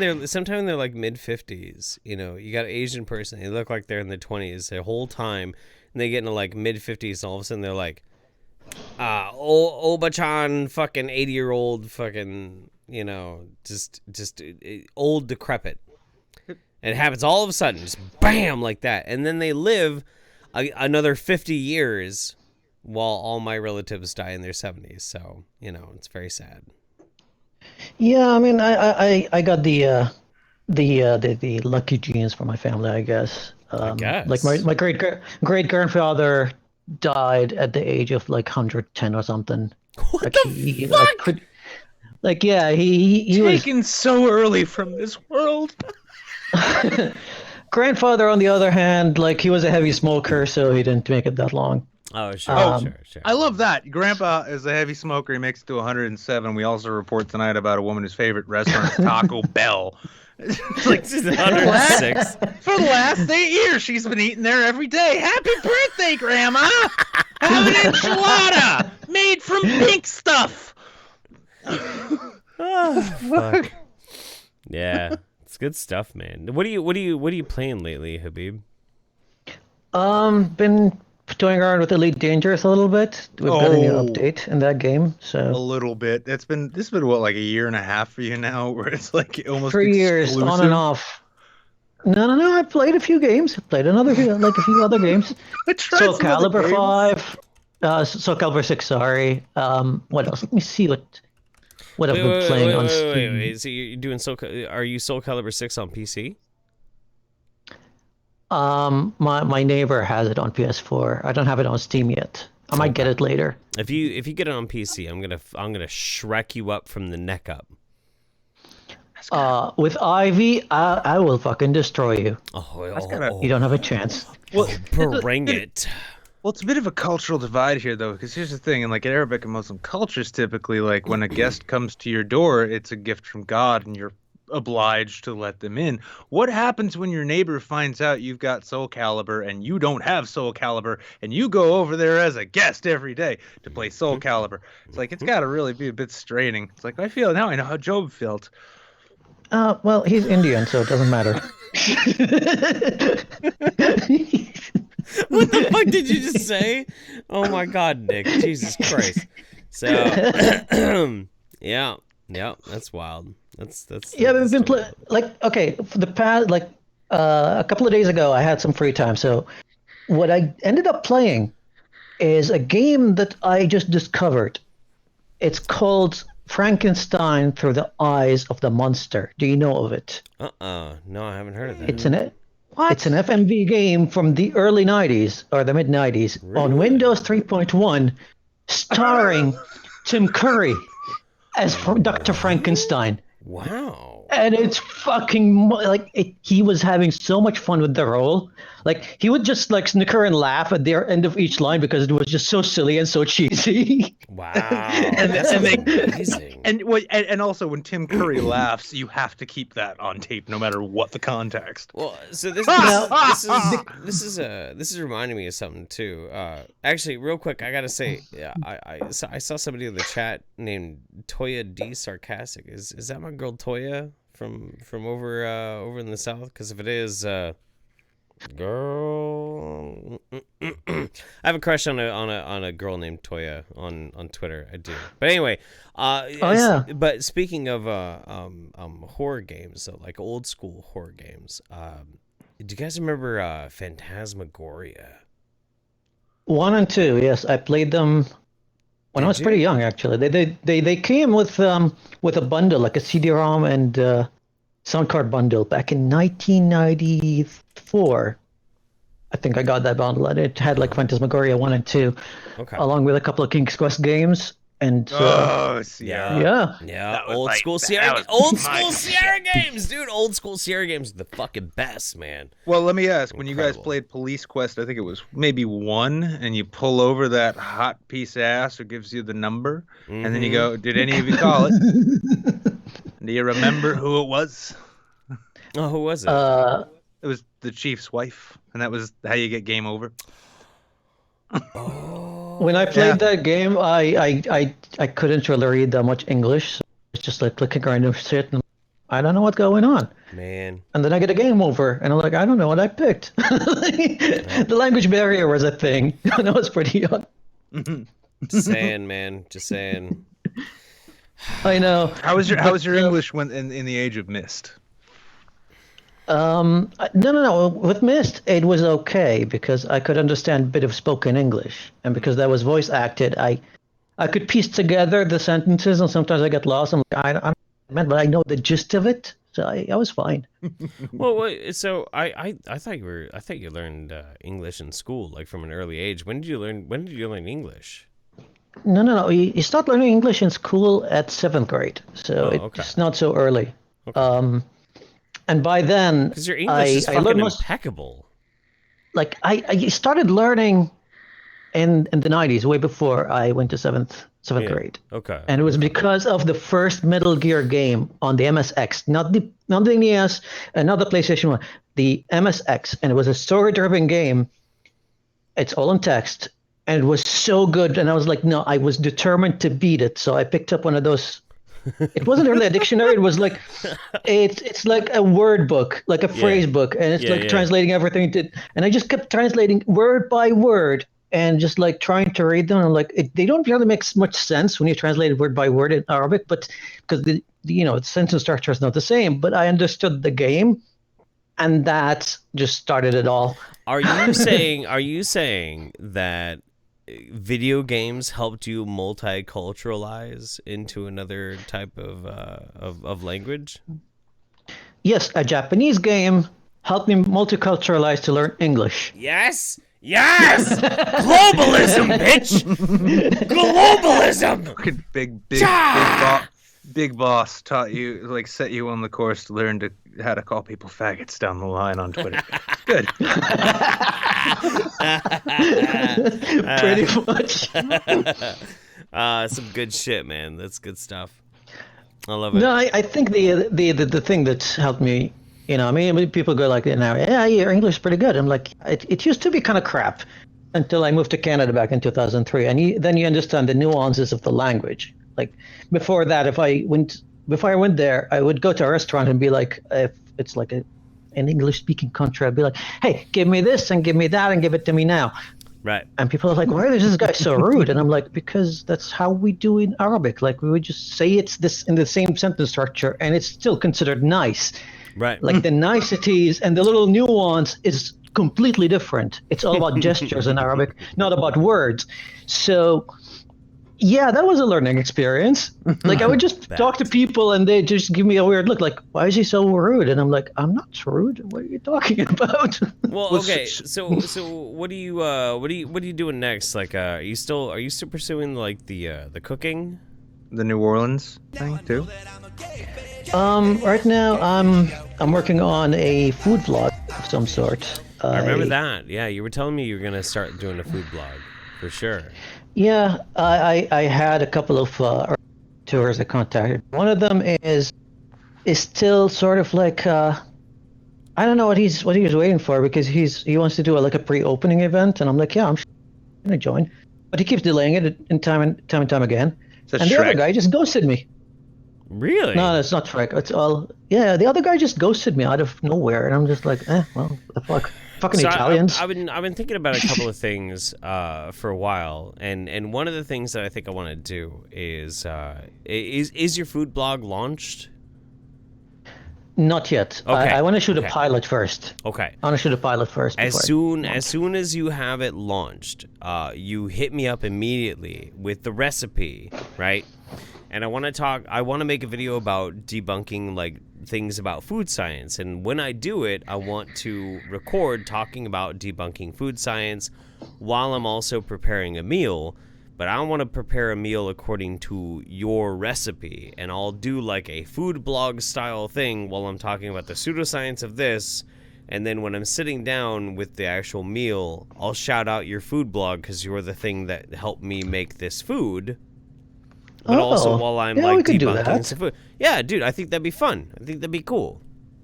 their like mid-50s. You know, you got an Asian person. They look like they're in their 20s the whole time, and they get into like mid-50s. And all of a sudden, they're like, Oba-chan, fucking 80-year-old, fucking, you know, just old, decrepit. And it happens all of a sudden, just bam, like that, and then they live another 50 years while all my relatives die in their 70s. So, you know, it's very sad. Yeah, I mean, I got the lucky genes from my family, I guess. I guess. Like my great grandfather died at the age of like 110 or something. What like, the fuck? He was taken so early from this world. Grandfather, on the other hand, like he was a heavy smoker, so he didn't make it that long. Oh, sure. I love that. Grandpa is a heavy smoker. He makes it to 107. We also report tonight about a woman whose favorite restaurant is Taco Bell. It's like 106. For the last 8 years, she's been eating there every day. Happy birthday, Grandma! Have an enchilada made from pink stuff. Oh, fuck. Yeah, it's good stuff, man. What are you playing lately, Habeeb? Been toying around with Elite Dangerous a little bit. We've got a new update in that game, so a little bit. This has been what, like a year and a half for you now, where it's like almost 3 years exclusive? on and off. No. I played a few games. I played a few other games. Soul Calibur 5, Soul Calibur 6. Sorry. What else? Let me see what I've been playing on Steam. Wait. So you're doing are you Soul Calibur 6 on PC? My neighbor has it on PS4. I don't have it on Steam yet. I might get it later. If you get it on PC, I'm gonna Shrek you up from the neck up. With Ivy, I will fucking destroy you. You don't have a chance. Well, bring it. Well, it's a bit of a cultural divide here, though, because here's the thing: in like Arabic and Muslim cultures, typically, like when a guest comes to your door, it's a gift from God, and you're obliged to let them in. What happens when your neighbor finds out you've got Soul Calibur and you don't have Soul Calibur, and you go over there as a guest every day to play Soul Calibur? It's like it's got to really be a bit straining. It's like I know how Job felt. Well, he's Indian, so it doesn't matter. What the fuck did you just say? Oh my God, Nick. Jesus Christ. So, yeah, that's wild. That's yeah, we've been playing, okay, for the past, a couple of days ago, I had some free time. So what I ended up playing is a game that I just discovered. It's called Frankenstein Through the Eyes of the Monster. Do you know of it? No, I haven't heard of that. It's an FMV game from the early 90s or the mid 90s on Windows 3.1, starring Tim Curry as Dr. Frankenstein. Wow. And it's fucking he was having so much fun with the role. Like he would just snicker and laugh at the end of each line because it was just so silly and so cheesy. Wow. That's amazing. And also when Tim Curry laughs, you have to keep that on tape no matter what the context. Well, so this is reminding me of something too. Actually, real quick, I gotta say, I saw somebody in the chat named Toya D Sarcastic. Is that my girl Toya from over in the south? Because if it is, girl, I have a crush on a girl named Toya on Twitter. I do. But anyway, But speaking of horror games, so like old school horror games, do you guys remember Phantasmagoria? 1 and 2, yes, I played them when I was pretty young. Actually, they came with a bundle, like a CD-ROM and sound card bundle back in 1994. I think I got that bundle, and it had like Phantasmagoria 1 and 2, along with a couple of King's Quest games. And Sierra, old school Sierra games, dude. Old school Sierra games are the fucking best, man. Well, let me ask: when you guys played Police Quest, I think it was maybe 1, and you pull over that hot piece of ass who gives you the number, and then you go, "Did any of you call it?" Do you remember who it was? Oh, who was it? It was the chief's wife, and that was how you get game over. When I played that game, I couldn't really read that much English. So it's just like clicking random shit, and I don't know what's going on. Man. And then I get a game over, and I'm like, I don't know what I picked. The language barrier was a thing when I was pretty young. Just saying, man. Just saying. I know. How was your English when in the age of Myst? No. With Myst, it was okay because I could understand a bit of spoken English, and because that was voice acted, I could piece together the sentences, and sometimes I get lost. I'm like, I don't know, but I know the gist of it, so I was fine. Well, wait, so I thought you learned English in school, like from an early age. When did you learn English? No. You start learning English in school at 7th grade, so it's not so early. Okay. And by then, because your English is fucking impeccable. Like I started learning in the 90s, way before I went to seventh grade. Okay. And it was because of the first Metal Gear game on the MSX, not the NES, and not the PlayStation 1, the MSX, and it was a story-driven game. It's all in text, and it was so good. And I was like, no, I was determined to beat it. So I picked up one of those. It wasn't really a dictionary. It was like, it's like a word book, like a phrase book, and it's translating everything and I just kept translating word by word and just like trying to read them. And I'm like, they don't really make much sense when you translate it word by word in Arabic, but because the sentence structure is not the same. But I understood the game, and that just started it all. Are you saying that video games helped you multiculturalize into another type of language? Yes, a Japanese game helped me multiculturalize to learn English. Yes! Globalism, bitch! Globalism! Big Big Boss taught you, like, set you on the course to learn how to call people faggots down the line on Twitter. Good. Pretty much. Some good shit, man. That's good stuff. I love it. No, I think the thing that's helped me, I mean, people go like, yeah, your English is pretty good. I'm like, it used to be kind of crap until I moved to Canada back in 2003, and then you understand the nuances of the language. Like before that, before I went there, I would go to a restaurant and be like, if it's like an English-speaking country, I'd be like, hey, give me this and give me that and give it to me now. Right. And people are like, why is this guy so rude? And I'm like, because that's how we do in Arabic. Like, we would just say it's this in the same sentence structure, and it's still considered nice. Right. Like, the niceties and the little nuance is completely different. It's all about gestures in Arabic, not about words. So, yeah, that was a learning experience. Like, I would just talk to people, and they just give me a weird look, like, why is he so rude? And I'm like, I'm not rude. What are you talking about? Well, okay. So what are you doing next? Like, are you still pursuing like the cooking? The New Orleans thing too. Right now I'm working on a food vlog of some sort. I remember that. Yeah, you were telling me you were gonna start doing a food blog, for sure. Yeah, I had a couple of tours I contacted. One of them is still sort of like I don't know what he was waiting for, because he wants to do a pre-opening event, and I'm like, yeah, I'm gonna join, but he keeps delaying it in time and time again. And the other guy just ghosted me. Really? No, it's not Shrek. It's all the other guy just ghosted me out of nowhere, and I'm just like, well, what the fuck. Fucking Italians. I've been thinking about a couple of things for a while, and one of the things that I think I want to do is your food blog launched? Not yet. Okay. I want to shoot a pilot first. Okay. I want to shoot a pilot first. As soon as you have it launched, you hit me up immediately with the recipe, right? And I want to make a video about debunking like things about food science. And when I do it, I want to record talking about debunking food science while I'm also preparing a meal. But I want to prepare a meal according to your recipe. And I'll do like a food blog style thing while I'm talking about the pseudoscience of this. And then when I'm sitting down with the actual meal, I'll shout out your food blog because you're the thing that helped me make this food. But also while I'm like debunking some food. Yeah, dude, I think that'd be fun. I think that'd be cool.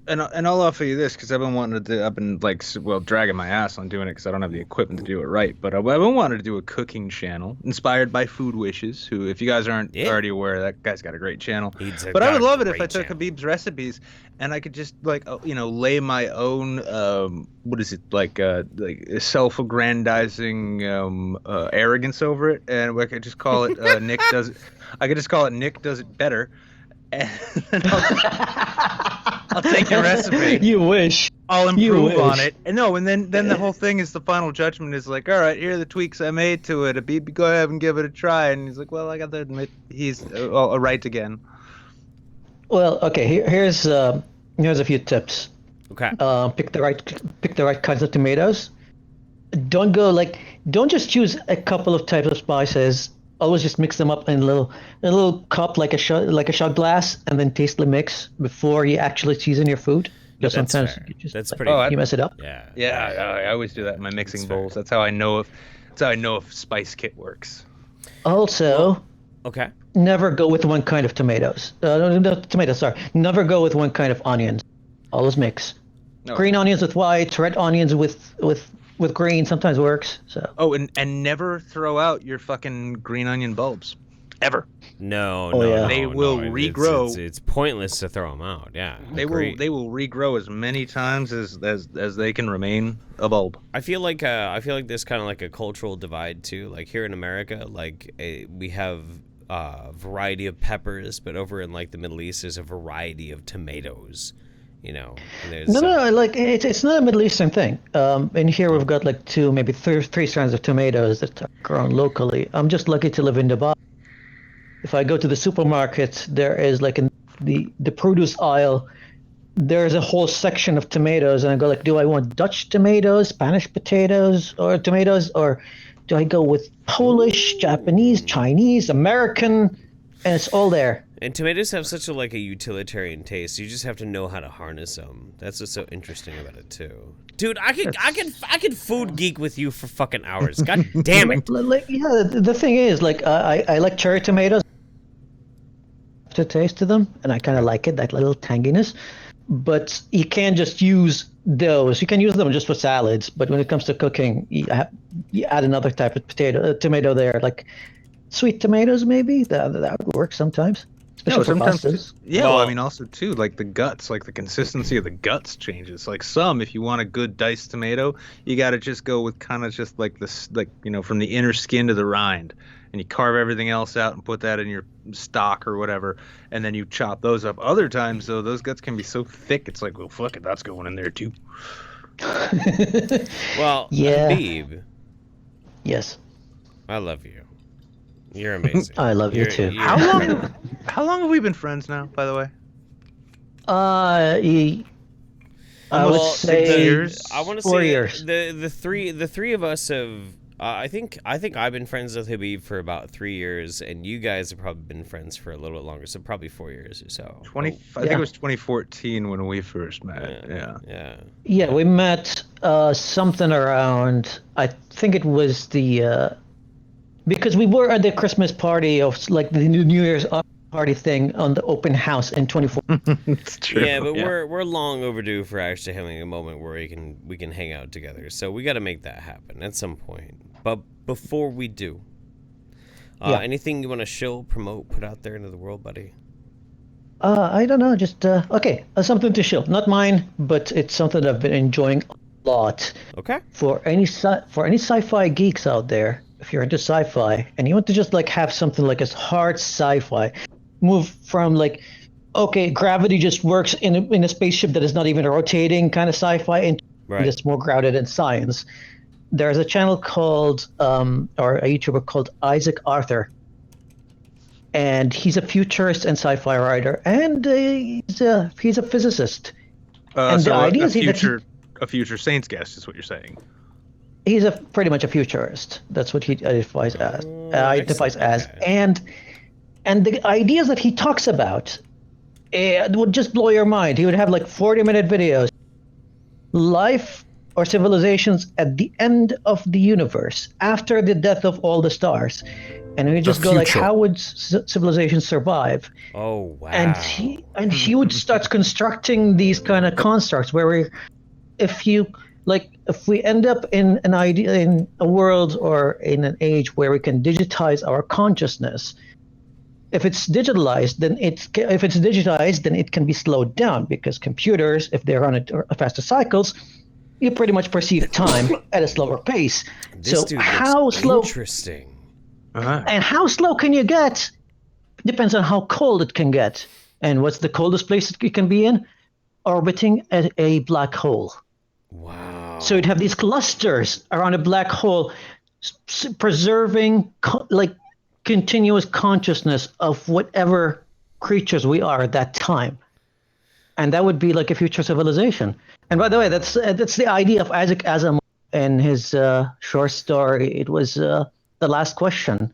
And I'll offer you this, because I've been dragging my ass on doing it because I don't have the equipment to do it right. But I've been wanting to do a cooking channel inspired by Food Wishes, who, if you guys aren't already aware, that guy's got a great channel. But I would love it if I took Habeeb's recipes and I could just lay my own self-aggrandizing arrogance over it, and I could just call it Nick does it. I could just call it Nick Does It Better. And I'll take your recipe. You wish. I'll improve on it. And then the whole thing is the final judgment is like, all right, here are the tweaks I made to it. Habeeb, go ahead and give it a try. And he's like, well, I got to admit, he's right again. Well, okay. Here's a few tips. Okay. Pick the right kinds of tomatoes. Don't just choose a couple of types of spices. Always just mix them up in a little cup, like a shot glass, and then taste the mix before you actually season your food. Because sometimes you mess it up. Yeah. I always do that in my mixing bowls. That's how I know if Spice Kit works. Also, okay. Never go with one kind of tomatoes. Never go with one kind of onions. Always mix. No. Green onions with white, red onions with green sometimes works. So. Oh, and never throw out your fucking green onion bulbs, ever. No, they will regrow. It's pointless to throw them out. Yeah, they will regrow as many times as they can remain a bulb. I feel like there's kind of like a cultural divide too. Like here in America, we have a variety of peppers, but over in like the Middle East, there's a variety of tomatoes. No, it's not a Middle Eastern thing. In here we've got like two, maybe three strands of tomatoes that are grown locally. I'm just lucky to live in Dubai. If I go to the supermarket, there is like in the produce aisle, there's a whole section of tomatoes, and I go like, do I want Dutch tomatoes, Spanish potatoes, or tomatoes, or do I go with Polish, Japanese, Chinese, American? And it's all there. And tomatoes have such a utilitarian taste. You just have to know how to harness them. That's what's so interesting about it too. Dude, I could food geek with you for fucking hours. God damn it. Yeah, the thing is, I like cherry tomatoes. To taste to them, and I kind of like it, that little tanginess. But you can't just use those. You can use them just for salads. But when it comes to cooking, you add another type of tomato there, like sweet tomatoes, maybe that would work sometimes. Especially for pastas. Yeah, well, I mean, also too, like the guts, like the consistency of the guts changes. Like if you want a good diced tomato, you got to just go with kind of just like this, like from the inner skin to the rind, and you carve everything else out and put that in your stock or whatever, and then you chop those up. Other times, though, those guts can be so thick, it's like, well, fuck it, that's going in there too. Well, yeah. Habeeb. Yes. I love you. You're amazing. I love you too. How long have we been friends now, by the way? I would say 6 years. I want to 4 say years. The three of us have. I think I've been friends with Habeeb for about 3 years, and you guys have probably been friends for a little bit longer, so probably 4 years or so. I think it was 2014 when we first met. Yeah, we met something around. I think it was because we were at the Christmas party of like the New Year's party thing on the open house in 2014. It's true. Yeah, but we're long overdue for actually having a moment where we can hang out together. So we got to make that happen at some point. But before we do, anything you want to show, promote, put out there into the world, buddy? I don't know. Just okay, something to show. Not mine, but it's something I've been enjoying a lot. Okay. For any sci-fi geeks out there, if you're into sci-fi and you want to just like have something like a hard sci-fi, move from like, okay, gravity just works in a spaceship that is not even rotating kind of sci-fi, and just more grounded in science. There's a channel called or a YouTuber called Isaac Arthur, and he's a futurist and sci-fi writer, and he's a physicist. And so the idea is a future Saints guest is what you're saying. He's pretty much a futurist. That's what he identifies as. And the ideas that he talks about would just blow your mind. He would have like 40-minute videos. Life or civilizations at the end of the universe, after the death of all the stars. And we just go like, how would civilization survive? Oh, wow. And he would start constructing these kind of constructs where if we end up in a world or in an age where we can digitize our consciousness, if it's digitized, then it can be slowed down, because computers, if they're on a faster cycles, you pretty much perceive time at a slower pace. This so how slow? Interesting. And how slow can you get? Depends on how cold it can get. And what's the coldest place it can be in? Orbiting at a black hole. Wow. So you'd have these clusters around a black hole, preserving continuous consciousness of whatever creatures we are at that time. And that would be like a future civilization. And by the way, that's the idea of Isaac Asimov in his short story. It was The Last Question.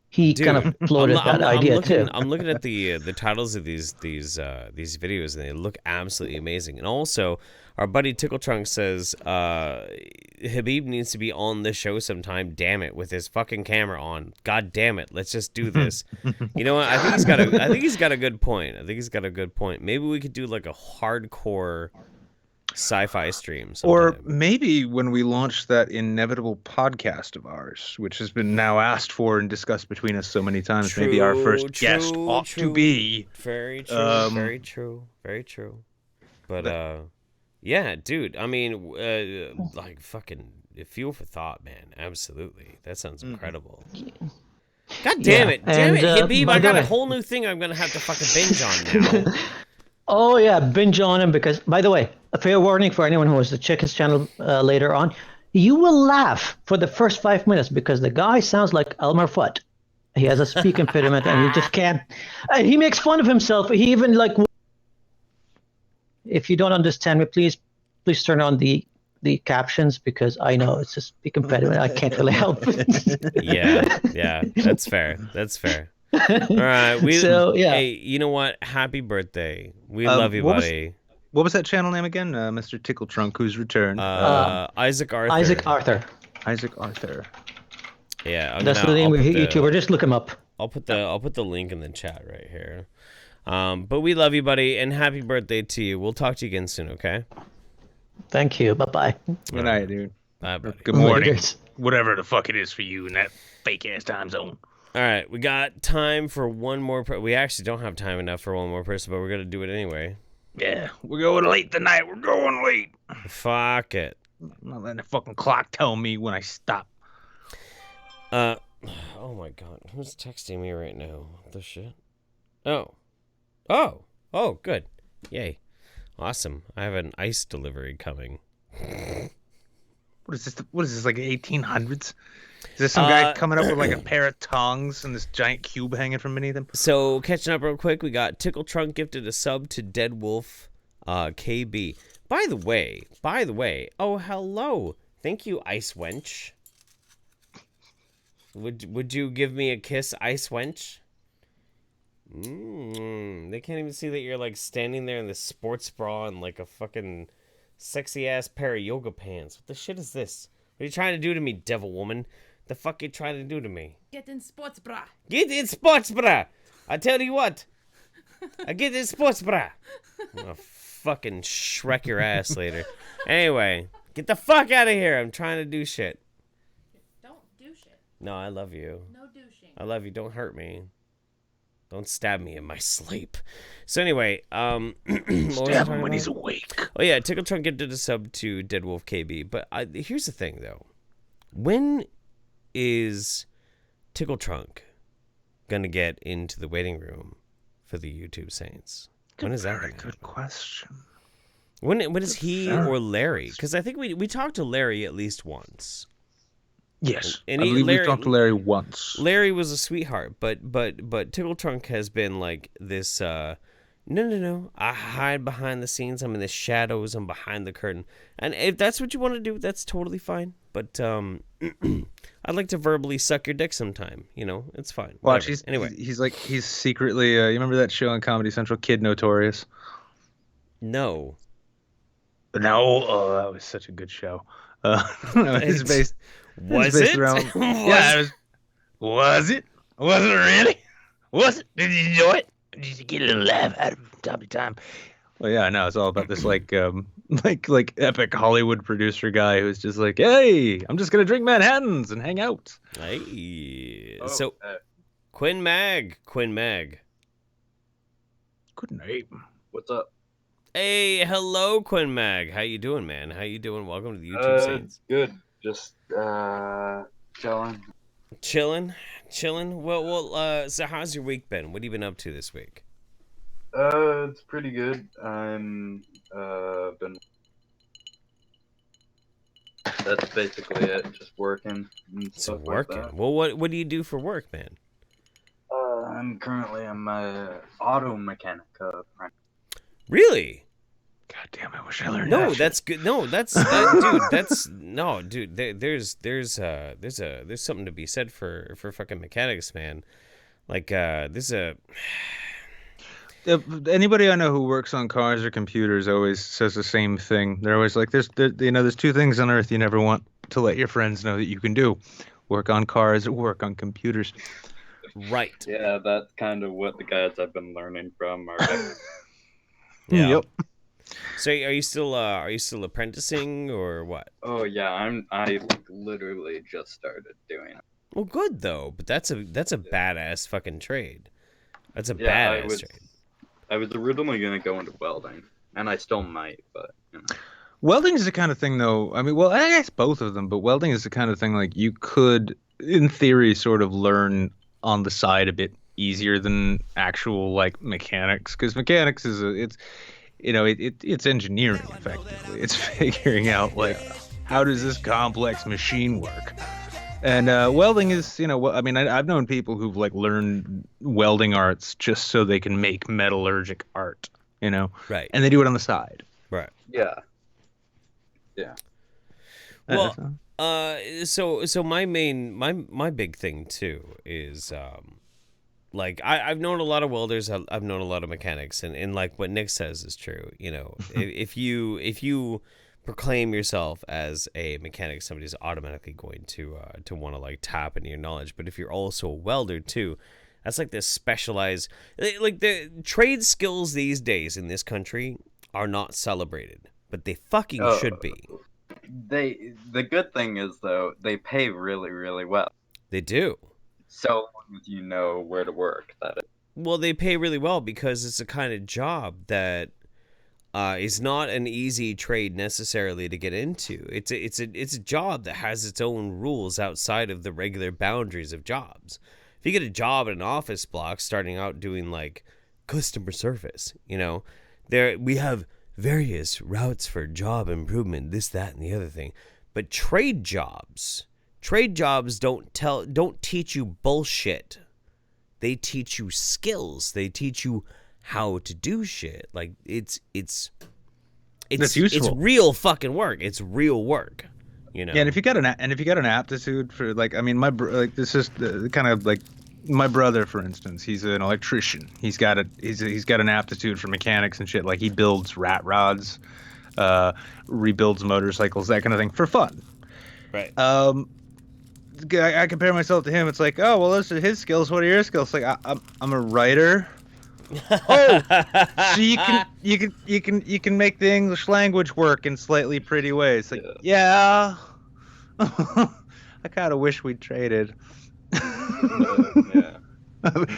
He kind of floated that idea too. I'm looking at the titles of these videos, and they look absolutely amazing. And also, our buddy Tickle Trunk says Habeeb needs to be on the show sometime. Damn it, with his fucking camera on. God damn it, let's just do this. You know what? I think he's got a good point. Maybe we could do like a hardcore sci-fi stream sometime. Or maybe when we launch that inevitable podcast of ours, which has been now asked for and discussed between us so many times, maybe our first guest ought to be very true. But yeah, dude, I mean, like fucking fuel for thought, man. Absolutely, that sounds incredible. God damn it, Habeeb, I got a whole new thing I'm gonna have to fucking binge on now. Oh yeah, binge on him, because, by the way, a fair warning for anyone who wants to check his channel later on, you will laugh for the first 5 minutes, because the guy sounds like Elmer Fudd. He has a speak impediment, and you just can't. He makes fun of himself. He even if you don't understand me, please turn on the captions, because I know it's a speak impediment. I can't really help it. Yeah, that's fair. All right. So, yeah. Hey, you know what? Happy birthday. We love you, buddy. What was that channel name again? Mr. Tickle Trunk, who's returned. Isaac Arthur. Isaac Arthur. Isaac Arthur. Yeah, That's the name of YouTuber. Just look him up. I'll put the link in the chat right here. But we love you, buddy, and happy birthday to you. We'll talk to you again soon, okay? Thank you. Bye-bye. Good night, dude. Bye, buddy. Good morning. Laters. Whatever the fuck it is for you in that fake-ass time zone. All right, we got time for one more. We actually don't have time enough for one more person, but we're gonna do it anyway. Yeah, we're going late tonight. We're going late. Fuck it. I'm not letting the fucking clock tell me when I stop. Oh my god, who's texting me right now? What the shit? Oh, good. Yay, awesome. I have an ice delivery coming. What is this? What is this, like 1800s? Is this some guy coming up with like a pair of tongs and this giant cube hanging from beneath him? So, catching up real quick, we got Tickle Trunk gifted a sub to Dead Wolf KB. By the way, oh, hello. Thank you, Ice Wench. Would you give me a kiss, Ice Wench? They can't even see that you're like standing there in this sports bra and like a fucking sexy ass pair of yoga pants. What the shit is this? What are you trying to do to me, devil woman? The fuck you trying to do to me? Get in sports bra. Get in sports bra. I tell you what. I get in sports bra. I'm gonna fucking Shrek your ass later. Anyway, get the fuck out of here. I'm trying to do shit. Don't do shit. No, I love you. No douching. I love you. Don't hurt me. Don't stab me in my sleep. So anyway, stab him when he's awake. Oh yeah, Tickle Trunk gifted a sub to Dead Wolf KB. But here's the thing though. When is Tickle Trunk gonna get into the waiting room for the YouTube Saints? When is that gonna happen? Good question. When is he or Larry? Because I think we talked to Larry at least once. Yes, and I believe we talked to Larry once. Larry was a sweetheart, but Tickle Trunk has been like this. No. I hide behind the scenes. I'm in the shadows. I'm behind the curtain. And if that's what you want to do, that's totally fine. But I'd like to verbally suck your dick sometime. You know, it's fine. Watch. Anyway, he's secretly. You remember that show on Comedy Central, Kid Notorious? No. No. Oh, that was such a good show. It's based. Was it? Around, yeah, it was. Was it? Was it really? Was it? Did you enjoy it? Did you get a little laugh out of it from time to time? Well, yeah, no, it's all about this like epic Hollywood producer guy who's just like, hey, I'm just gonna drink Manhattans and hang out. Hey, so quinnmag. Good name. What's up? Hey, hello, quinnmag. How you doing, man? How you doing? Welcome to the YouTube Saints. Good. Just chilling. Chilling. Well. So how's your week been? What have you been up to this week? It's pretty good. I'm been. That's basically it. Just working. And So stuff working. Like that. Well, what do you do for work, man? I'm currently on my auto mechanic. Really? God damn! I wish I learned. No, that that's shit. good. No, that's dude. That's no, dude. There's something to be said for fucking mechanics, man. Like there's a. Anybody I know who works on cars or computers always says the same thing. They're always like, there's two things on earth you never want to let your friends know that you can do: work on cars or work on computers. Right. Yeah, that's kind of what the guys I've been learning from are. Yeah. Yep. So are you still apprenticing or what? Oh yeah, I literally just started doing it. Well, good though, but that's a badass fucking trade. That's a badass trade. I was originally gonna go into welding, and I still might, but you know. Welding is the kind of thing, though. I mean, well, I guess both of them, but welding is the kind of thing like you could, in theory, sort of learn on the side a bit easier than actual like mechanics, because mechanics is it's engineering effectively. It's figuring out like how does this complex machine work. And welding is, I mean, I've known people who've like learned welding arts just so they can make metallurgic art, right? And they do it on the side, right? Yeah. Well, so my big thing too is Like I've known a lot of welders, I've known a lot of mechanics, and like what Nick says is true. You know, if you proclaim yourself as a mechanic, somebody's automatically going to want to like tap into your knowledge. But if you're also a welder too, that's like this specialized, like the trade skills these days in this country are not celebrated, but they fucking should be. The good thing is though, they pay really, really well. They do. So long as you know where to work, that is. Well, they pay really well because it's a kind of job that is not an easy trade necessarily to get into. It's a job that has its own rules outside of the regular boundaries of jobs. If you get a job in an office block starting out doing like customer service, you know, we have various routes for job improvement, this, that, and the other thing. But trade jobs don't teach you bullshit. They teach you skills. They teach you how to do shit. Like it's useful. It's real fucking work. It's real work. You know. Yeah, and if you got an aptitude for like, I mean, this is kind of like my brother, for instance. He's an electrician. He's got an aptitude for mechanics and shit. Like he builds rat rods, rebuilds motorcycles, that kind of thing for fun. Right. I compare myself to him. It's like, oh well, those are his skills. What are your skills? Like I'm a writer. Oh, so you can make the English language work in slightly pretty ways. Like, yeah. I kind of wish we'd traded. Yeah.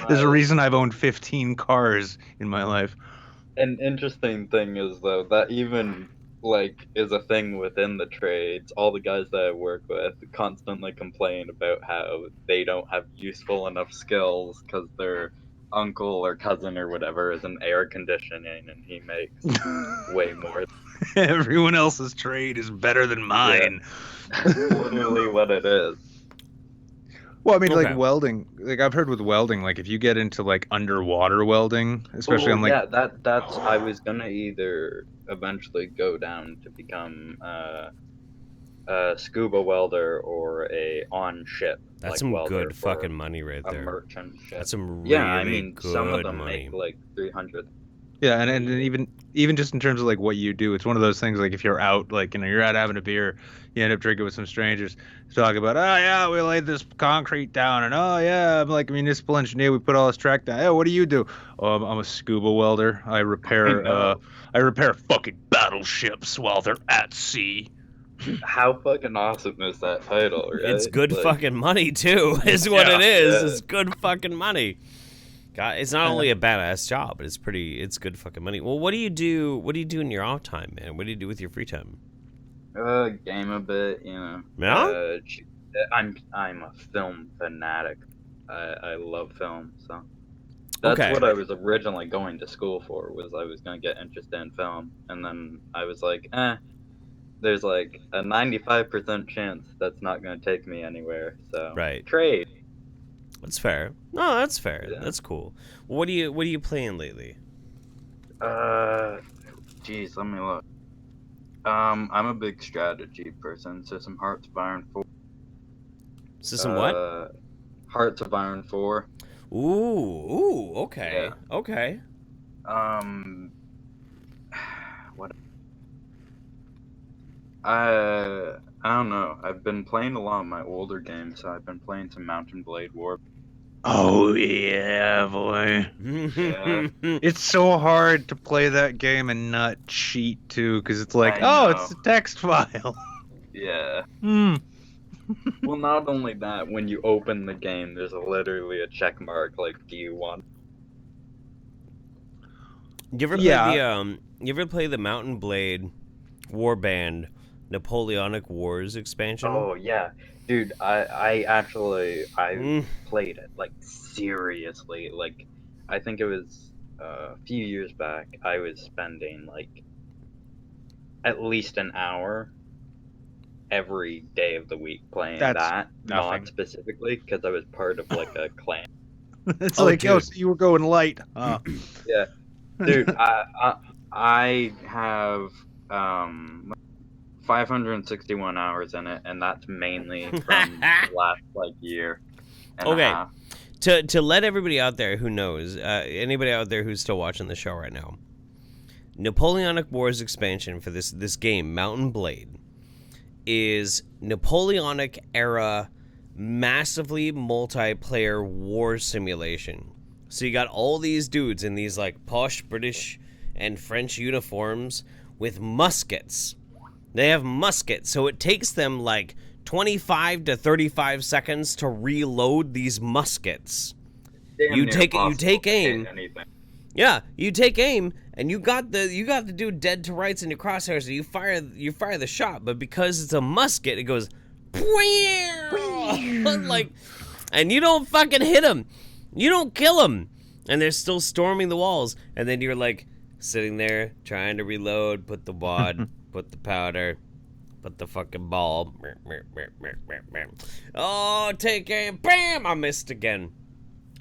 There's a reason I've owned 15 cars in my life. An interesting thing is though that even like is a thing within the trades. All the guys that I work with constantly complain about how they don't have useful enough skills because their uncle or cousin or whatever is in air conditioning and he makes way more. Everyone else's trade is better than mine. Yeah. Literally what it is. Well, I mean, like welding. Like I've heard with welding, like if you get into like underwater welding, especially on like that's I was gonna either eventually go down to become a scuba welder or a on ship. That's like some welder good fucking money right there. A merchant ship. That's some really yeah. I mean, good some of them money. make like 300. Yeah, and even just in terms of like what you do, it's one of those things like if you're out, like, you know, you're out having a beer, you end up drinking with some strangers, talk about, oh yeah, we laid this concrete down, and oh yeah, I'm like a municipal engineer, we put all this track down. Oh, what do you do? Oh, I'm a scuba welder. I repair fucking battleships while they're at sea. How fucking awesome is that title, right? It's good fucking money too, is what it is. It's good fucking money. God, it's not only a badass job, but it's good fucking money. Well, what do you do? What do you do in your off time, man? What do you do with your free time? Game a bit, you know. Yeah? I'm a film fanatic. I love film, so that's what I was originally going to school for. Was I was going to get interested in film, and then I was like, there's like a 95% chance that's not going to take me anywhere. So trade. That's fair. No, that's fair. Yeah. That's cool. What are you playing lately? Geez, let me look. I'm a big strategy person. System Hearts of Iron 4. System what? Hearts of Iron 4. Ooh, okay. Yeah. Okay. What? I don't know. I've been playing a lot of my older games, so I've been playing some Mountain Blade War. Oh yeah, boy. Yeah. It's so hard to play that game and not cheat too, because it's like, it's a text file. Yeah. Well, not only that, when you open the game, there's literally a check mark like, do you want? You ever play the Mountain Blade Warband Napoleonic Wars expansion? Oh yeah. Dude, I actually played it, like, seriously. Like, I think it was a few years back, I was spending, like, at least an hour every day of the week playing that. Not specifically, because I was part of, like, a clan. It's so you were going light. Yeah. Dude, I have, 561 hours in it, and that's mainly from the last, like, year and a half. to let everybody out there who knows, anybody out there who's still watching the show right now, Napoleonic Wars expansion for this game, Mountain Blade, is Napoleonic era massively multiplayer war simulation. So you got all these dudes in these like posh British and French uniforms with muskets. They have muskets, so it takes them like 25 to 35 seconds to reload these muskets. You take aim. Yeah, you take aim, and you got the dude dead to rights in your crosshairs. So you fire the shot, but because it's a musket, it goes, like, and you don't fucking hit him, you don't kill him, and they're still storming the walls. And then you're like sitting there trying to reload, put the wad, put the powder. Put the fucking ball. Oh, take aim. Bam! I missed again.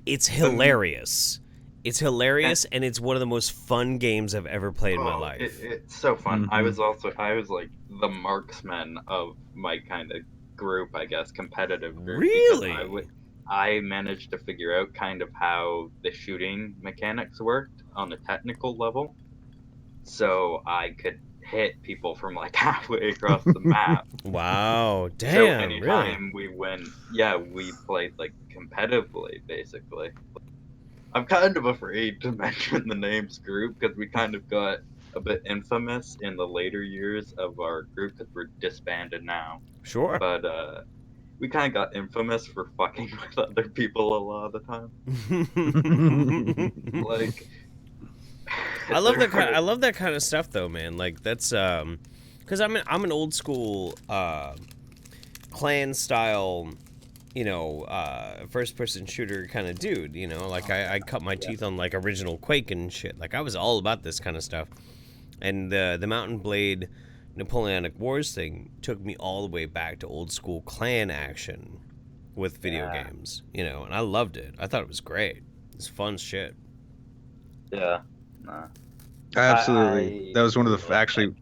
It's hilarious. It's hilarious, and it's one of the most fun games I've ever played in my life. It's so fun. I was like the marksman of my kind of group, I guess, competitive group. Really? I managed to figure out kind of how the shooting mechanics worked on a technical level, so I could hit people from like halfway across the map. Wow, damn, so anytime really? we win, we played like competitively, basically. I'm kind of afraid to mention the names group because we kind of got a bit infamous in the later years of our group because we're disbanded now. Sure. But we kind of got infamous for fucking with other people a lot of the time. Like, I love that kind of stuff though, man. Like that's because I'm an old school clan style, you know, first person shooter kind of dude. You know, like I cut my teeth on like original Quake and shit. Like I was all about this kind of stuff. And the Mountain Blade Napoleonic Wars thing took me all the way back to old school clan action with video games. You know, and I loved it. I thought it was great. It's fun shit. Yeah. Nah. Absolutely. That was one of the actually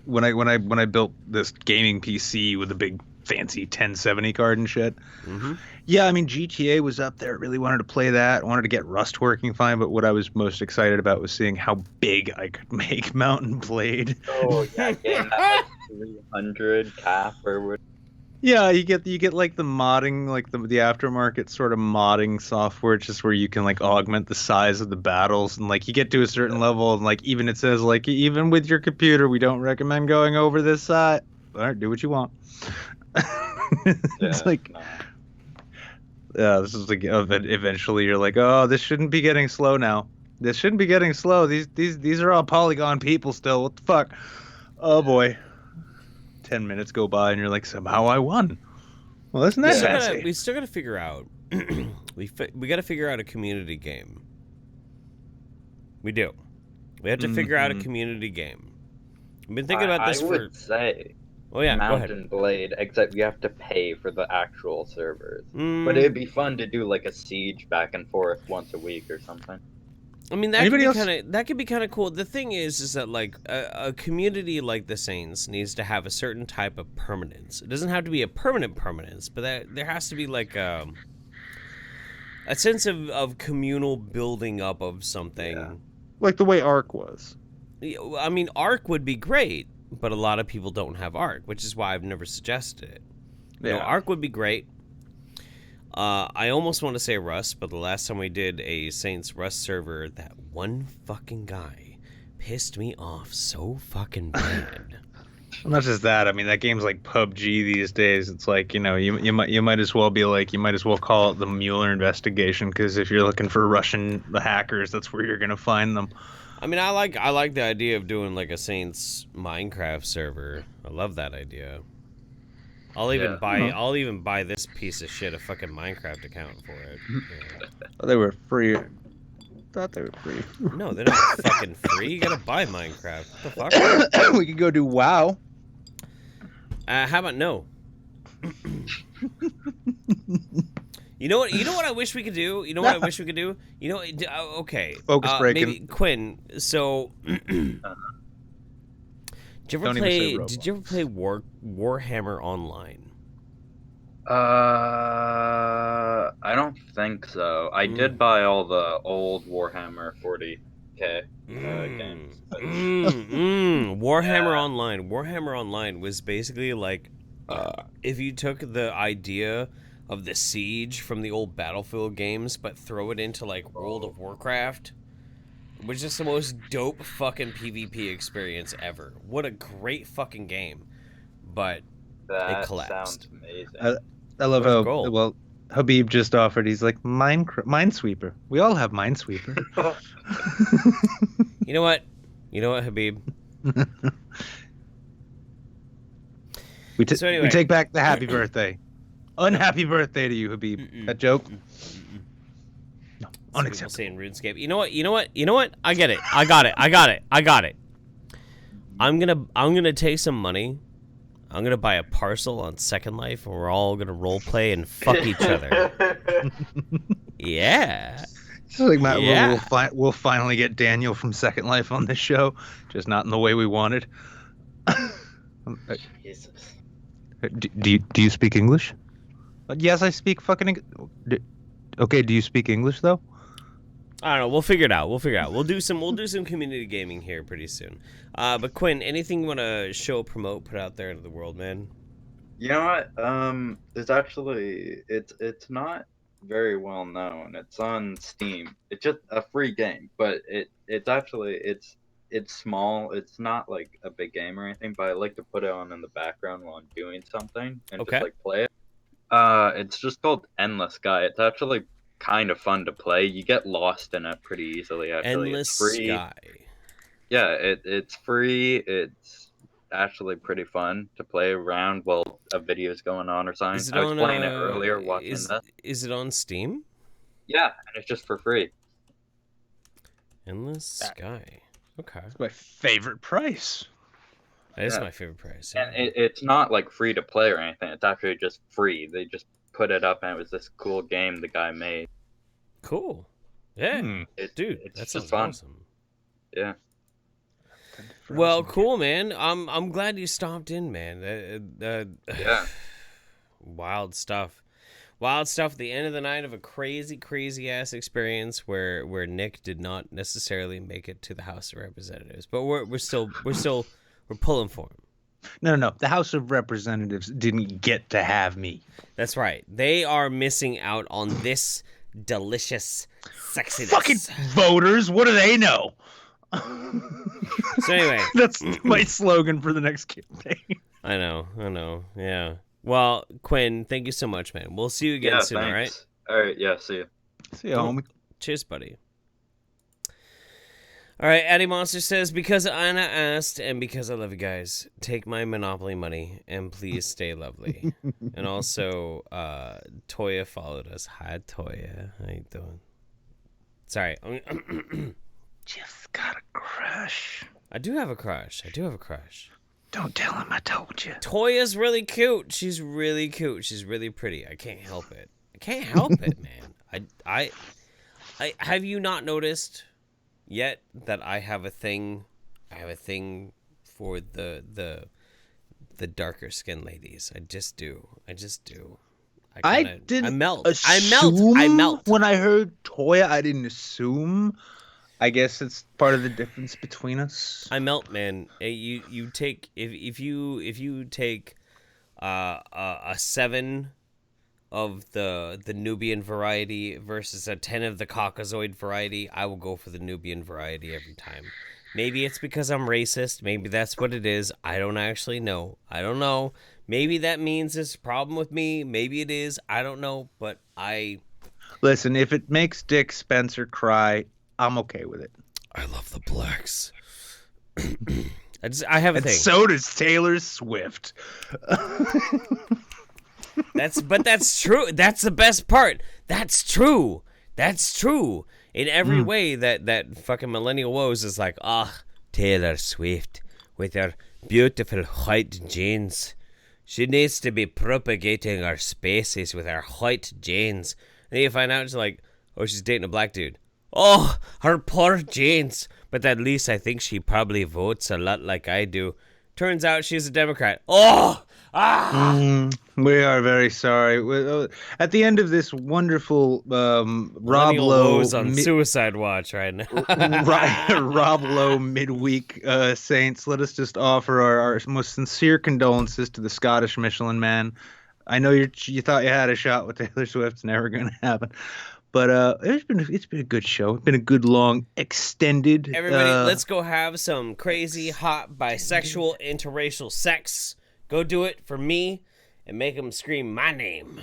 when I built this gaming PC with a big fancy 1070 card and shit. Mm-hmm. Yeah, I mean GTA was up there. Really wanted to play that. Wanted to get Rust working fine, but what I was most excited about was seeing how big I could make Mountain Blade. Oh yeah, getting that like 300 cap or what. Yeah, you get like the modding, like the aftermarket sort of modding software, just where you can like augment the size of the battles, and like you get to a certain level, and like even it says like even with your computer, we don't recommend going over this side. All right, do what you want. It's like, this is like eventually you're like, oh, this shouldn't be getting slow now. This shouldn't be getting slow. These are all polygon people still. What the fuck? Oh boy. 10 minutes go by and you're like, somehow I won. Well, isn't that fancy? We still got to figure out. we got to figure out a community game. We do. We have to figure out a community game. I've been thinking about this I would say. Oh yeah, Mountain Blade, except you have to pay for the actual servers. Mm. But it'd be fun to do like a siege back and forth once a week or something. I mean, that could be kind of cool. The thing is that like a community like the Saints needs to have a certain type of permanence. It doesn't have to be a permanent permanence, but there has to be like a sense of communal building up of something. Yeah. Like the way Ark was. I mean, Ark would be great, but a lot of people don't have Ark, which is why I've never suggested it. You know, Ark would be great. I almost want to say Rust, but the last time we did a Saints Rust server, that one fucking guy pissed me off so fucking bad. Well, not just that. I mean, that game's like PUBG these days. It's like, you know, you might as well be like, you might as well call it the Mueller investigation, because if you're looking for the hackers, that's where you're gonna find them. I mean, I like the idea of doing like a Saints Minecraft server. I love that idea. I'll even buy this piece of shit a fucking Minecraft account for it. Yeah. Oh, they were free. Thought they were free. No, they're not fucking free. You gotta buy Minecraft. What the fuck? We could go do WoW. How about no? You know what I wish we could do? You know what I wish we could do? You know, okay. FocusBreak. Maybe Quinn. So, did you ever play Warhammer Online? I don't think think so. I did buy all the old Warhammer 40K games. Warhammer Online. Warhammer Online was basically like if you took the idea of the siege from the old Battlefield games, but throw it into like World of Warcraft. It was just the most dope fucking PvP experience ever. What a great fucking game. But it collapsed. Sounds amazing. I love how well Habeeb just offered. He's like Minesweeper. We all have Minesweeper. You know what, Habeeb? We take back the happy birthday. Unhappy birthday to you, Habeeb. That joke. No, unacceptable. Saying RuneScape. You know what? I get it. I got it. I'm gonna take some money. I'm gonna buy a parcel on Second Life, and we're all gonna role play and fuck each other. Yeah. So like we'll finally get Daniel from Second Life on this show, just not in the way we wanted. Jesus. Do you speak English? Yes, I speak fucking. Okay, do you speak English though? I don't know. We'll figure it out. We'll do some community gaming here pretty soon. But Quinn, anything you want to show, promote, put out there into the world, man? You know what? It's actually it's not very well known. It's on Steam. It's just a free game, but it's small. It's not like a big game or anything, but I like to put it on in the background while I'm doing something and just like play it. It's just called Endless Sky. It's actually kind of fun to play. You get lost in it pretty easily. Actually, Endless it's free. Sky. Yeah, it's free. It's actually pretty fun to play around while a video is going on or something. I was playing it earlier, watching this. Is it on Steam? Yeah, and it's just for free. Endless Sky. Okay. It's my favorite price. That is my favorite price. Yeah. And it's not like free to play or anything. It's actually just free. They just put it up, and it was this cool game the guy made. Cool. Yeah. Dude, that sounds fun. Awesome. Yeah. Well, cool, man. I'm glad you stopped in, man. Yeah. Wild stuff. Wild stuff at the end of the night of a crazy ass experience where Nick did not necessarily make it to the House of Representatives, but we're pulling for him. No. The House of Representatives didn't get to have me. That's right. They are missing out on this delicious sexiness. Fucking voters. What do they know? So anyway, that's my slogan for the next campaign. I know. Yeah. Well, Quinn, thank you so much, man. We'll see you again soon, thanks. all right? All right, yeah, see you. See you, homie. Cheers, buddy. All right, AddieMonster says, because Anna asked and because I love you guys, take my Monopoly money and please stay lovely. And also, Toya followed us. Hi, Toya. How you doing? Sorry. Just got a crush. I do have a crush. Don't tell him I told you. Toya's really cute. She's really cute. She's really pretty. I can't help it. Man. I have you not noticed yet that I have a thing for the darker skinned ladies. I just do. I melt. When I heard Toya, I didn't assume. I guess it's part of the difference between us. I melt, man. You take if you take a 7 of the Nubian variety versus a 10 of the Caucasoid variety, I will go for the Nubian variety every time. Maybe it's because I'm racist. Maybe that's what it is. I don't actually know. I don't know. Maybe that means it's a problem with me. Maybe it is. I don't know. But listen. If it makes Dick Spencer cry, I'm okay with it. I love the blacks. I have a thing. So does Taylor Swift. That's true. That's the best part. That's true. In every way that fucking millennial woes is like, Taylor Swift with her beautiful white jeans. She needs to be propagating our spaces with her white jeans. And then you find out she's like, she's dating a black dude. Oh, her poor jeans. But at least I think she probably votes a lot like I do. Turns out she's a Democrat. Oh, We are very sorry. At the end of this wonderful Rob Millennial Lowe Woes on suicide watch right now. Rob Lowe midweek Saints, let us just offer our most sincere condolences to the Scottish Michelin Man. I know you thought you had a shot with Taylor Swift. It's never going to happen. But it's been a good show. It's been a good, long, extended. Everybody, let's go have some crazy, hot, bisexual, interracial sex. Go do it for me and make them scream my name.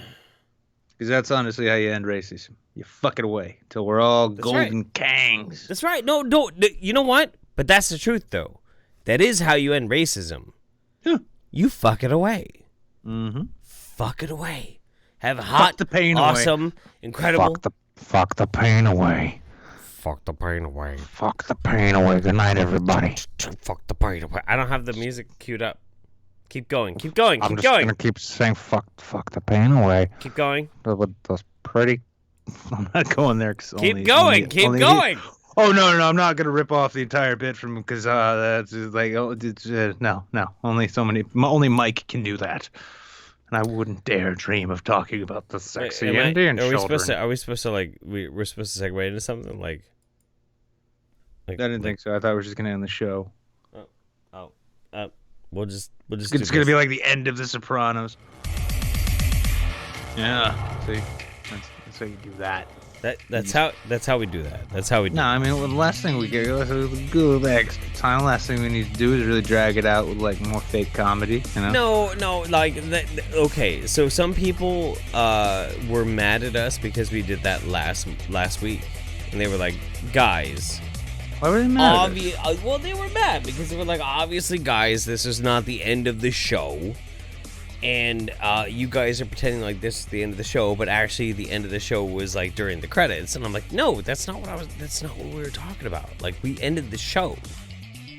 Because that's honestly how you end racism. You fuck it away till we're all golden kangs. That's right. No, you know what? But that's the truth, though. That is how you end racism. Yeah. You fuck it away. Mm-hmm. Fuck it away. Have a hot, the pain awesome, away. incredible. Fuck the pain away. Fuck the pain away. Fuck the pain away. Good night, everybody. Fuck the pain away. I don't have the music queued up. Keep going. Keep going. I'm Keep just going. gonna keep saying fuck the pain away. Keep going. Those pretty. I'm not going there. Keep going. Keep going. Oh no! I'm not gonna rip off the entire bit from because that's like no. Only Mike can do that. And I wouldn't dare dream of talking about the sexy Indian children. Are we supposed to like we're supposed to segue into something like I didn't think so. I thought we were just gonna end the show. We'll just. It's gonna be like the end of The Sopranos. Yeah. See, that's how you do that. That's how we do that. That's how we do. No, I mean, the last thing we get, good extra time. Last thing we need to do is really drag it out with like more fake comedy. You know? No, like okay. So some people were mad at us because we did that last week, and they were like, guys. Why were they mad? Well, they were mad because they were like, obviously, guys, this is not the end of the show. And you guys are pretending like this is the end of the show, but actually the end of the show was like during the credits. And I'm like, no, that's not what we were talking about. Like, we ended the show.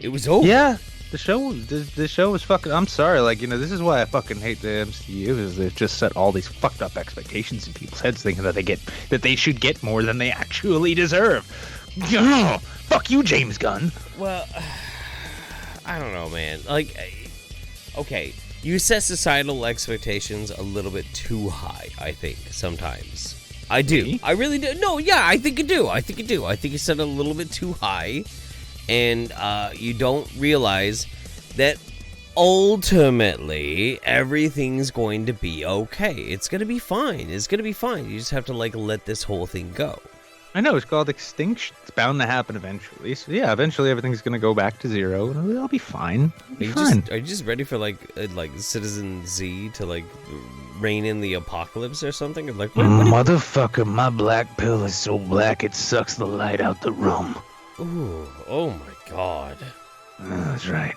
It was over. Yeah, the show was fucking. I'm sorry, like, you know, this is why I fucking hate the MCU, is they've just set all these fucked up expectations in people's heads, thinking that they should get more than they actually deserve. Fuck you, James Gunn. Well, I don't know, man. Like, okay. You set societal expectations a little bit too high, I think, sometimes. I do. Me? I really do. No, yeah, I think you do. I think you set it a little bit too high, and you don't realize that ultimately everything's going to be okay. It's going to be fine. It's going to be fine. You just have to, like, let this whole thing go. I know, it's called extinction. It's bound to happen eventually. So yeah, eventually everything's gonna go back to zero, and it'll be fine. Are you just ready for like Citizen Z to like reign in the apocalypse or something? Or like, motherfucker, my black pill is so black it sucks the light out the room. Ooh, oh my god. That's right.